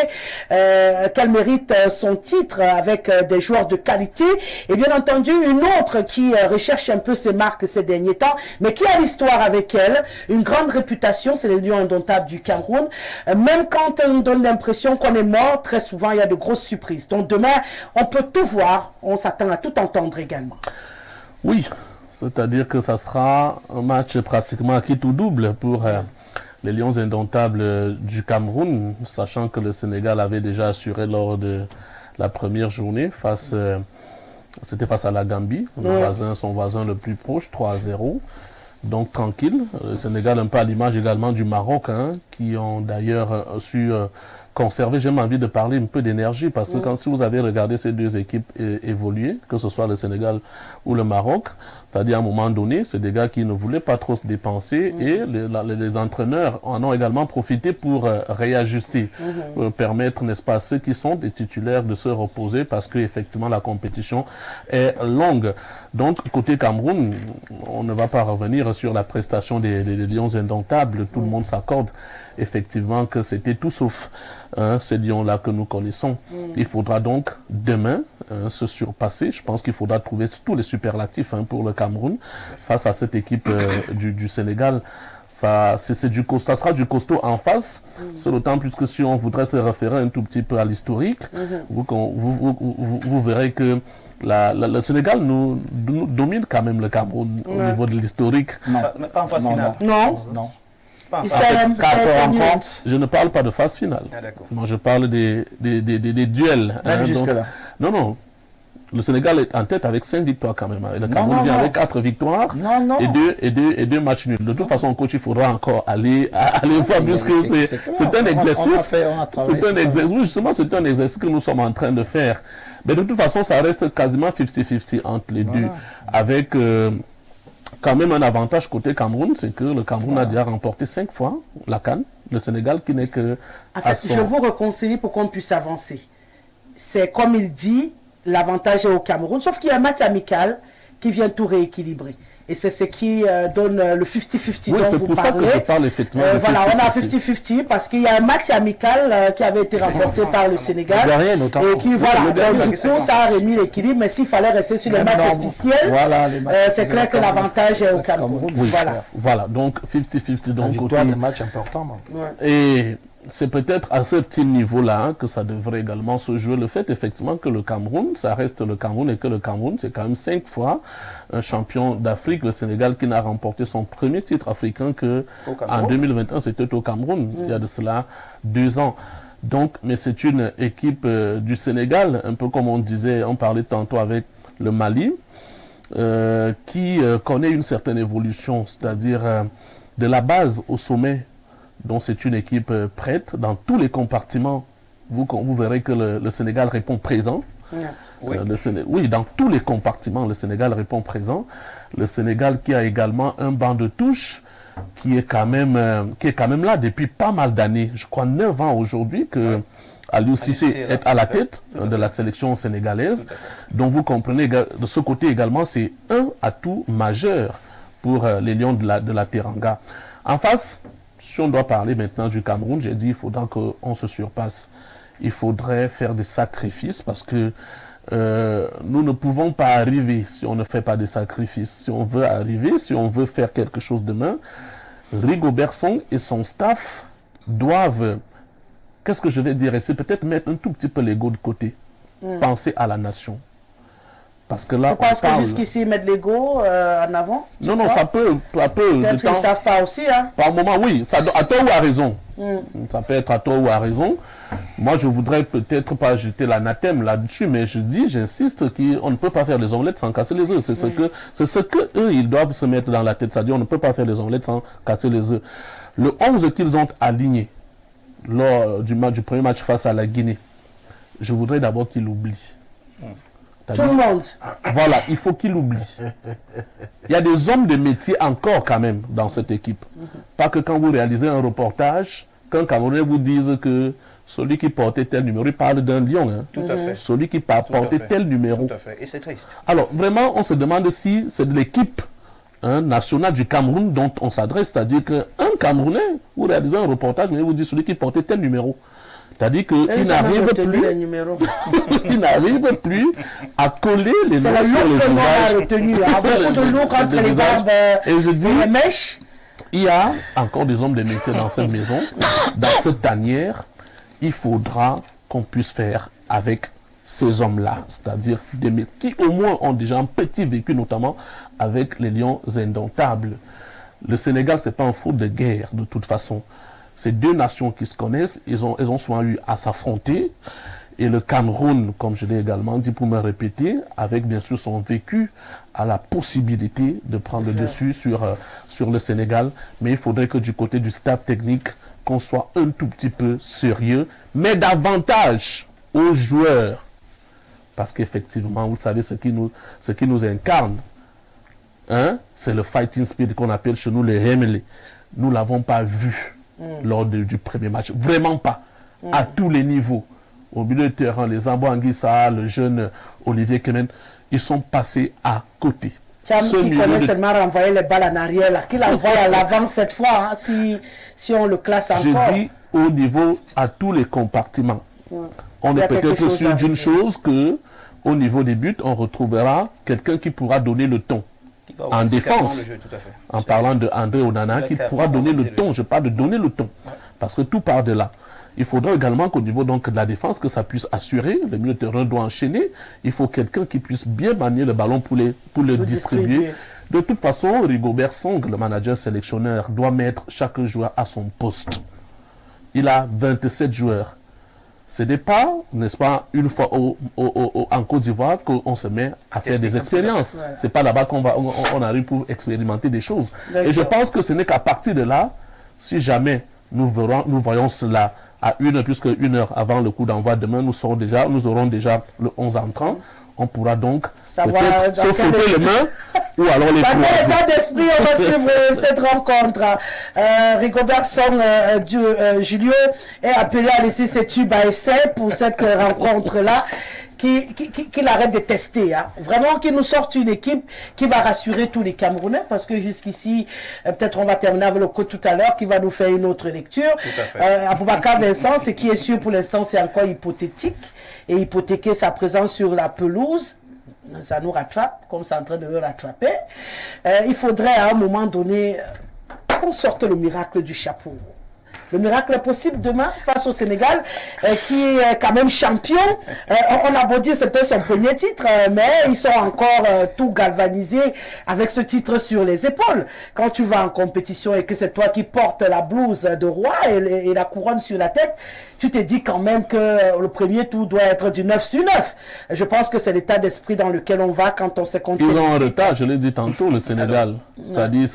qu'elle mérite son titre avec des joueurs de qualité. Et bien entendu, une autre qui recherche un peu ses marques ces derniers temps, mais qui a l'histoire avec elle. Une grande réputation, c'est le lion indomptable du Cameroun. Même quand on donne l'impression qu'on est mort, très souvent, il y a de grosses surprises. Donc demain, on peut tout voir, on s'attend à tout entendre également. Oui, c'est-à-dire que ça sera un match pratiquement quitte ou double pour les Lions indomptables du Cameroun, sachant que le Sénégal avait déjà assuré lors de la première journée c'était face à la Gambie, son voisin le plus proche, 3-0. Donc tranquille, le Sénégal un peu à l'image également du Maroc, qui ont d'ailleurs su conserver, j'ai envie de parler un peu d'énergie, parce que si vous avez regardé ces deux équipes évoluer, que ce soit le Sénégal ou le Maroc, c'est-à-dire à un moment donné, c'est des gars qui ne voulaient pas trop se dépenser et les entraîneurs en ont également profité pour réajuster, permettre, n'est-ce pas, à ceux qui sont des titulaires de se reposer parce qu'effectivement la compétition est longue. Donc, côté Cameroun, on ne va pas revenir sur la prestation des Lions indomptables. Tout le monde s'accorde effectivement que c'était tout sauf ces Lions-là que nous connaissons. Il faudra donc demain se surpasser. Je pense qu'il faudra trouver tous les superlatifs pour le Cameroun face à cette équipe du Sénégal. Ça sera du costaud en face, c'est d'autant plus que si on voudrait se référer un tout petit peu à l'historique, vous verrez que le Sénégal nous domine quand même le Cameroun au niveau de l'historique. Non, pas en phase finale. Non. Je ne parle pas de phase finale. Moi, je parle des duels. Même jusque-là. Non. Le Sénégal est en tête avec 5 victoires quand même. Le Cameroun vient avec 4 victoires et deux matchs nuls. De toute façon, coach, il faudra encore aller voir, puisque c'est un exercice. Oui, justement, c'est un exercice que nous sommes en train de faire. Mais de toute façon, ça reste quasiment 50-50 entre les deux. Avec quand même un avantage côté Cameroun, c'est que le Cameroun a déjà remporté 5 fois la CAN. Le Sénégal qui n'est que... En fait, je vous reconseille pour qu'on puisse avancer. C'est comme il dit, l'avantage est au Cameroun, sauf qu'il y a un match amical qui vient tout rééquilibrer. Et c'est ce qui donne le 50-50 dont vous parlez. C'est pour ça que je parle effectivement de 50-50. Voilà, on a 50-50 parce qu'il y a un match amical qui avait été remporté par le Sénégal. Et qui, voilà, donc du coup, ça a remis l'équilibre. Mais s'il fallait rester sur les matchs officiels, c'est clair que l'avantage est au Cameroun. Voilà, donc 50-50. Donc, victoire des matchs importants. Et c'est peut-être à ce petit niveau-là que ça devrait également se jouer. Le fait, effectivement, que le Cameroun, ça reste le Cameroun et que le Cameroun, c'est quand même 5 fois un champion d'Afrique. Le Sénégal qui n'a remporté son premier titre africain qu'en 2021, c'était au Cameroun, il y a de cela 2 ans. Donc, mais c'est une équipe du Sénégal, un peu comme on disait, on parlait tantôt avec le Mali, qui connaît une certaine évolution, c'est-à-dire de la base au sommet. Donc c'est une équipe prête dans tous les compartiments. Vous verrez que le Sénégal répond présent. Oui, dans tous les compartiments, le Sénégal répond présent. Le Sénégal qui a également un banc de touche qui est quand même là depuis pas mal d'années. Je crois 9 ans aujourd'hui que Aliou Cissé est à la tête de la sélection sénégalaise. Donc vous comprenez, de ce côté également, c'est un atout majeur pour les Lions de la Teranga. En face, si on doit parler maintenant du Cameroun, j'ai dit qu'il faudra qu'on se surpasse. Il faudrait faire des sacrifices parce que nous ne pouvons pas arriver si on ne fait pas des sacrifices. Si on veut arriver, si on veut faire quelque chose demain, Rigobert Song et son staff doivent, qu'est-ce que je vais dire ici, peut-être mettre un tout petit peu l'ego de côté, penser à la nation. Parce que là, tu penses que jusqu'ici, mettre l'ego en avant? Non, ça peut. Peut-être qu'ils ne savent pas aussi. Par moment, oui. À tort ou à raison. Ça peut être à tort ou à raison. Moi, je voudrais peut-être pas jeter l'anathème là-dessus, mais j'insiste qu'on ne peut pas faire les omelettes sans casser les œufs. C'est ce que eux, ils doivent se mettre dans la tête. C'est-à-dire, on ne peut pas faire les omelettes sans casser les œufs. Le 11 qu'ils ont aligné lors du premier match face à la Guinée, je voudrais d'abord qu'ils l'oublient. Tout le monde. Voilà, il faut qu'il oublie. Il y a des hommes de métier encore quand même dans cette équipe. Pas que quand vous réalisez un reportage, qu'un Camerounais vous dise que celui qui portait tel numéro, il parle d'un lion. Hein. Tout à fait. Celui qui portait tel numéro. Tout à fait. Et c'est triste. Alors, vraiment, on se demande si c'est de l'équipe nationale du Cameroun dont on s'adresse. C'est-à-dire qu'un Camerounais, vous réalisez un reportage, mais il vous dit celui qui portait tel numéro. C'est-à-dire qu'il n'arrive plus, il n'arrive plus à coller les noms sur les visages. Retenu, hein. Beaucoup de look entre les barbes et je dis, les mèches. Il y a encore des hommes de métier dans cette maison, dans cette tanière. Il faudra qu'on puisse faire avec ces hommes-là, c'est-à-dire des qui au moins ont déjà un petit vécu, notamment avec les lions indomptables. Le Sénégal, c'est pas un front de guerre de toute façon. C'est deux nations qui se connaissent, ils ont souvent eu à s'affronter. Et le Cameroun, comme je l'ai également dit pour me répéter, avec bien sûr son vécu, a la possibilité de prendre le dessus sur le Sénégal. Mais il faudrait que du côté du staff technique, qu'on soit un tout petit peu sérieux, mais davantage aux joueurs. Parce qu'effectivement, vous savez, ce qui nous incarne, hein, c'est le fighting spirit qu'on appelle chez nous les Remele. Nous ne l'avons pas vu lors du premier match. Vraiment pas. À tous les niveaux. Au milieu de terrain, les Ambo Anguissa, le jeune Olivier Kemen, ils sont passés à côté. Cham qui connaît seulement renvoyer les balles en arrière, là, qu'il envoie à l'avant cette fois, hein, si on le classe encore. Je dis au niveau, à tous les compartiments. On est peut-être sûr d'une chose que, au niveau des buts, on retrouvera quelqu'un qui pourra donner le ton. En défense, jeu, tout à fait. En parlant de André Onana, qui pourra donner le ton. Je parle de donner le ton. Parce que tout part de là. Il faudra également qu'au niveau donc, de la défense, que ça puisse assurer. Le milieu de terrain doit enchaîner. Il faut quelqu'un qui puisse bien manier le ballon pour le distribuer. De toute façon, Rigobert Song, le manager sélectionneur, doit mettre chaque joueur à son poste. Il a 27 joueurs. Ce n'est pas, n'est-ce pas, une fois en Côte d'Ivoire qu'on se met à faire des expériences. Voilà. Ce n'est pas là-bas qu'on arrive pour expérimenter des choses. Et je pense que ce n'est qu'à partir de là, si jamais nous voyons cela à 1h, plus que 1 heure avant le coup d'envoi demain, nous aurons déjà le 11 entrant. On pourra donc peut-être se frotter les mains ou alors les croiser. Dans quel état d'esprit on va suivre cette rencontre? Rigobert Song Julio est appelé à laisser ses tubes à essai pour cette rencontre-là. Qu'il arrête de tester. Hein. Vraiment qu'il nous sorte une équipe qui va rassurer tous les Camerounais, parce que jusqu'ici, peut-être on va terminer avec le coach tout à l'heure, qui va nous faire une autre lecture. Aboubakar Vincent, ce qui est sûr pour l'instant, c'est encore hypothétique, et hypothéquer sa présence sur la pelouse, ça nous rattrape, comme c'est en train de le rattraper. Il faudrait à un moment donné qu'on sorte le miracle du chapeau. Le miracle est possible demain face au Sénégal, qui est quand même champion. On a beau dire que c'était son premier titre, mais ils sont encore tout galvanisés avec ce titre sur les épaules. Quand tu vas en compétition et que c'est toi qui portes la blouse de roi et la couronne sur la tête, tu te dis quand même que le premier tour doit être du 9 sur 9. Je pense que c'est l'état d'esprit dans lequel on va quand on se continue. Ils ont un retard, je l'ai dit tantôt, le Sénégal. C'est-à-dire,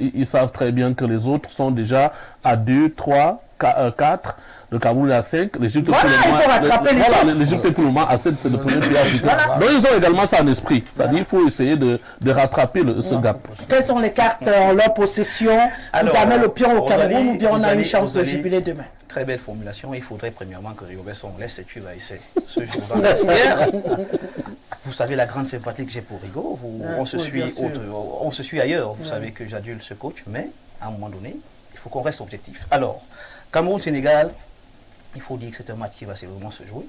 ils savent très bien que les autres sont déjà à 2, 3, 4, le Cameroun est à 5, l'Égypte est pour le moment à 7, c'est le premier pays africain. Donc ils ont également ça en esprit, c'est-à-dire il faut essayer de rattraper ce gap. Quelles sont les cartes en leur possession pour gagner le pion au Cameroun, ou bien on a une chance de jubiler demain? Très belle formulation. Il faudrait premièrement que Rigobert Song laisse ses tubes à essai ce jour dans le vestiaire. Vous savez la grande sympathie que j'ai pour Rigo. On se suit ailleurs. Vous savez que j'adule ce coach, mais à un moment donné, il faut qu'on reste objectif. Alors, Cameroun-Sénégal, il faut dire que c'est un match qui va sérieusement se jouer.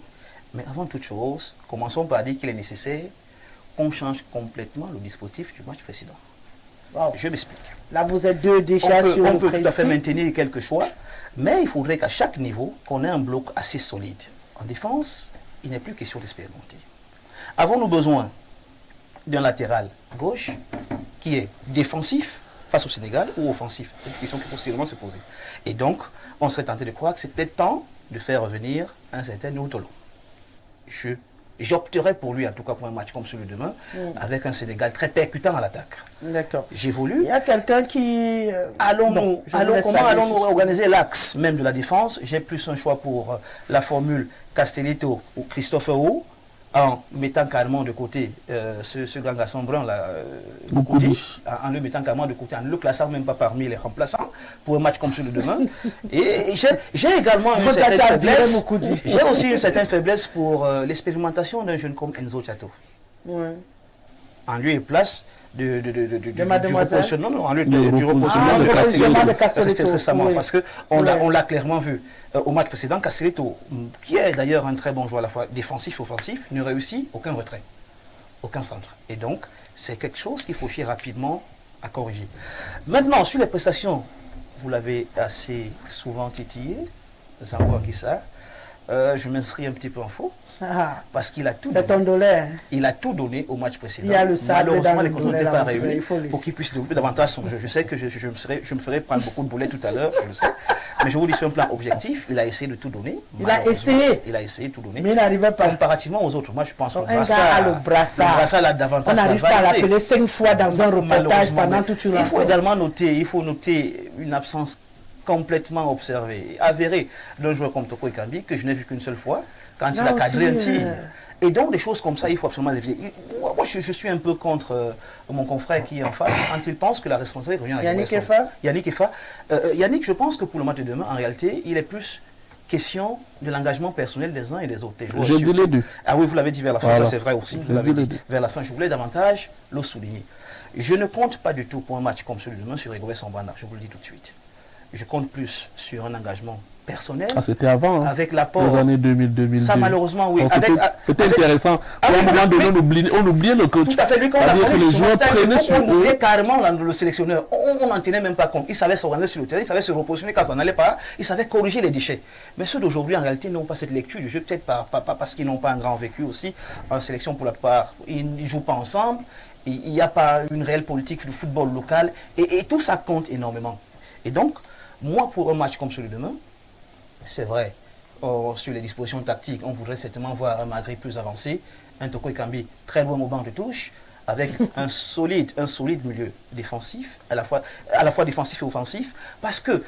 Mais avant toute chose, commençons par dire qu'il est nécessaire qu'on change complètement le dispositif du match précédent. Wow. Je m'explique. Là, vous êtes deux déjà sur le On peut tout à fait maintenir quelques choix, mais il faudrait qu'à chaque niveau, qu'on ait un bloc assez solide. En défense, il n'est plus question d'expérimenter. Avons-nous besoin d'un latéral gauche qui est défensif face au Sénégal ou offensif? C'est une question qu'il faut sérieusement se poser. Et donc, on serait tenté de croire que c'est peut-être temps de faire revenir un certain Noutolo. J'opterais pour lui, en tout cas pour un match comme celui de demain, avec un Sénégal très percutant à l'attaque. D'accord. J'évolue. Il y a quelqu'un qui... Comment allons-nous organiser l'axe même de la défense? J'ai plus un choix pour la formule Castelletto ou Christophe Roux, en mettant carrément de côté ce grand garçon brun là, Moukoudi, en le mettant carrément de côté, en ne le classant même pas parmi les remplaçants pour un match comme celui de demain. Et j'ai également une certaine faiblesse. J'ai aussi une certaine faiblesse pour l'expérimentation d'un jeune comme Enzo Chato. Ouais. En lieu et place du Mademoiselle. en lieu du repositionnement de Castelletto récemment, oui. Parce qu'on l'a clairement vu au match précédent. Castelletto, qui est d'ailleurs un très bon joueur à la fois défensif et offensif, ne réussit aucun retrait, aucun centre. Et donc, c'est quelque chose qu'il faut chier rapidement à corriger. Maintenant, sur les prestations, vous l'avez assez souvent titillé, Zango Akissa, je m'inscris un petit peu en faux. Parce qu'il a tout donné. Il a tout donné au match précédent. Il y a le sable. Malheureusement, les conditions n'étaient pas réunies pour qu'il puisse développer davantage son jeu. Je sais que je me ferai prendre beaucoup de boulets tout à l'heure, je le sais. Mais je vous dis sur un plan objectif, il a essayé de tout donner. Il a essayé. Il a essayé de tout donner. Mais il n'arrivait pas. Comparativement aux autres, moi je pense que le brassard a davantage. On n'arrive pas à l'appeler 5 fois dans un reportage pendant toute une rencontre. Il faut également noter une absence complètement observée, avérée d'un joueur comme Toko Ekambi, que je n'ai vu qu'une seule fois, quand il a cadré un tir. Et donc, des choses comme ça, il faut absolument les éviter. Moi, je suis un peu contre mon confrère qui est en face, quand il pense que la responsabilité revient à Yannick Effa. Yannick, je pense que pour le match de demain, en réalité, il est plus question de l'engagement personnel des uns et des autres. J'ai dit les deux. Ah oui, vous l'avez dit vers la fin, ça c'est vrai aussi. Vous l'avez dit vers la fin, je voulais davantage le souligner. Je ne compte pas du tout pour un match comme celui de demain sur Rigobert Sambanda, je vous le dis tout de suite. Je compte plus sur un engagement personnel. C'était avant, avec l'apport. Les années 2000-2002. Ça, malheureusement, oui. C'était intéressant. On oubliait le coach. Tout à fait. Lui, quand on les joueurs prenaient sur on oubliait carrément le sélectionneur. On n'en tenait même pas compte. Il savait s'organiser sur le terrain, il savait se repositionner quand ça n'allait pas, il savait corriger les déchets. Mais ceux d'aujourd'hui, en réalité, n'ont pas cette lecture du jeu, peut-être pas parce qu'ils n'ont pas un grand vécu aussi. En sélection, pour la plupart, ils ne jouent pas ensemble. Il n'y a pas une réelle politique du football local. Et tout ça compte énormément. Et donc, moi, pour un match comme celui de demain, c'est vrai, sur les dispositions tactiques, on voudrait certainement voir un Maghreb plus avancé, un Toko Ekambi très loin au banc de touche, avec un solide milieu défensif, à la fois défensif et offensif, parce que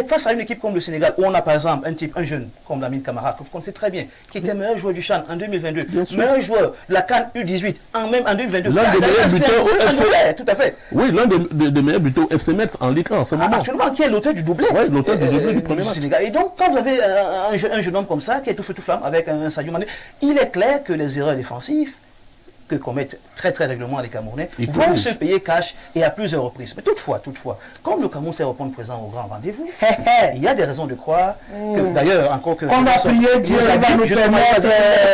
face à une équipe comme le Sénégal, où on a par exemple un jeune comme Lamine Camara, que vous connaissez très bien, qui était meilleur joueur du CHAN en 2022, meilleur joueur de la CAN U18 en 2022. L'un des meilleurs buteurs au FC Metz. Tout à fait. Oui, l'un des meilleurs buteurs au FC Metz en Ligue 1 en ce moment. Actuellement, qui est l'auteur du doublé. Oui, l'auteur du doublé du premier match. Sénégal. Et donc, quand vous avez un jeune homme comme ça, qui est tout feu tout flamme, avec un Sadio Mané, il est clair que les erreurs défensives que commettent très régulièrement les Camerounais vont se payer cash et à plusieurs reprises. Mais toutefois, comme le Cameroun sait répondre présent au grand rendez-vous, il y a des raisons de croire que, d'ailleurs, encore que... On va prier Dieu, il va nous permettre...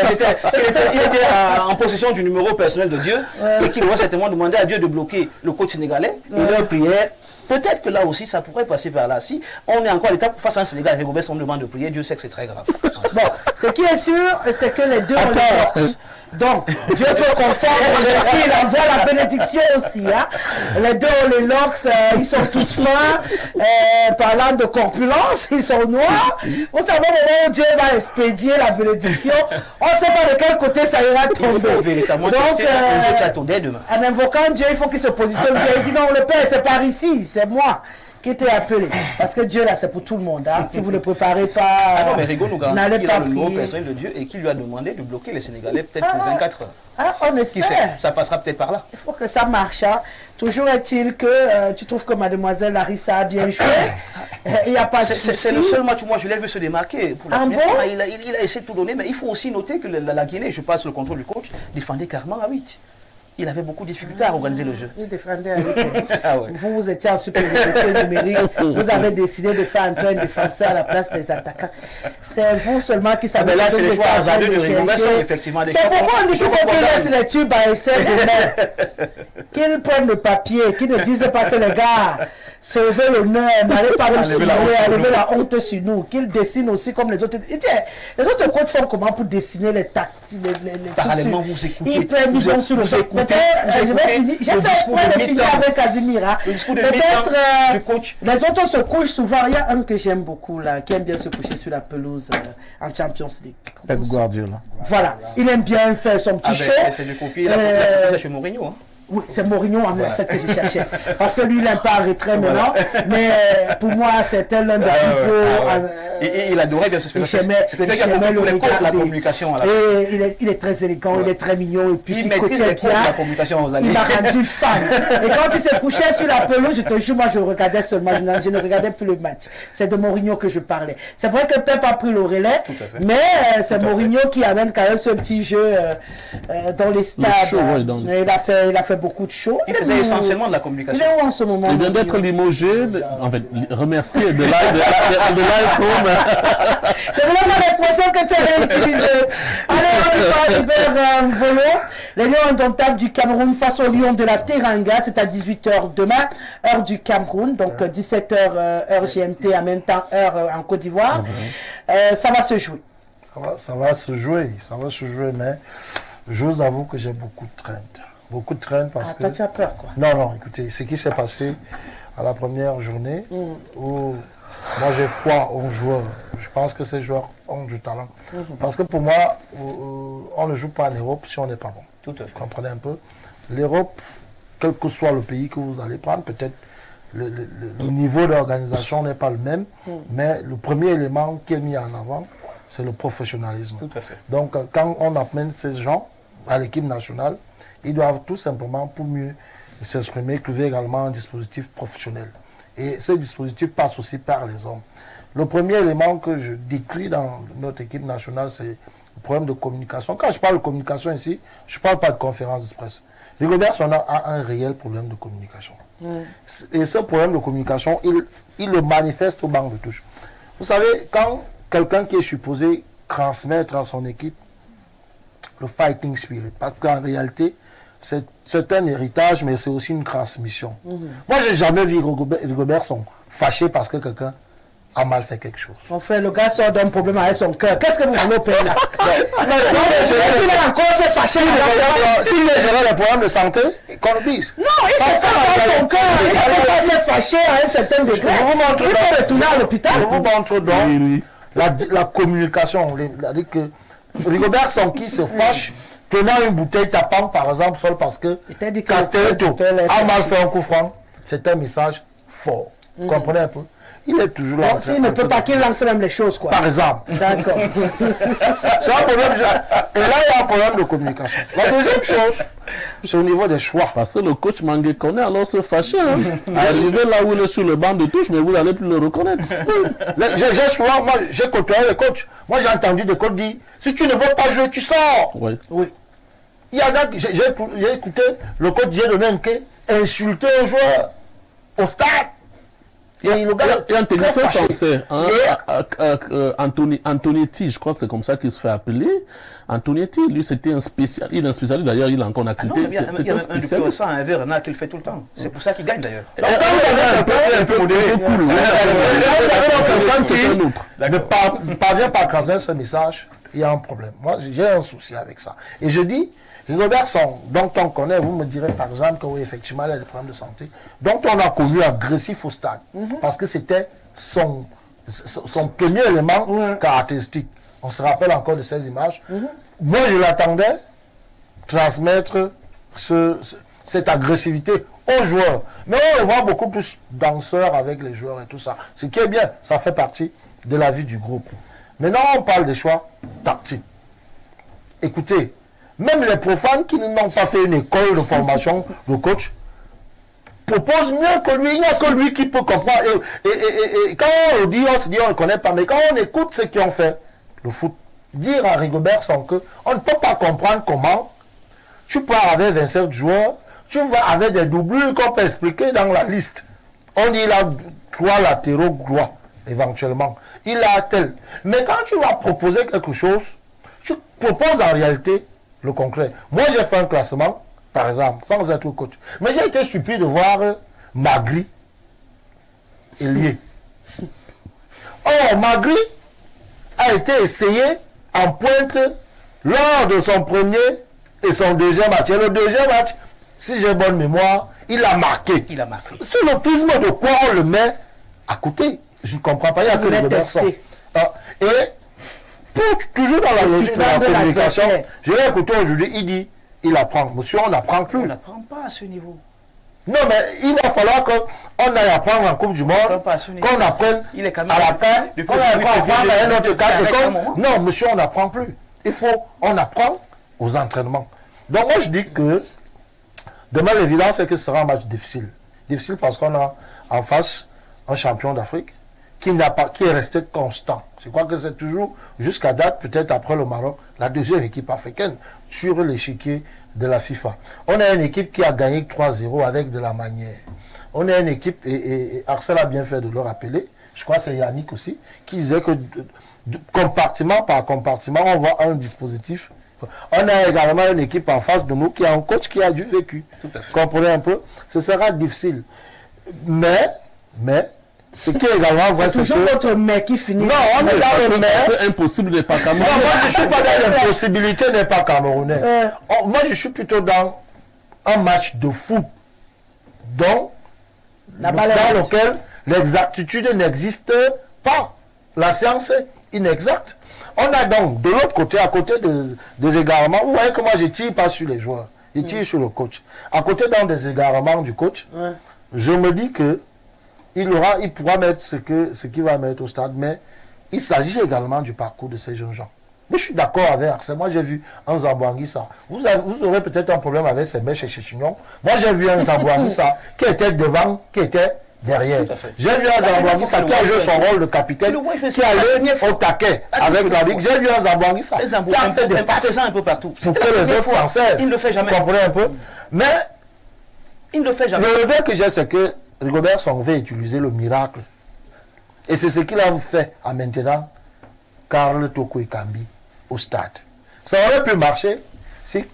Il était en possession du numéro personnel de Dieu et qu'il aurait certainement demandé à Dieu de bloquer le coach sénégalais et leur prière. Peut-être que là aussi, ça pourrait passer vers là. Si on est encore à l'étape face à un Sénégal, Rigobert, on me demande de prier, Dieu sait que c'est très grave. Bon, ce qui est sûr, c'est que les deux ont les box. Donc, Dieu peut confondre, il envoie la bénédiction aussi. Hein. Les deux ont les locks, ils sont tous fins. Parlant de corpulence, ils sont noirs. Vous savez, au moment où Dieu va expédier la bénédiction, on ne sait pas de quel côté ça ira tomber. Donc, en invoquant Dieu, il faut qu'il se positionne. Il dit non, le Père, c'est par ici, c'est moi qui était appelé. Parce que Dieu, là, c'est pour tout le monde. Hein. Si vous ne préparez pas... Ah non, mais Rigo nous garantit qu'il a le numéro personnel de Dieu et qu'il lui a demandé de bloquer les Sénégalais peut-être pour 24 heures. Ah, on espère. Ça passera peut-être par là. Il faut que ça marche. Hein. Toujours est-il que tu trouves que mademoiselle Larissa a bien joué. Il n'y a pas de souci. C'est le seul match où moi je l'ai vu se démarquer. Pour la première fois, il a essayé de tout donner. Mais il faut aussi noter que la Guinée, je passe le contrôle du coach, défendait carrément à 8. Il avait beaucoup de difficultés à organiser le jeu. Il défendait avec vous étiez en supériorité numérique. Vous avez décidé de faire entrer un défenseur à la place des attaquants. C'est vous seulement qui savez. Mais là, c'est les joueurs hasardeux de Rigobert sont effectivement des... C'est pourquoi on dit qu'il faut qu'ils laissent les tubes à essai de mer. Qu'ils prennent le papier, qu'ils ne disent pas que les gars... Sauvez l'honneur, n'allez pas nous soulever, enlever la honte sur nous, qu'ils dessinent aussi comme les autres. Les autres coachs font comment pour dessiner les tactiques, les parallèlement, vous écoutez. Ils prennent, ils ont sur le écoutez. J'ai fait finir avec Casimir. Peut-être du coach. Les autres se couchent souvent. Il y a un que j'aime beaucoup là, qui aime bien se coucher sur la pelouse en Champions League. Pep Guardiola. Voilà, il aime bien faire son petit show. C'est du copier, il a chez Mourinho. Oui, c'est Mourinho en fait que je cherchais. Parce que lui, il n'aime pas en retrait maintenant. Mais pour moi, c'était l'un des plus beaux Et il adorait bien ce spectacle. C'était quelqu'un qui a tous les codes de la communication. Et il est très élégant, il est très mignon. Et puis il maîtrise les codes de la communication aux années. Il m'a rendu fan. Et quand il s'est couché sur la pelouse, je te jure, moi je regardais seulement, je ne regardais plus le match. C'est de Mourinho que je parlais. C'est vrai que Pep a pris le relais, mais c'est Mourinho qui amène quand même ce petit jeu dans les stades. Il a fait beaucoup de shows. Il faisait essentiellement de la communication. Il est où en ce moment? Il vient d'être limogé, en fait, remercié de l'AS Rome. C'est vraiment l'expression que tu avais utilisée. Allez, on va vers Volo. Les Lions indomptables du Cameroun face aux Lions de la Teranga. C'est à 18h demain, heure du Cameroun. Donc 17h heure GMT, en même temps heure en Côte d'Ivoire. Ça va se jouer. Ça va se jouer, mais je vous avoue que j'ai beaucoup de crainte. Beaucoup de crainte parce que... Toi, tu as peur, quoi. Non, écoutez, ce qui s'est passé à la première journée, où moi j'ai foi aux joueurs. Je pense que ces joueurs ont du talent. Parce que pour moi, on ne joue pas en Europe si on n'est pas bon. Tout à fait. Vous comprenez un peu? L'Europe, quel que soit le pays que vous allez prendre, peut-être le niveau d'organisation n'est pas le même, mais le premier élément qui est mis en avant, c'est le professionnalisme. Tout à fait. Donc, quand on amène ces gens à l'équipe nationale, ils doivent tout simplement, pour mieux s'exprimer, trouver également un dispositif professionnel. Et ce dispositif passe aussi par les hommes. Le premier élément que je décris dans notre équipe nationale, c'est le problème de communication. Quand je parle de communication ici, je ne parle pas de conférence de presse. Rigobert a un réel problème de communication. Et ce problème de communication, il le manifeste au banc de touche. Vous savez, quand quelqu'un qui est supposé transmettre à son équipe le fighting spirit, parce qu'en réalité, c'est un héritage, mais c'est aussi une transmission. Moi, je n'ai jamais vu Rigobert fâché parce que quelqu'un a mal fait quelque chose. Mon frère, le gars sort d'un problème avec son cœur. Qu'est-ce que vous voulez au pays là? Il a encore se fâché. S'il gérait les problèmes de santé, qu'on le dise. Non, il s'est fait dans son cœur. Il n'a pas se fâché à un certain degré. Il peut retourner à l'hôpital. Je vous montre donc la communication. C'est-à-dire que Rigobert qui se fâche tenant une bouteille tapant par exemple seul parce que Castelletto a mal fait un coup franc. C'est un message fort. Vous comprenez un peu? Il est toujours là. S'il ne peut pas qu'il lance même les choses, quoi. Par exemple. D'accord. C'est un problème. Et là, il y a un problème de communication. La deuxième chose, c'est au niveau des choix. Parce que le coach Mangué connaît alors se fâcher. Arriver là où il est sur le banc de touche, mais vous n'allez plus le reconnaître. J'ai côtoyé le coach. Moi, j'ai entendu des coachs dire, si tu ne veux pas jouer, tu sors. Oui. Il y en a, j'ai écouté le coach Dieudonné insulter un joueur au stade. Il y a un technicien français, Antonietti, je crois que c'est comme ça qu'il se fait appeler. Antonietti, lui, c'était un spécialiste. Il est un spécialiste, d'ailleurs, il est encore en activité. Il y a un ça, un verre Renard qu'il fait tout le temps. C'est pour ça qu'il gagne, d'ailleurs. Un peu modéré. Ne parvient pas à transmettre ce message, il y a un problème. Moi, j'ai un souci avec ça. Et je dis, Rigobert, dont on connaît, vous me direz par exemple que oui, effectivement, il a des problèmes de santé, dont on a connu agressif au stade, parce que c'était son premier élément caractéristique. On se rappelle encore de ces images. Moi, je l'attendais transmettre cette agressivité aux joueurs. Mais on le voit beaucoup plus danseur avec les joueurs et tout ça. Ce qui est bien, ça fait partie de la vie du groupe. Maintenant, on parle des choix tactiques. Écoutez, même les profanes qui n'ont pas fait une école de formation de coach proposent mieux que lui. Il n'y a que lui qui peut comprendre. Et quand on le dit, on se dit on ne le connaît pas. Mais quand on écoute ceux qui ont fait le foot, dire à Rigobert on ne peut pas comprendre comment tu pars avec 27 joueurs, tu vas avec des doublures qu'on peut expliquer dans la liste. On dit il a 3 latéraux droits, éventuellement. Il a tel. Mais quand tu vas proposer quelque chose, tu proposes en réalité le concret. Moi, j'ai fait un classement, par exemple, sans être coach. Mais j'ai été surpris de voir Magri et Lié. Or, Magri a été essayé en pointe lors de son premier et son deuxième match. Et le deuxième match, si j'ai bonne mémoire, il a marqué. Il a marqué. Sur le prisme de quoi on le met à côté, je ne comprends pas. Il y a que le testé. Et toujours dans la logique de la communication, je l'ai écouté aujourd'hui, il dit, il apprend. Monsieur, on n'apprend plus. On n'apprend pas à ce niveau. Non, mais il va falloir qu'on aille apprendre en Coupe du Monde, qu'on apprenne à la fin, qu'on aille apprendre à un autre cadre. Non, monsieur, on n'apprend plus. On apprend aux entraînements. Donc moi, je dis que demain, l'évidence, c'est que ce sera un match difficile. Difficile parce qu'on a en face un champion d'Afrique qui est resté constant. Je crois que c'est toujours, jusqu'à date, peut-être après le Maroc, la deuxième équipe africaine sur l'échiquier de la FIFA. On a une équipe qui a gagné 3-0 avec de la manière. On a une équipe, et Arcel a bien fait de le rappeler, je crois que c'est Yannick aussi, qui disait que compartiment par compartiment, on voit un dispositif. On a également une équipe en face de nous qui a un coach qui a du vécu. Comprenez un peu? Ce sera difficile. Mais, ce qui est également vrai, c'est toujours votre mais qui finit. Non, on est dans le mais. C'est impossible n'est pas camerounais. Non, moi je ne suis pas dans l'impossibilité n'est pas camerounais. Moi je suis plutôt dans un match de foot dans lequel l'exactitude n'existe pas. La science est inexacte. On a donc de l'autre côté, à côté des égarements, vous voyez que moi je ne tire pas sur les joueurs, je tire sur le coach. À côté donc des égarements du coach, je me dis que il pourra mettre ce qu'il va mettre au stade, mais il s'agit également du parcours de ces jeunes gens. Mais je suis d'accord avec Arsène. Moi, j'ai vu un Zambouanguissa. Vous aurez peut-être un problème avec ces mecs chez Chignon. Moi, j'ai vu un Zambouanguissa qui était devant, qui était derrière. J'ai vu un Zambouanguissa qui a joué son rôle de capitaine, qui allait au taquet avec la Ligue. J'ai vu un Zambouanguissa qui a fait des passes un peu partout. pour que les autres s'en servent. Il ne le fait jamais. Vous comprenez un peu? Mais il ne le fait jamais. Le regret que j'ai, c'est que Rigobert Song veut utiliser le miracle. Et c'est ce qu'il a fait à maintenant Karl Toko Ekambi au stade. Ça aurait pu marcher si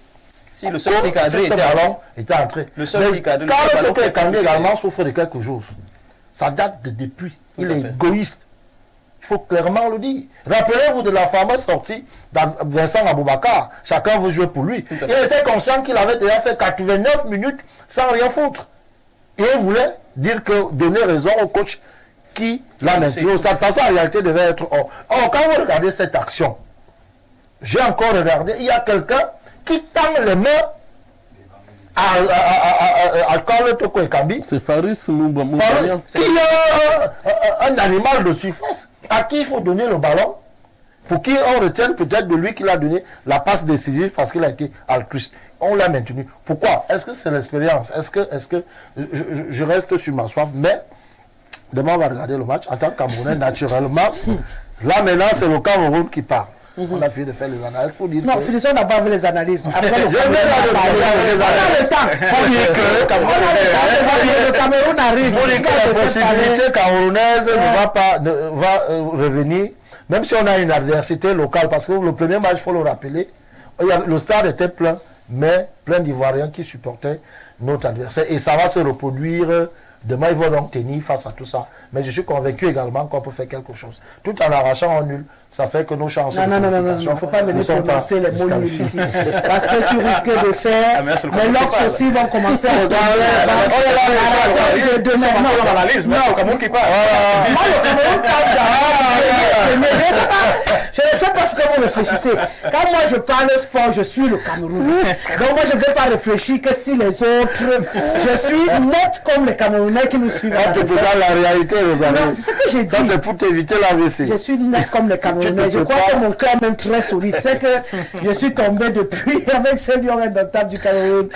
le seul cadré était entré. Le seul cadré. Karl Toko Ekambi également souffre de quelque chose. Ça date de depuis. Il est égoïste. Il faut clairement le dire. Rappelez-vous de la fameuse sortie de Vincent Aboubakar. Chacun veut jouer pour lui. Il était conscient qu'il avait déjà fait 89 minutes sans rien foutre. Et il voulait donner raison au coach qui l'a maintenu au stade. Parce qu'en réalité, devait être hors. Or, quand vous regardez cette action, j'ai encore regardé, il y a quelqu'un qui tend les mains à Karl Toko Ekambi. C'est Faris Moubanian. Qui est un animal de surface à qui il faut donner le ballon, pour qui on retienne peut-être de lui qu'il a donné la passe décisive parce qu'il a été altruiste. On l'a maintenu. Pourquoi? Est-ce que c'est l'expérience? Est-ce que je reste sur ma soif? Mais demain on va regarder le match en tant que Camerounais naturellement. Là maintenant c'est le Cameroun qui parle. On a fini de faire les analyses pour dire. Non, finissons d'abord avec les analyses. Après, le Cameroun arrive. Pour dire que la possibilité camerounaise ne va revenir, même si on a une adversité locale, parce que le premier match, il faut le rappeler, le stade était plein, mais plein d'Ivoiriens qui supportaient notre adversaire. Et ça va se reproduire. Demain, ils vont donc tenir face à tout ça. Mais je suis convaincu également qu'on peut faire quelque chose. Tout en arrachant en nul, ça fait que nos chances... Non, il ne faut pas venir prononcer les mots nuls ici. Parce que tu risques de faire... Les Locks aussi vont commencer à regarder... l'analyse, mais c'est le Cameroun qui parle. Moi, le Cameroun parle. Je ne sais pas ce que vous réfléchissez. Quand moi je parle sport, je suis le Cameroun. Donc moi je ne vais pas réfléchir que si les autres... Je suis net comme les Camerounais qui nous suivent. Dans la réalité, non, c'est ce que j'ai dit. Ça, c'est pour t'éviter l'AVC. Je suis net comme les Camerounais. Je crois que mon cœur est même très solide. C'est que je suis tombé depuis avec ce lion indomptable du Cameroun.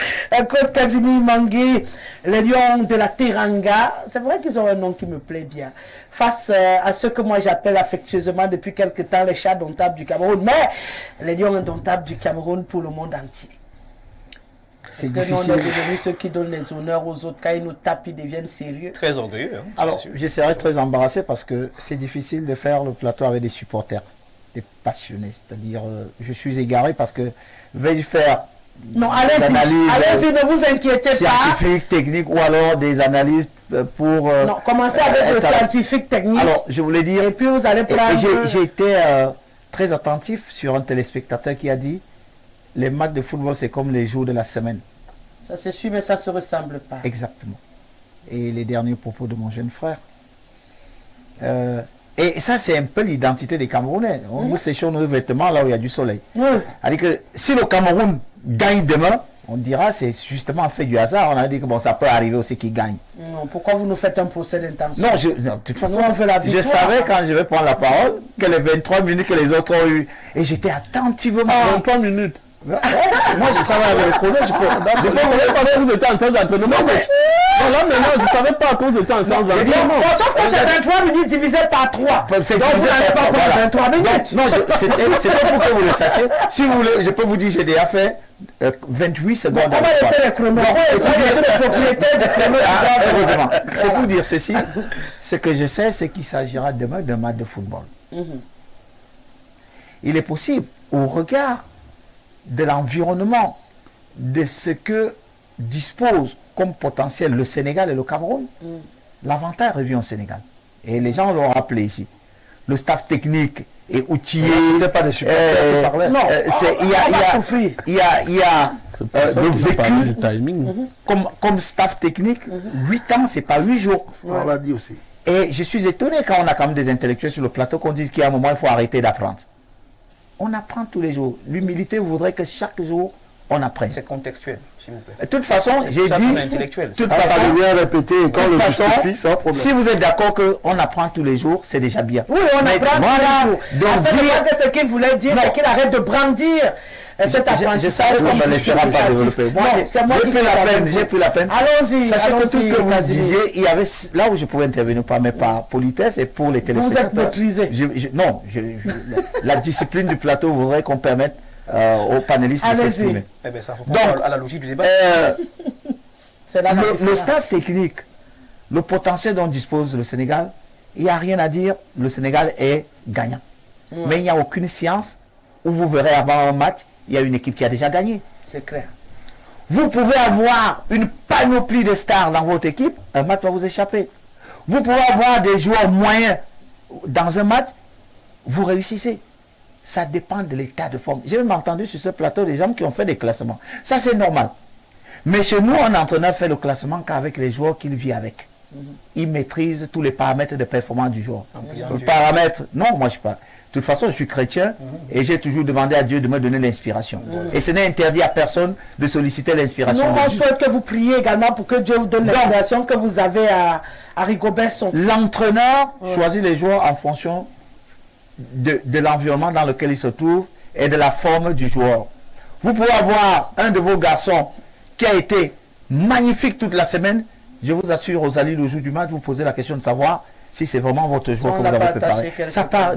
Côte Casimir Mangui, les lions de la Teranga. C'est vrai qu'ils ont un nom qui me plaît bien. Face à ce que moi j'appelle affectueusement depuis quelque temps les chats indomptables du Cameroun. Mais les lions indomptables du Cameroun pour le monde entier. C'est difficile. Nous, on est devenus ceux qui donnent les honneurs aux autres. Quand ils nous tapent, ils deviennent sérieux. Très orgueilleux. Hein, alors, je serais très embarrassé parce que c'est difficile de faire le plateau avec des supporters, des passionnés. C'est-à-dire, je suis égaré parce que vais faire non, allez-y, ne vous inquiétez pas. Scientifique, technique ou alors des analyses pour... non, commencez avec le scientifique, technique. Alors, je voulais dire... Et puis vous allez prendre... J'ai été très attentif sur un téléspectateur qui a dit les matchs de football, c'est comme les jours de la semaine. Ça c'est sûr, mais ça ne se ressemble pas. Exactement. Et les derniers propos de mon jeune frère. Et ça, c'est un peu l'identité des Camerounais. Nous séchons nos vêtements là où il y a du soleil. C'est-à-dire que si le Cameroun gagne demain, on dira c'est justement fait du hasard. On a dit que bon, ça peut arriver aussi qu'ils gagnent. Non, pourquoi vous nous faites un procès d'intention? Non, de toute façon, on veut la je victoire. savais quand je vais prendre la parole que les 23 minutes que les autres ont eu. Et j'étais attentivement. 23 minutes. Moi, je travaille avec le projet. Je ne savais pas que vous étiez en séance d'entraînement. Non, là maintenant, je ne savais pas que vous étiez en séance d'entraînement. Bon, sauf que c'est 23 minutes divisé par 3. Donc vous n'allez pas prendre 23 minutes. Non, c'était pour que vous le sachiez. Si vous voulez, je peux vous dire, j'ai déjà fait 28 secondes. On va laisser les chronos. C'est pour dire ceci. Ce que je sais, c'est qu'il s'agira demain d'un match de football. Il est possible, au regard de l'environnement, de ce que dispose comme potentiel le Sénégal et le Cameroun, l'avantage revient au Sénégal. Et les gens l'ont rappelé ici. Le staff technique est outillé. C'était pas des supporters qui parlaient. Non, il y a le vécu du timing. Comme staff technique. 8 ans, c'est pas 8 jours. On l'a dit aussi. Et je suis étonné quand on a quand même des intellectuels sur le plateau qu'on dise qu'il y a un moment, il faut arrêter d'apprendre. On apprend tous les jours. L'humilité voudrait que chaque jour, on apprenne. C'est contextuel, s'il vous plaît. De toute façon, j'ai dit... intellectuel. De toute Ça façon, devient répété quand le justifie, c'est un problème. si vous êtes d'accord qu'on apprend tous les jours, c'est déjà bien. Oui, on apprend tous les jours. Donc, en fait, ce qu'il voulait dire, c'est qu'il arrête de brandir cet apprentissage. Je savais qu'on ne laissera pas développer. Moi, j'ai pris la peine. Allons-y. Sachez que tout ce que vous disiez, il y avait là où je pouvais intervenir, mais par politesse et pour les téléspectateurs. Vous êtes maîtrisé. Non, la discipline du plateau voudrait qu'on permette aux panélistes de s'exprimer. Eh bien, ça Donc, à la logique du débat. Le staff technique, le potentiel dont dispose le Sénégal, il n'y a rien à dire, le Sénégal est gagnant. Mais il n'y a aucune science où vous verrez avant un match, il y a une équipe qui a déjà gagné. C'est clair. Vous pouvez avoir une panoplie de stars dans votre équipe, un match va vous échapper. Vous pouvez avoir des joueurs moyens dans un match, vous réussissez. Ça dépend de l'état de forme. J'ai même entendu sur ce plateau des gens qui ont fait des classements. Ça, c'est normal. Mais chez nous, un entraîneur fait le classement qu'avec les joueurs qu'il vit avec. Il maîtrise tous les paramètres de performance du joueur. Le paramètre, non, moi je ne sais pas. De toute façon, je suis chrétien et j'ai toujours demandé à Dieu de me donner l'inspiration. Et ce n'est interdit à personne de solliciter l'inspiration. Nous, on souhaite que vous priez également pour que Dieu vous donne l'inspiration que vous avez à Rigobert-Song. L'entraîneur choisit les joueurs en fonction de l'environnement dans lequel il se trouve et de la forme du joueur. Vous pouvez avoir un de vos garçons qui a été magnifique toute la semaine. Je vous assure, Rosalie, le jour du match, vous posez la question de savoir si c'est vraiment votre joueur que vous avez préparé.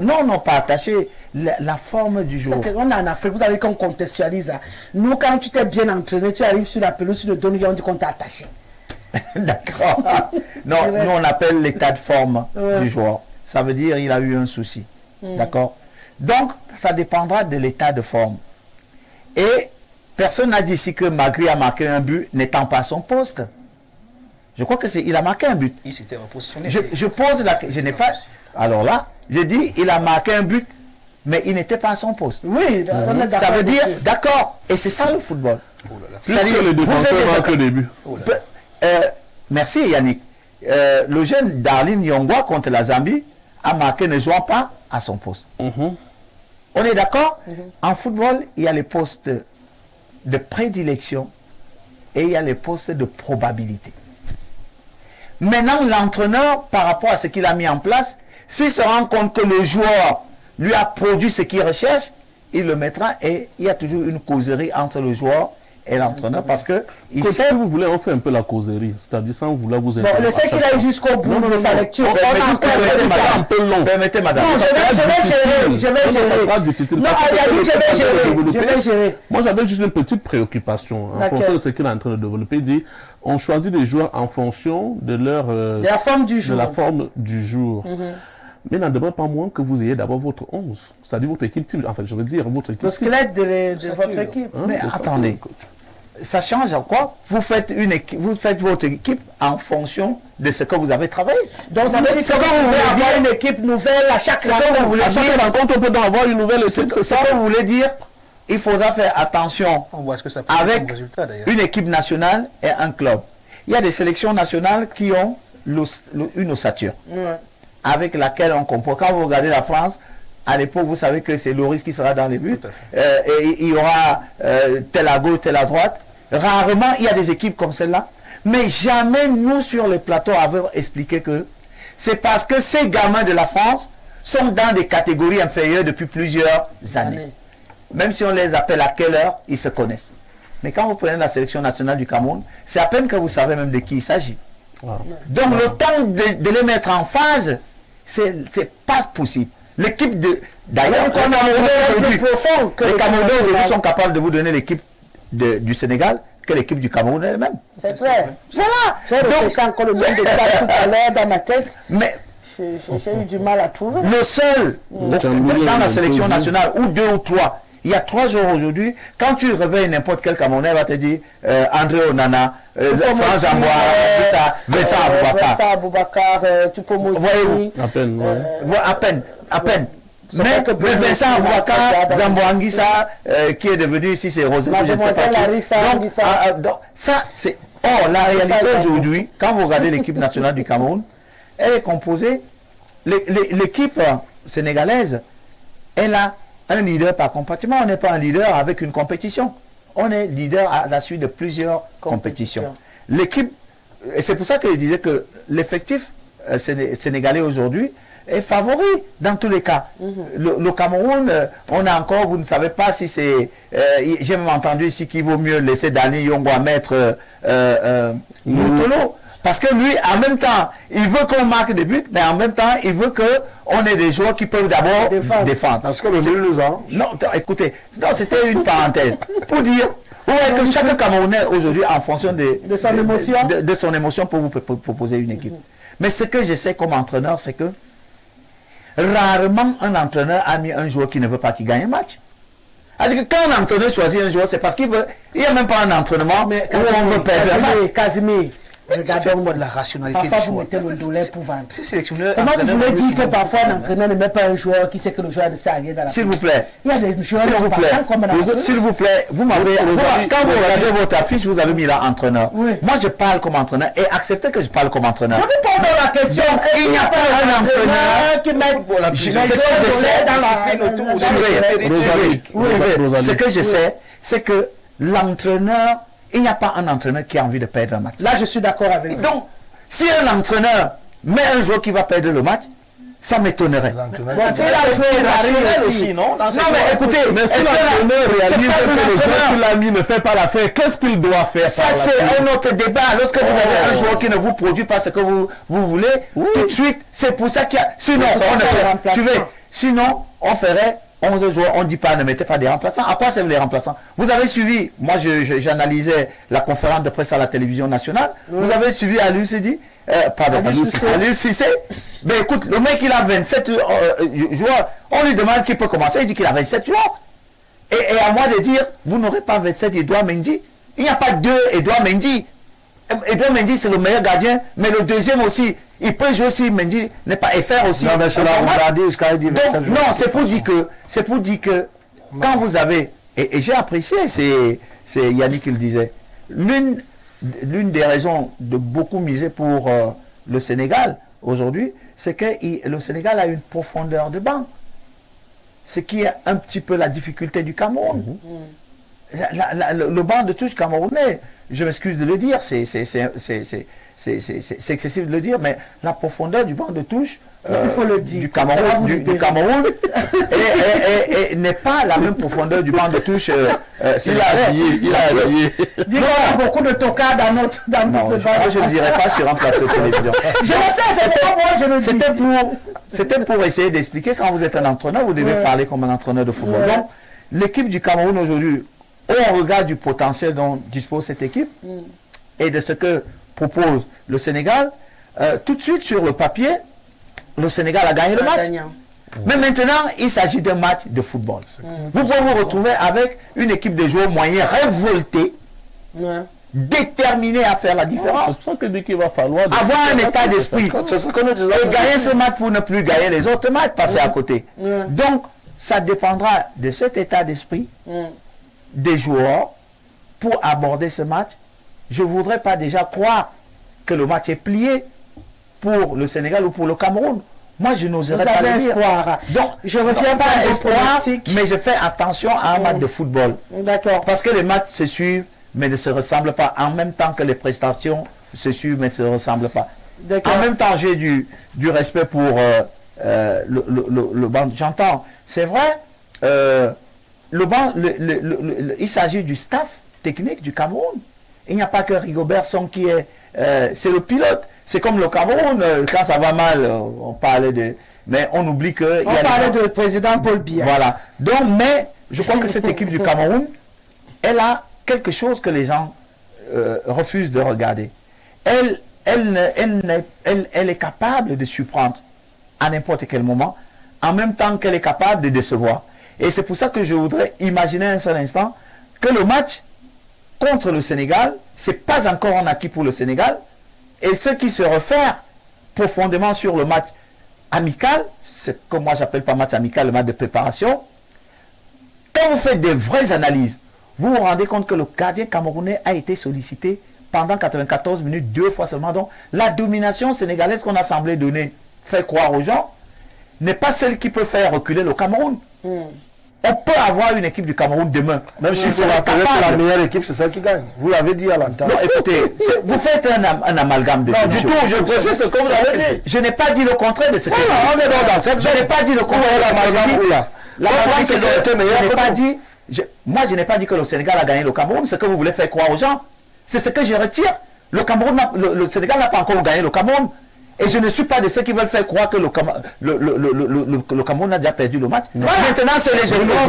Non, pas attaché. La forme du joueur. On est en Afrique, vous savez qu'on contextualise. Nous, quand tu t'es bien entraîné, tu arrives sur la pelouse, sur le dos, on dit qu'on t'a attaché. D'accord. Non, nous on appelle l'état de forme du joueur. Ça veut dire qu'il a eu un souci. D'accord. Donc, ça dépendra de l'état de forme. Et personne n'a dit ici que Magri a marqué un but n'étant pas à son poste. Je crois qu'il a marqué un but. Il s'était repositionné. Je pose la question. Je n'ai pas. Alors là, je dis il a marqué un but, mais il n'était pas à son poste. Oui, ça veut dire, d'accord. Et c'est ça le football. C'est-à-dire le défenseur marque au début. Merci Yannick. Le jeune Darlene Yongwa contre la Zambie a marqué ne jouant pas à son poste. On est d'accord? En football, il y a les postes de prédilection et il y a les postes de probabilité. Maintenant, l'entraîneur, par rapport à ce qu'il a mis en place, s'il se rend compte que le joueur lui a produit ce qu'il recherche, il le mettra et il y a toujours une causerie entre le joueur et l'entraîneur parce que il Quand sait... vous voulez, on fait un peu la causerie, c'est-à-dire sans vouloir vous Bon, le sait qu'il a eu jusqu'au bout de sa lecture. un peu long. Permettez, madame. Non, je vais gérer. Non, Yannick, je vais gérer. Moi, j'avais juste une petite préoccupation en fonction de ce qu'il est en train de développer. Il dit, on choisit des joueurs en fonction de leur... de la forme du jour. De la forme du jour. Mais n'en demeure pas moins que vous ayez d'abord votre 11, c'est-à-dire votre équipe type. Enfin, je veux dire votre équipe. Le squelette de votre équipe. Mais attendez, ça change à quoi? Vous faites votre équipe en fonction de ce que vous avez travaillé. Donc, ça veut dire que vous voulez avoir une équipe nouvelle à chaque rencontre. À chaque rencontre, on peut avoir une nouvelle équipe, c'est Ce que vous voulez dire, il faudra faire attention avec une équipe nationale et un club. Il y a des sélections nationales qui ont une ossature avec laquelle on comprend. Quand vous regardez la France, à l'époque, vous savez que c'est Loris qui sera dans les buts. Et il y aura tel à gauche, tel à droite. rarement il y a des équipes comme celle-là, mais jamais nous sur le plateau avons expliqué que c'est parce que ces gamins de la France sont dans des catégories inférieures depuis plusieurs années. Même si on les appelle à quelle heure, ils se connaissent. Mais quand vous prenez la sélection nationale du Cameroun, c'est à peine que vous savez même de qui il s'agit. Donc le temps de les mettre en phase, c'est pas possible. L'équipe de... D'ailleurs, les Camerounais aujourd'hui sont capables de vous donner l'équipe du Sénégal que l'équipe du Cameroun elle-même. C'est vrai. Voilà. J'ai réfléchi encore le nom de ça tout à l'heure dans ma tête. Mais j'ai eu du mal à trouver. le seul, dans la sélection nationale, ou 2 ou 3, il y a 3 jours aujourd'hui, quand tu réveilles n'importe quel Camerounais, il va te dire André Onana, France Zamboa, Vincent Aboubakar, Tupomoti. Voyez-vous, à peine. Mais Vincent Aboubakar, Zamboangissa, qui est devenu ici, c'est Rosé. Donc, ça, c'est... Or, la réalité aujourd'hui, quand vous regardez l'équipe nationale du Cameroun, elle est composée, l'équipe sénégalaise, elle a un leader par compartiment. On n'est pas un leader avec une compétition. On est leader à la suite de plusieurs compétitions. L'équipe, et c'est pour ça que je disais que l'effectif sénégalais aujourd'hui est favori dans tous les cas. Le Cameroun, on a encore, vous ne savez pas si c'est... j'ai même entendu ici qu'il vaut mieux laisser Dani Yongwa mettre Moutolo. Parce que lui, en même temps, il veut qu'on marque des buts, mais en même temps, il veut qu'on ait des joueurs qui peuvent d'abord défendre. Parce que le mieux nous a... Non, écoutez, c'était une parenthèse. Pour dire que chaque Camerounais aujourd'hui, en fonction de son émotion, peut vous proposer une équipe. Mais ce que je sais comme entraîneur, c'est que rarement un entraîneur a mis un joueur qui ne veut pas qu'il gagne un match. C'est-à-dire que quand un entraîneur choisit un joueur, c'est parce qu'il veut... Il n'y a même pas un entraînement où on veut perdre un match. Casimir. Regardons de la rationalité parfois du vous choix. mettez le dollar pour vendre. C'est sélectionneur. Comment vous voulez dire que parfois un entraîneur ne met pas un joueur qui sait que le joueur ne sait rien dans la S'il vous plaît. Il y a des joueurs s'il vous plaît, vous m'avez... Quand vous regardez votre affiche, vous avez mis là entraîneur. Oui. Moi, je parle comme entraîneur et acceptez que je parle comme entraîneur. Je vous pose la question. Il n'y a pas un entraîneur qui met ce que je sais, c'est que l'entraîneur, il n'y a pas un entraîneur qui a envie de perdre un match. Là, je suis d'accord avec vous. Donc, si un entraîneur met un joueur qui va perdre le match, ça m'étonnerait. C'est la joueur aussi, non? Non, mais écoutez, mais si l'entraîneur réalise que le joueur qui l'a mis ne fait pas l'affaire, qu'est-ce qu'il doit faire? Ça, c'est un autre débat. Lorsque vous avez un joueur qui ne vous produit pas ce que vous voulez, tout de suite, c'est pour ça qu'il y a... Sinon, on ferait 11 joueurs, on ne dit pas, ne mettez pas des remplaçants. À quoi servent les remplaçants? Vous avez suivi, moi j'analysais la conférence de presse à la télévision nationale, vous avez suivi Aliou Cissé, Aliou Cissé. Ben écoute, le mec il a 27 joueurs, on lui demande qui peut commencer, il dit qu'il a 27 joueurs. Et à moi de dire, vous n'aurez pas 27 Edouard Mendy. Il n'y a pas 2 Edouard Mendy. Edouard Mendy c'est le meilleur gardien, mais le deuxième aussi. Il peut jouer aussi, Mendy n'est pas FR aussi. Non, mais c'est là, on a dit jusqu'à non, c'est pour dire que quand vous avez, et j'ai apprécié, c'est Yannick qui le disait, l'une des raisons de beaucoup miser pour le Sénégal aujourd'hui, c'est que le Sénégal a une profondeur de banc. Ce qui est un petit peu la difficulté du Cameroun. Le banc de touche camerounais, je m'excuse de le dire, c'est excessif de le dire, mais la profondeur du banc de touche il faut le dire. du Cameroun et n'est pas la même profondeur du banc de touche. Il a habillé. Dis qu'on a beaucoup de tocards dans notre banc. Je ne dirais pas sur un plateau de télévision. Je le sais, c'était pas moi, je le dis. C'était pour essayer d'expliquer, quand vous êtes un entraîneur, vous devez parler comme un entraîneur de football. Donc, l'équipe du Cameroun aujourd'hui, au regard du potentiel dont dispose cette équipe et de ce que propose le Sénégal, tout de suite sur le papier, le Sénégal a gagné le match. Mais maintenant, il s'agit d'un match de football. Vous pouvez vous retrouver avec une équipe de joueurs moyens révoltés, déterminés à faire la différence. C'est pour ça que dès qu'il va falloir avoir un état d'esprit et gagner ce match pour ne plus gagner les autres matchs, passer à côté. Donc, ça dépendra de cet état d'esprit des joueurs pour aborder ce match. Je ne voudrais pas déjà croire que le match est plié pour le Sénégal ou pour le Cameroun. Moi, je n'oserais pas le dire. Donc, je ne reviens pas à l'espoir, mais je fais attention à un match de football. D'accord. Parce que les matchs se suivent, mais ne se ressemblent pas. En même temps que les prestations se suivent, mais ne se ressemblent pas. En même temps, j'ai du respect pour le banc. J'entends, c'est vrai, il s'agit du staff technique du Cameroun. Il n'y a pas que Rigobert Song qui est... c'est le pilote. C'est comme le Cameroun, quand ça va mal, on parlait de... Mais on oublie que... On parlait de président Paul Biya. Voilà. Donc, mais je crois que cette équipe du Cameroun, elle a quelque chose que les gens refusent de regarder. Elle est capable de surprendre à n'importe quel moment, en même temps qu'elle est capable de décevoir. Et c'est pour ça que je voudrais imaginer un seul instant que le match contre le Sénégal, c'est pas encore un acquis pour le Sénégal, et ceux qui se réfèrent profondément sur le match amical, c'est comme moi j'appelle pas match amical, le match de préparation. Quand vous faites des vraies analyses, vous vous rendez compte que le gardien camerounais a été sollicité pendant 94 minutes, 2 fois seulement. Donc la domination sénégalaise qu'on a semblé donner, faire croire aux gens, n'est pas celle qui peut faire reculer le Cameroun. On peut avoir une équipe du Cameroun demain. Même si c'est la meilleure équipe, c'est celle qui gagne. Vous l'avez dit à l'entente. Non, écoutez, vous faites un amalgame de... Non, du tout, je précise ce que vous avez dit. Je n'ai pas dit le contraire de ce que on est dans cette... Je n'ai pas dit le contraire. L'amalgame, je n'ai pas dit... Moi, je n'ai pas dit que le Sénégal a gagné le Cameroun. Ce que vous voulez faire croire aux gens, c'est ce que je retire. Le Sénégal n'a pas encore gagné le Cameroun. Et je ne suis pas de ceux qui veulent faire croire que le Cameroun a déjà perdu le match. Maintenant, c'est les forces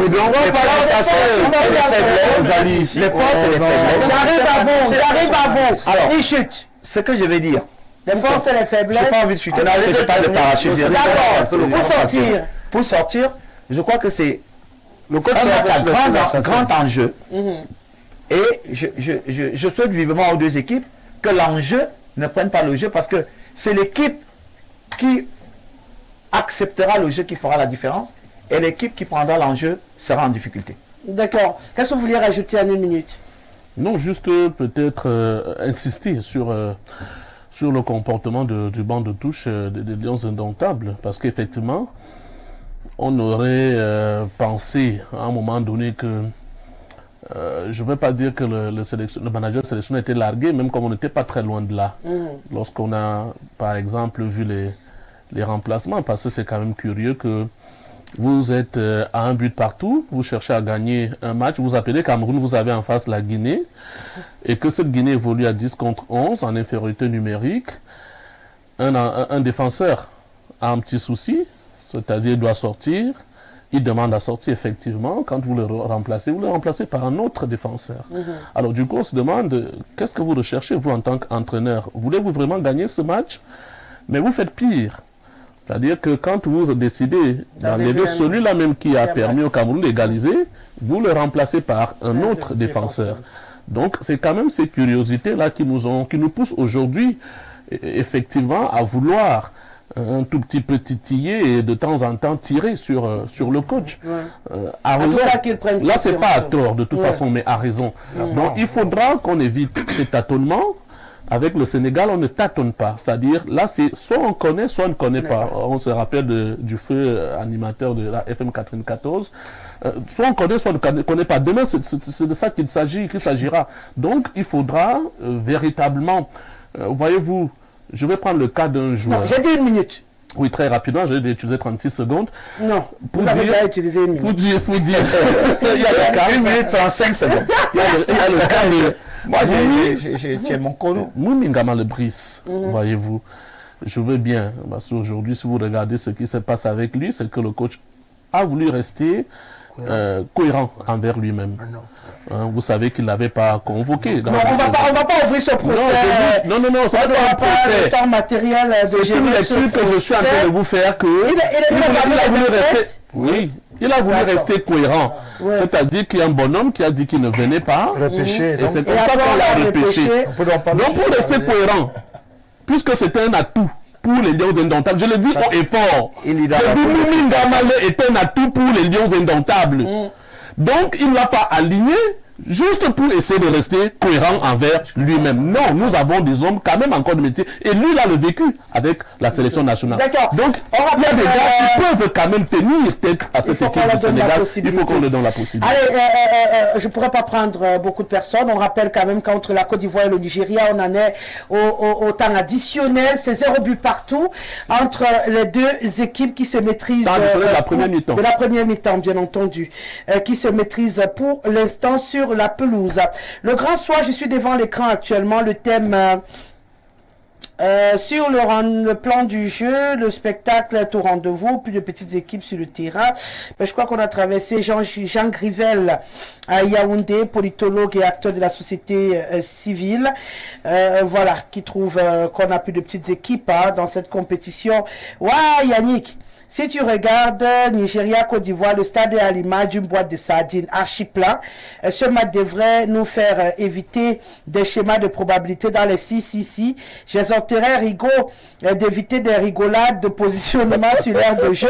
et les faiblesses. J'arrive à vous. Alors, il chute. Ce que je vais dire. Les forces et les faiblesses. Je n'ai pas envie de chuter. Je n'ai pas de parachute. D'accord. Pour sortir, je crois que c'est un match à grand enjeu. Et je souhaite vivement aux deux équipes que l'enjeu ne prenne pas le jeu, parce que c'est l'équipe qui acceptera le jeu qui fera la différence, et l'équipe qui prendra l'enjeu sera en difficulté. D'accord. Qu'est-ce que vous vouliez rajouter en 1 minute? Non, juste peut-être insister sur le comportement du banc de touche des Lions Indomptables, parce qu'effectivement, on aurait pensé à un moment donné que je ne veux pas dire que le manager sélectionneur était largué, même comme on n'était pas très loin de là. Lorsqu'on a, par exemple, vu les remplacements, parce que c'est quand même curieux que vous êtes à un but partout, vous cherchez à gagner un match, vous appelez Cameroun, vous avez en face la Guinée, et que cette Guinée évolue à 10 contre 11 en infériorité numérique. Un défenseur a un petit souci, c'est-à-dire doit sortir. Il demande à sortir, effectivement. Quand vous le remplacez par un autre défenseur. Alors du coup, on se demande, qu'est-ce que vous recherchez, vous, en tant qu'entraîneur? Voulez-vous vraiment gagner ce match? Mais vous faites pire. C'est-à-dire que quand vous décidez d'enlever celui-là même qui a permis au Cameroun d'égaliser, vous le remplacez par un autre défenseur. Donc c'est quand même ces curiosités-là qui nous poussent aujourd'hui, effectivement, à vouloir un tout petit peu titiller et de temps en temps tirer sur le coach. À raison. Là, c'est pas à tort de toute façon, mais à raison. Donc, il faudra qu'on évite ces tâtonnements. Avec le Sénégal, on ne tâtonne pas. C'est-à-dire, là, c'est soit on connaît, soit on ne connaît pas. On se rappelle du feu animateur de la FM 94. Soit on connaît, soit on ne connaît pas. Demain, c'est de ça qu'il s'agira. Donc, il faudra véritablement, voyez-vous, je vais prendre le cas d'un joueur. Non, j'ai dit 1 minute. Oui, très rapidement, j'ai utilisé 36 secondes. Non, vous avez déjà utilisé 1 minute. Pour dire. Il y a le cas, 1 minute 35 secondes. Il y a le cas de... Moi, j'ai mon chrono. Moumingama le Brice, voyez-vous. Je veux bien, parce qu'aujourd'hui, si vous regardez ce qui se passe avec lui, c'est que le coach a voulu rester cohérent envers lui-même. Vous savez qu'il n'avait pas convoqué. Non, on va pas ouvrir ce procès. Non, ça ne va pas le temps matériel de c'est une lecture que je suis en train de vous faire que il a voulu rester cohérent. C'est-à-dire qu'il y a un bonhomme qui a dit qu'il ne venait pas. Repêché. Et c'est comme ça qu'on l'a repêché. Donc pour rester cohérent, puisque c'était un atout pour les Lions Indomptables, je le dis haut et fort. Je dis Moumingama est un atout pour les Lions Indomptables. Donc il ne l'a pas aligné, juste pour essayer de rester cohérent envers lui-même. Non, nous avons des hommes quand même encore de métier. Et lui, il a le vécu avec la sélection nationale. D'accord. Donc, il y a des gars qui peuvent quand même tenir tête à cette équipe du Sénégal. Il faut qu'on leur donne la possibilité. Allez, je ne pourrais pas prendre beaucoup de personnes. On rappelle quand même qu'entre la Côte d'Ivoire et le Nigeria, on en est au temps additionnel. C'est 0 but partout entre les deux équipes qui se maîtrisent. De la première mi-temps. De la première mi-temps, bien entendu. Qui se maîtrisent pour l'instant sur la pelouse. Le grand soir, je suis devant l'écran actuellement. Le thème sur le plan du jeu, le spectacle est au rendez-vous, plus de petites équipes sur le terrain. Je crois qu'on a traversé Jean Grivel à Yaoundé, politologue et acteur de la société civile. Voilà, qui trouve qu'on a plus de petites équipes dans cette compétition. Ouais, Yannick. Si tu regardes Nigeria, Côte d'Ivoire, le stade est à l'image d'une boîte de sardines archi plat. Ce match devrait nous faire éviter des schémas de probabilité dans les 6-6-6. J'exhorterai Rigaud d'éviter des rigolades de positionnement sur l'aire de jeu.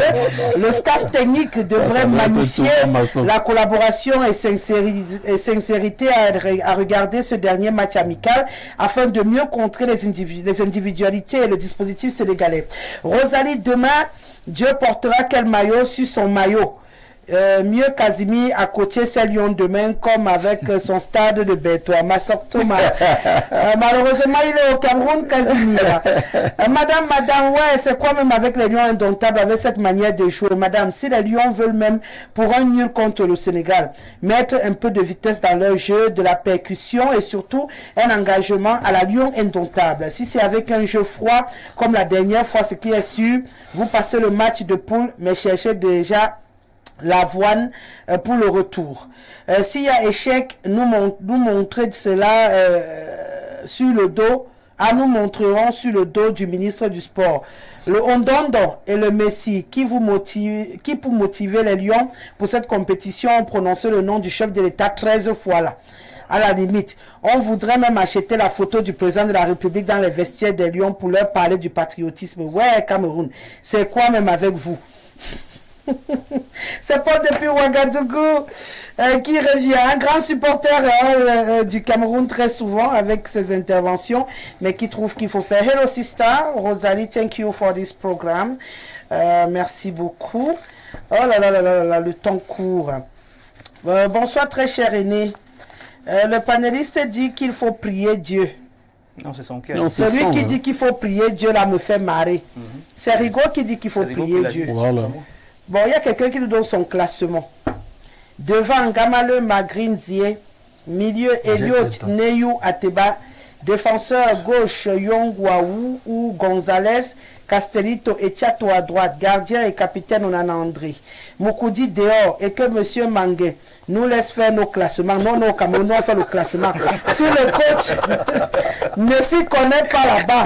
Le staff technique devrait magnifier la collaboration et sincérité à regarder ce dernier match amical afin de mieux contrer les individualités et le dispositif sénégalais. Rosalie, demain, Dieu portera quel maillot sur son maillot? Mieux Casimir à côté ses Lions demain comme avec son stade de Bétois. Malheureusement, il est au Cameroun, Casimir. Madame, ouais, c'est quoi même avec les Lions indomptables, avec cette manière de jouer? Madame, si les Lions veulent même, pour un nul contre le Sénégal, mettre un peu de vitesse dans leur jeu, de la percussion et surtout un engagement à la Lion indomptable. Si c'est avec un jeu froid, comme la dernière fois, ce qui est sûr, vous passez le match de poule, mais cherchez déjà l'avoine pour le retour. S'il y a échec, nous montrer cela sur le dos. Nous montrerons sur le dos du ministre du Sport. Le Ondondo et le Messi qui pour motiver les Lions pour cette compétition ont prononcé le nom du chef de l'État 13 fois là. À la limite, on voudrait même acheter la photo du président de la République dans les vestiaires des Lions pour leur parler du patriotisme. Ouais, Cameroun, c'est quoi même avec vous? C'est Paul depuis Ouagadougou qui revient, un grand supporter du Cameroun très souvent avec ses interventions, mais qui trouve qu'il faut faire. Hello sister, Rosalie, thank you for this program. Merci beaucoup. Oh là là là là là, le temps court. Bonsoir très cher aîné. Le panéliste dit qu'il faut prier Dieu. Non, c'est son cœur. Celui qui dit qu'il faut prier Dieu là me fait marrer. C'est Rigaud qui dit qu'il faut prier Dieu. Voilà. Bon, il y a quelqu'un qui nous donne son classement. Devant Gamale Magrinzie, milieu Elliot Neyou Ateba, défenseur gauche Yongwaou ou Gonzalez, Castelito et Tiato à droite, gardien et capitaine Onana André. Mokoudi dehors et que monsieur Mangue nous laisse faire nos classements. Non, au Cameroun, on fait le classement. Si le coach ne s'y connaît pas là-bas,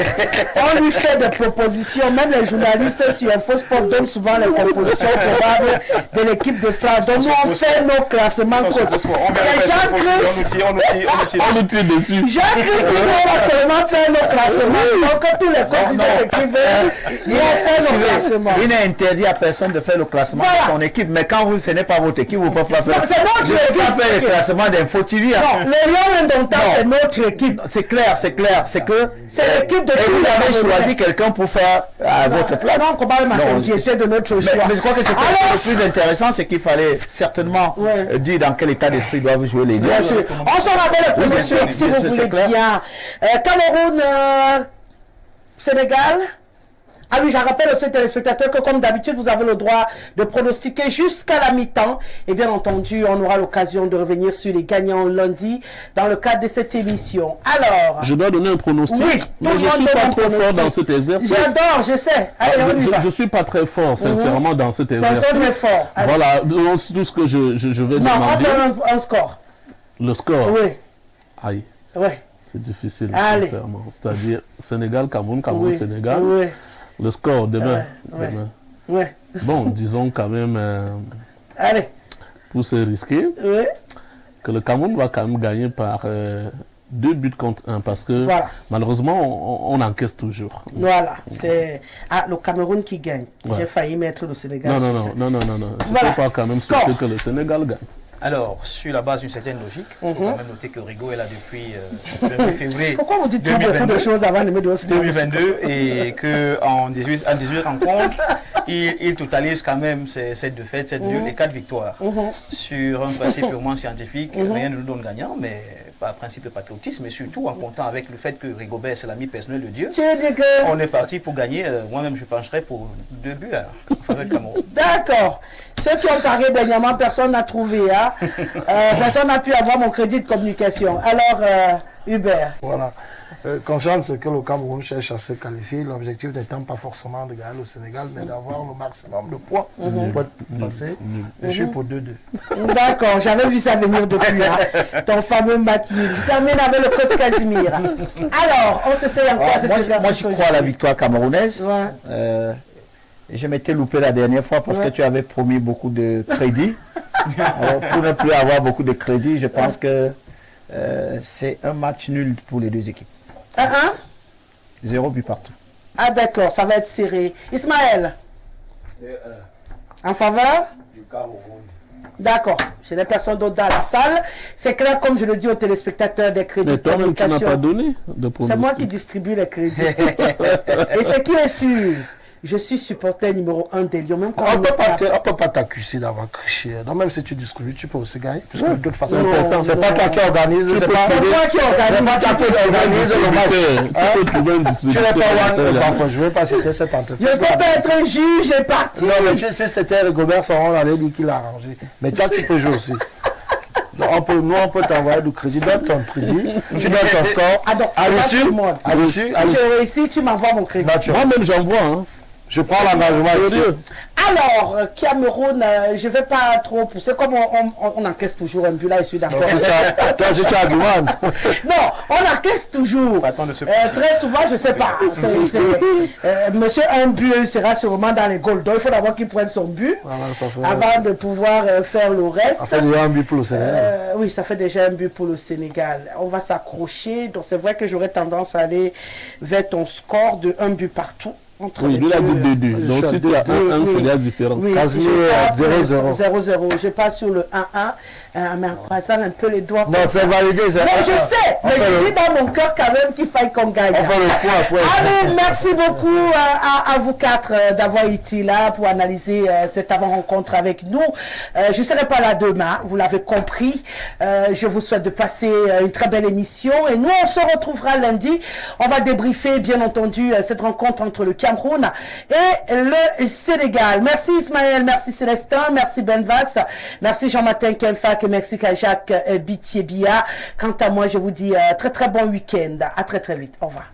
on lui fait des propositions. Même les journalistes sur InfoSport donnent souvent les propositions probables de l'équipe de France. Donc nous, on fait nos classements, coach. C'est Jean-Christ. On nous tire dessus. Jean-Christ, on va seulement faire nos classements. Donc tous les coachs disent ce qu'ils veulent. Ils vont faire nos classements. Il n'est interdit à personne de faire le classement de son équipe. Mais quand vous ne tenez pas votre équipe, vous ne pouvez pas faire. Je ne vais pas faire le classement d'Info TV. Non, les Lions indomptables, c'est notre équipe. C'est clair. C'est que c'est l'équipe de et vous avez choisi quelqu'un pour faire à votre place. Non, probablement s'inquiéter de notre choix. Mais je crois que le plus intéressant, c'est qu'il fallait certainement dire dans quel état d'esprit doivent jouer les Lions. Bien sûr. On s'en rappelle le pronostic, si vous voulez bien. Cameroun, Sénégal. Ah oui, je rappelle aux téléspectateurs que comme d'habitude, vous avez le droit de pronostiquer jusqu'à la mi-temps. Et bien entendu, on aura l'occasion de revenir sur les gagnants lundi dans le cadre de cette émission. Alors... Je dois donner un pronostic. Oui, mais je ne suis pas trop fort dans cet exercice. J'adore, je sais. Allez, on y va. Je ne suis pas très fort, sincèrement, dans cet exercice. Personne n'est fort. Allez. Voilà, tout ce que je vais demander. Non, on fait un score. Le score? Oui. Aïe. Oui. C'est difficile, allez, sincèrement. C'est-à-dire Sénégal, Cameroun, Cameroun, oui. Sénégal. Oui. Le score demain. Demain. Ouais. Bon, disons quand même, allez, pour se risquer, que le Cameroun va quand même gagner par 2 buts contre 1 parce que malheureusement, on encaisse toujours. Voilà, c'est le Cameroun qui gagne. J'ai failli mettre le Sénégal. Non. Je ne peux pas quand même souhaiter que le Sénégal gagne. Alors, sur la base d'une certaine logique, il faut quand même noter que Rigo est là depuis le 1er février. Pourquoi vous dites toujours beaucoup de choses avant de me donner 2022 et qu'en 18 rencontres, il totalise quand même cette défaite, cette nulle et 4 victoires. Sur un principe purement scientifique, rien ne nous donne gagnant, mais par principe de patriotisme, mais surtout en comptant avec le fait que Rigobert, c'est l'ami personnel de Dieu. Tu dis que... On est parti pour gagner. Moi-même, je pencherais pour 2 buts en faveur du Cameroun. D'accord. Ceux qui ont parlé dernièrement, personne n'a trouvé. Hein? Personne n'a pu avoir mon crédit de communication. Alors, Hubert. Voilà. Conscient de ce que le Cameroun cherche à se qualifier, l'objectif n'étant pas forcément de gagner le Sénégal, mais d'avoir le maximum de points pour être passé. Je suis pour 2-2. D'accord, j'avais vu ça venir depuis, hein, ton fameux match nul. Je termine avec le coach Casimir. Alors, on s'essaye encore à cet exercice. Moi, je crois à la victoire camerounaise. Ouais. Je m'étais loupé la dernière fois parce que tu avais promis beaucoup de crédits. Alors, pour ne plus avoir beaucoup de crédits, je pense que c'est un match nul pour les deux équipes. 1-1 0 but partout. Ah d'accord, ça va être serré. Ismaël, en faveur du Cameroun. D'accord, je n'ai personne d'autre dans la salle. C'est clair, comme je le dis aux téléspectateurs des crédits de communication. Mais toi-même, tu n'as pas donné de pronostic. C'est moi qui distribue les crédits. Et ce qui est sûr, je suis supporter numéro 1 des Lions. Même quand on ne peut pas t'accuser d'avoir triché. Donc même si tu distribues, tu peux aussi gagner. Parce que de toute façon, c'est pas toi qui organise. C'est pas toi qui organise le match. Tu n'es pas je ne veux pas citer cet entretien. Je ne peux pas être un juge et parti. Non, mais tu sais, c'était Rigobert, on allait dire qu'il a arrangé. Mais toi, tu peux jouer aussi. Nous, on peut t'envoyer du crédit, donne ton crédit, tu donnes ton score. À l'issue, si je réussis, tu m'envoies mon crédit. Moi-même, j'envoie. Hein. Je prends l'engagement ici. Alors, Cameroun, je ne vais pas trop pousser, comme on encaisse toujours un but là, je suis d'accord. Toi, si tu argumentes. Non, on encaisse toujours. Très souvent, je ne sais pas. Monsieur un but sera sûrement dans les goals. Donc, il faut d'abord qu'il prenne son but avant de pouvoir faire le reste. Ça fait déjà un but pour le Sénégal. Oui, ça fait déjà un but pour le Sénégal. On va s'accrocher. Donc, c'est vrai que j'aurais tendance à aller vers ton score de 1 but partout. Oui, lui, il a dit 2-2. Donc, si tu as 1-1, c'est déjà différent. Oui, 0-0. Je passe sur le 1-1, mais en croisant un peu les doigts. Non, c'est validé. Non, je sais, mais je dis dans mon cœur quand même qu'il faille qu'on gagne. Allez, merci beaucoup à vous quatre d'avoir été là pour analyser cette avant-rencontre avec nous. Je ne serai pas là demain, vous l'avez compris. Je vous souhaite de passer une très belle émission. Et nous, on se retrouvera lundi. On va débriefer, bien entendu, cette rencontre entre le Cameroun et le Sénégal. Merci Ismaël, merci Célestin, merci Benvas, merci Jean-Martin Kemfak, merci Kajak Bitiebia. Quant à moi, je vous dis très très bon week-end. À très très vite. Au revoir.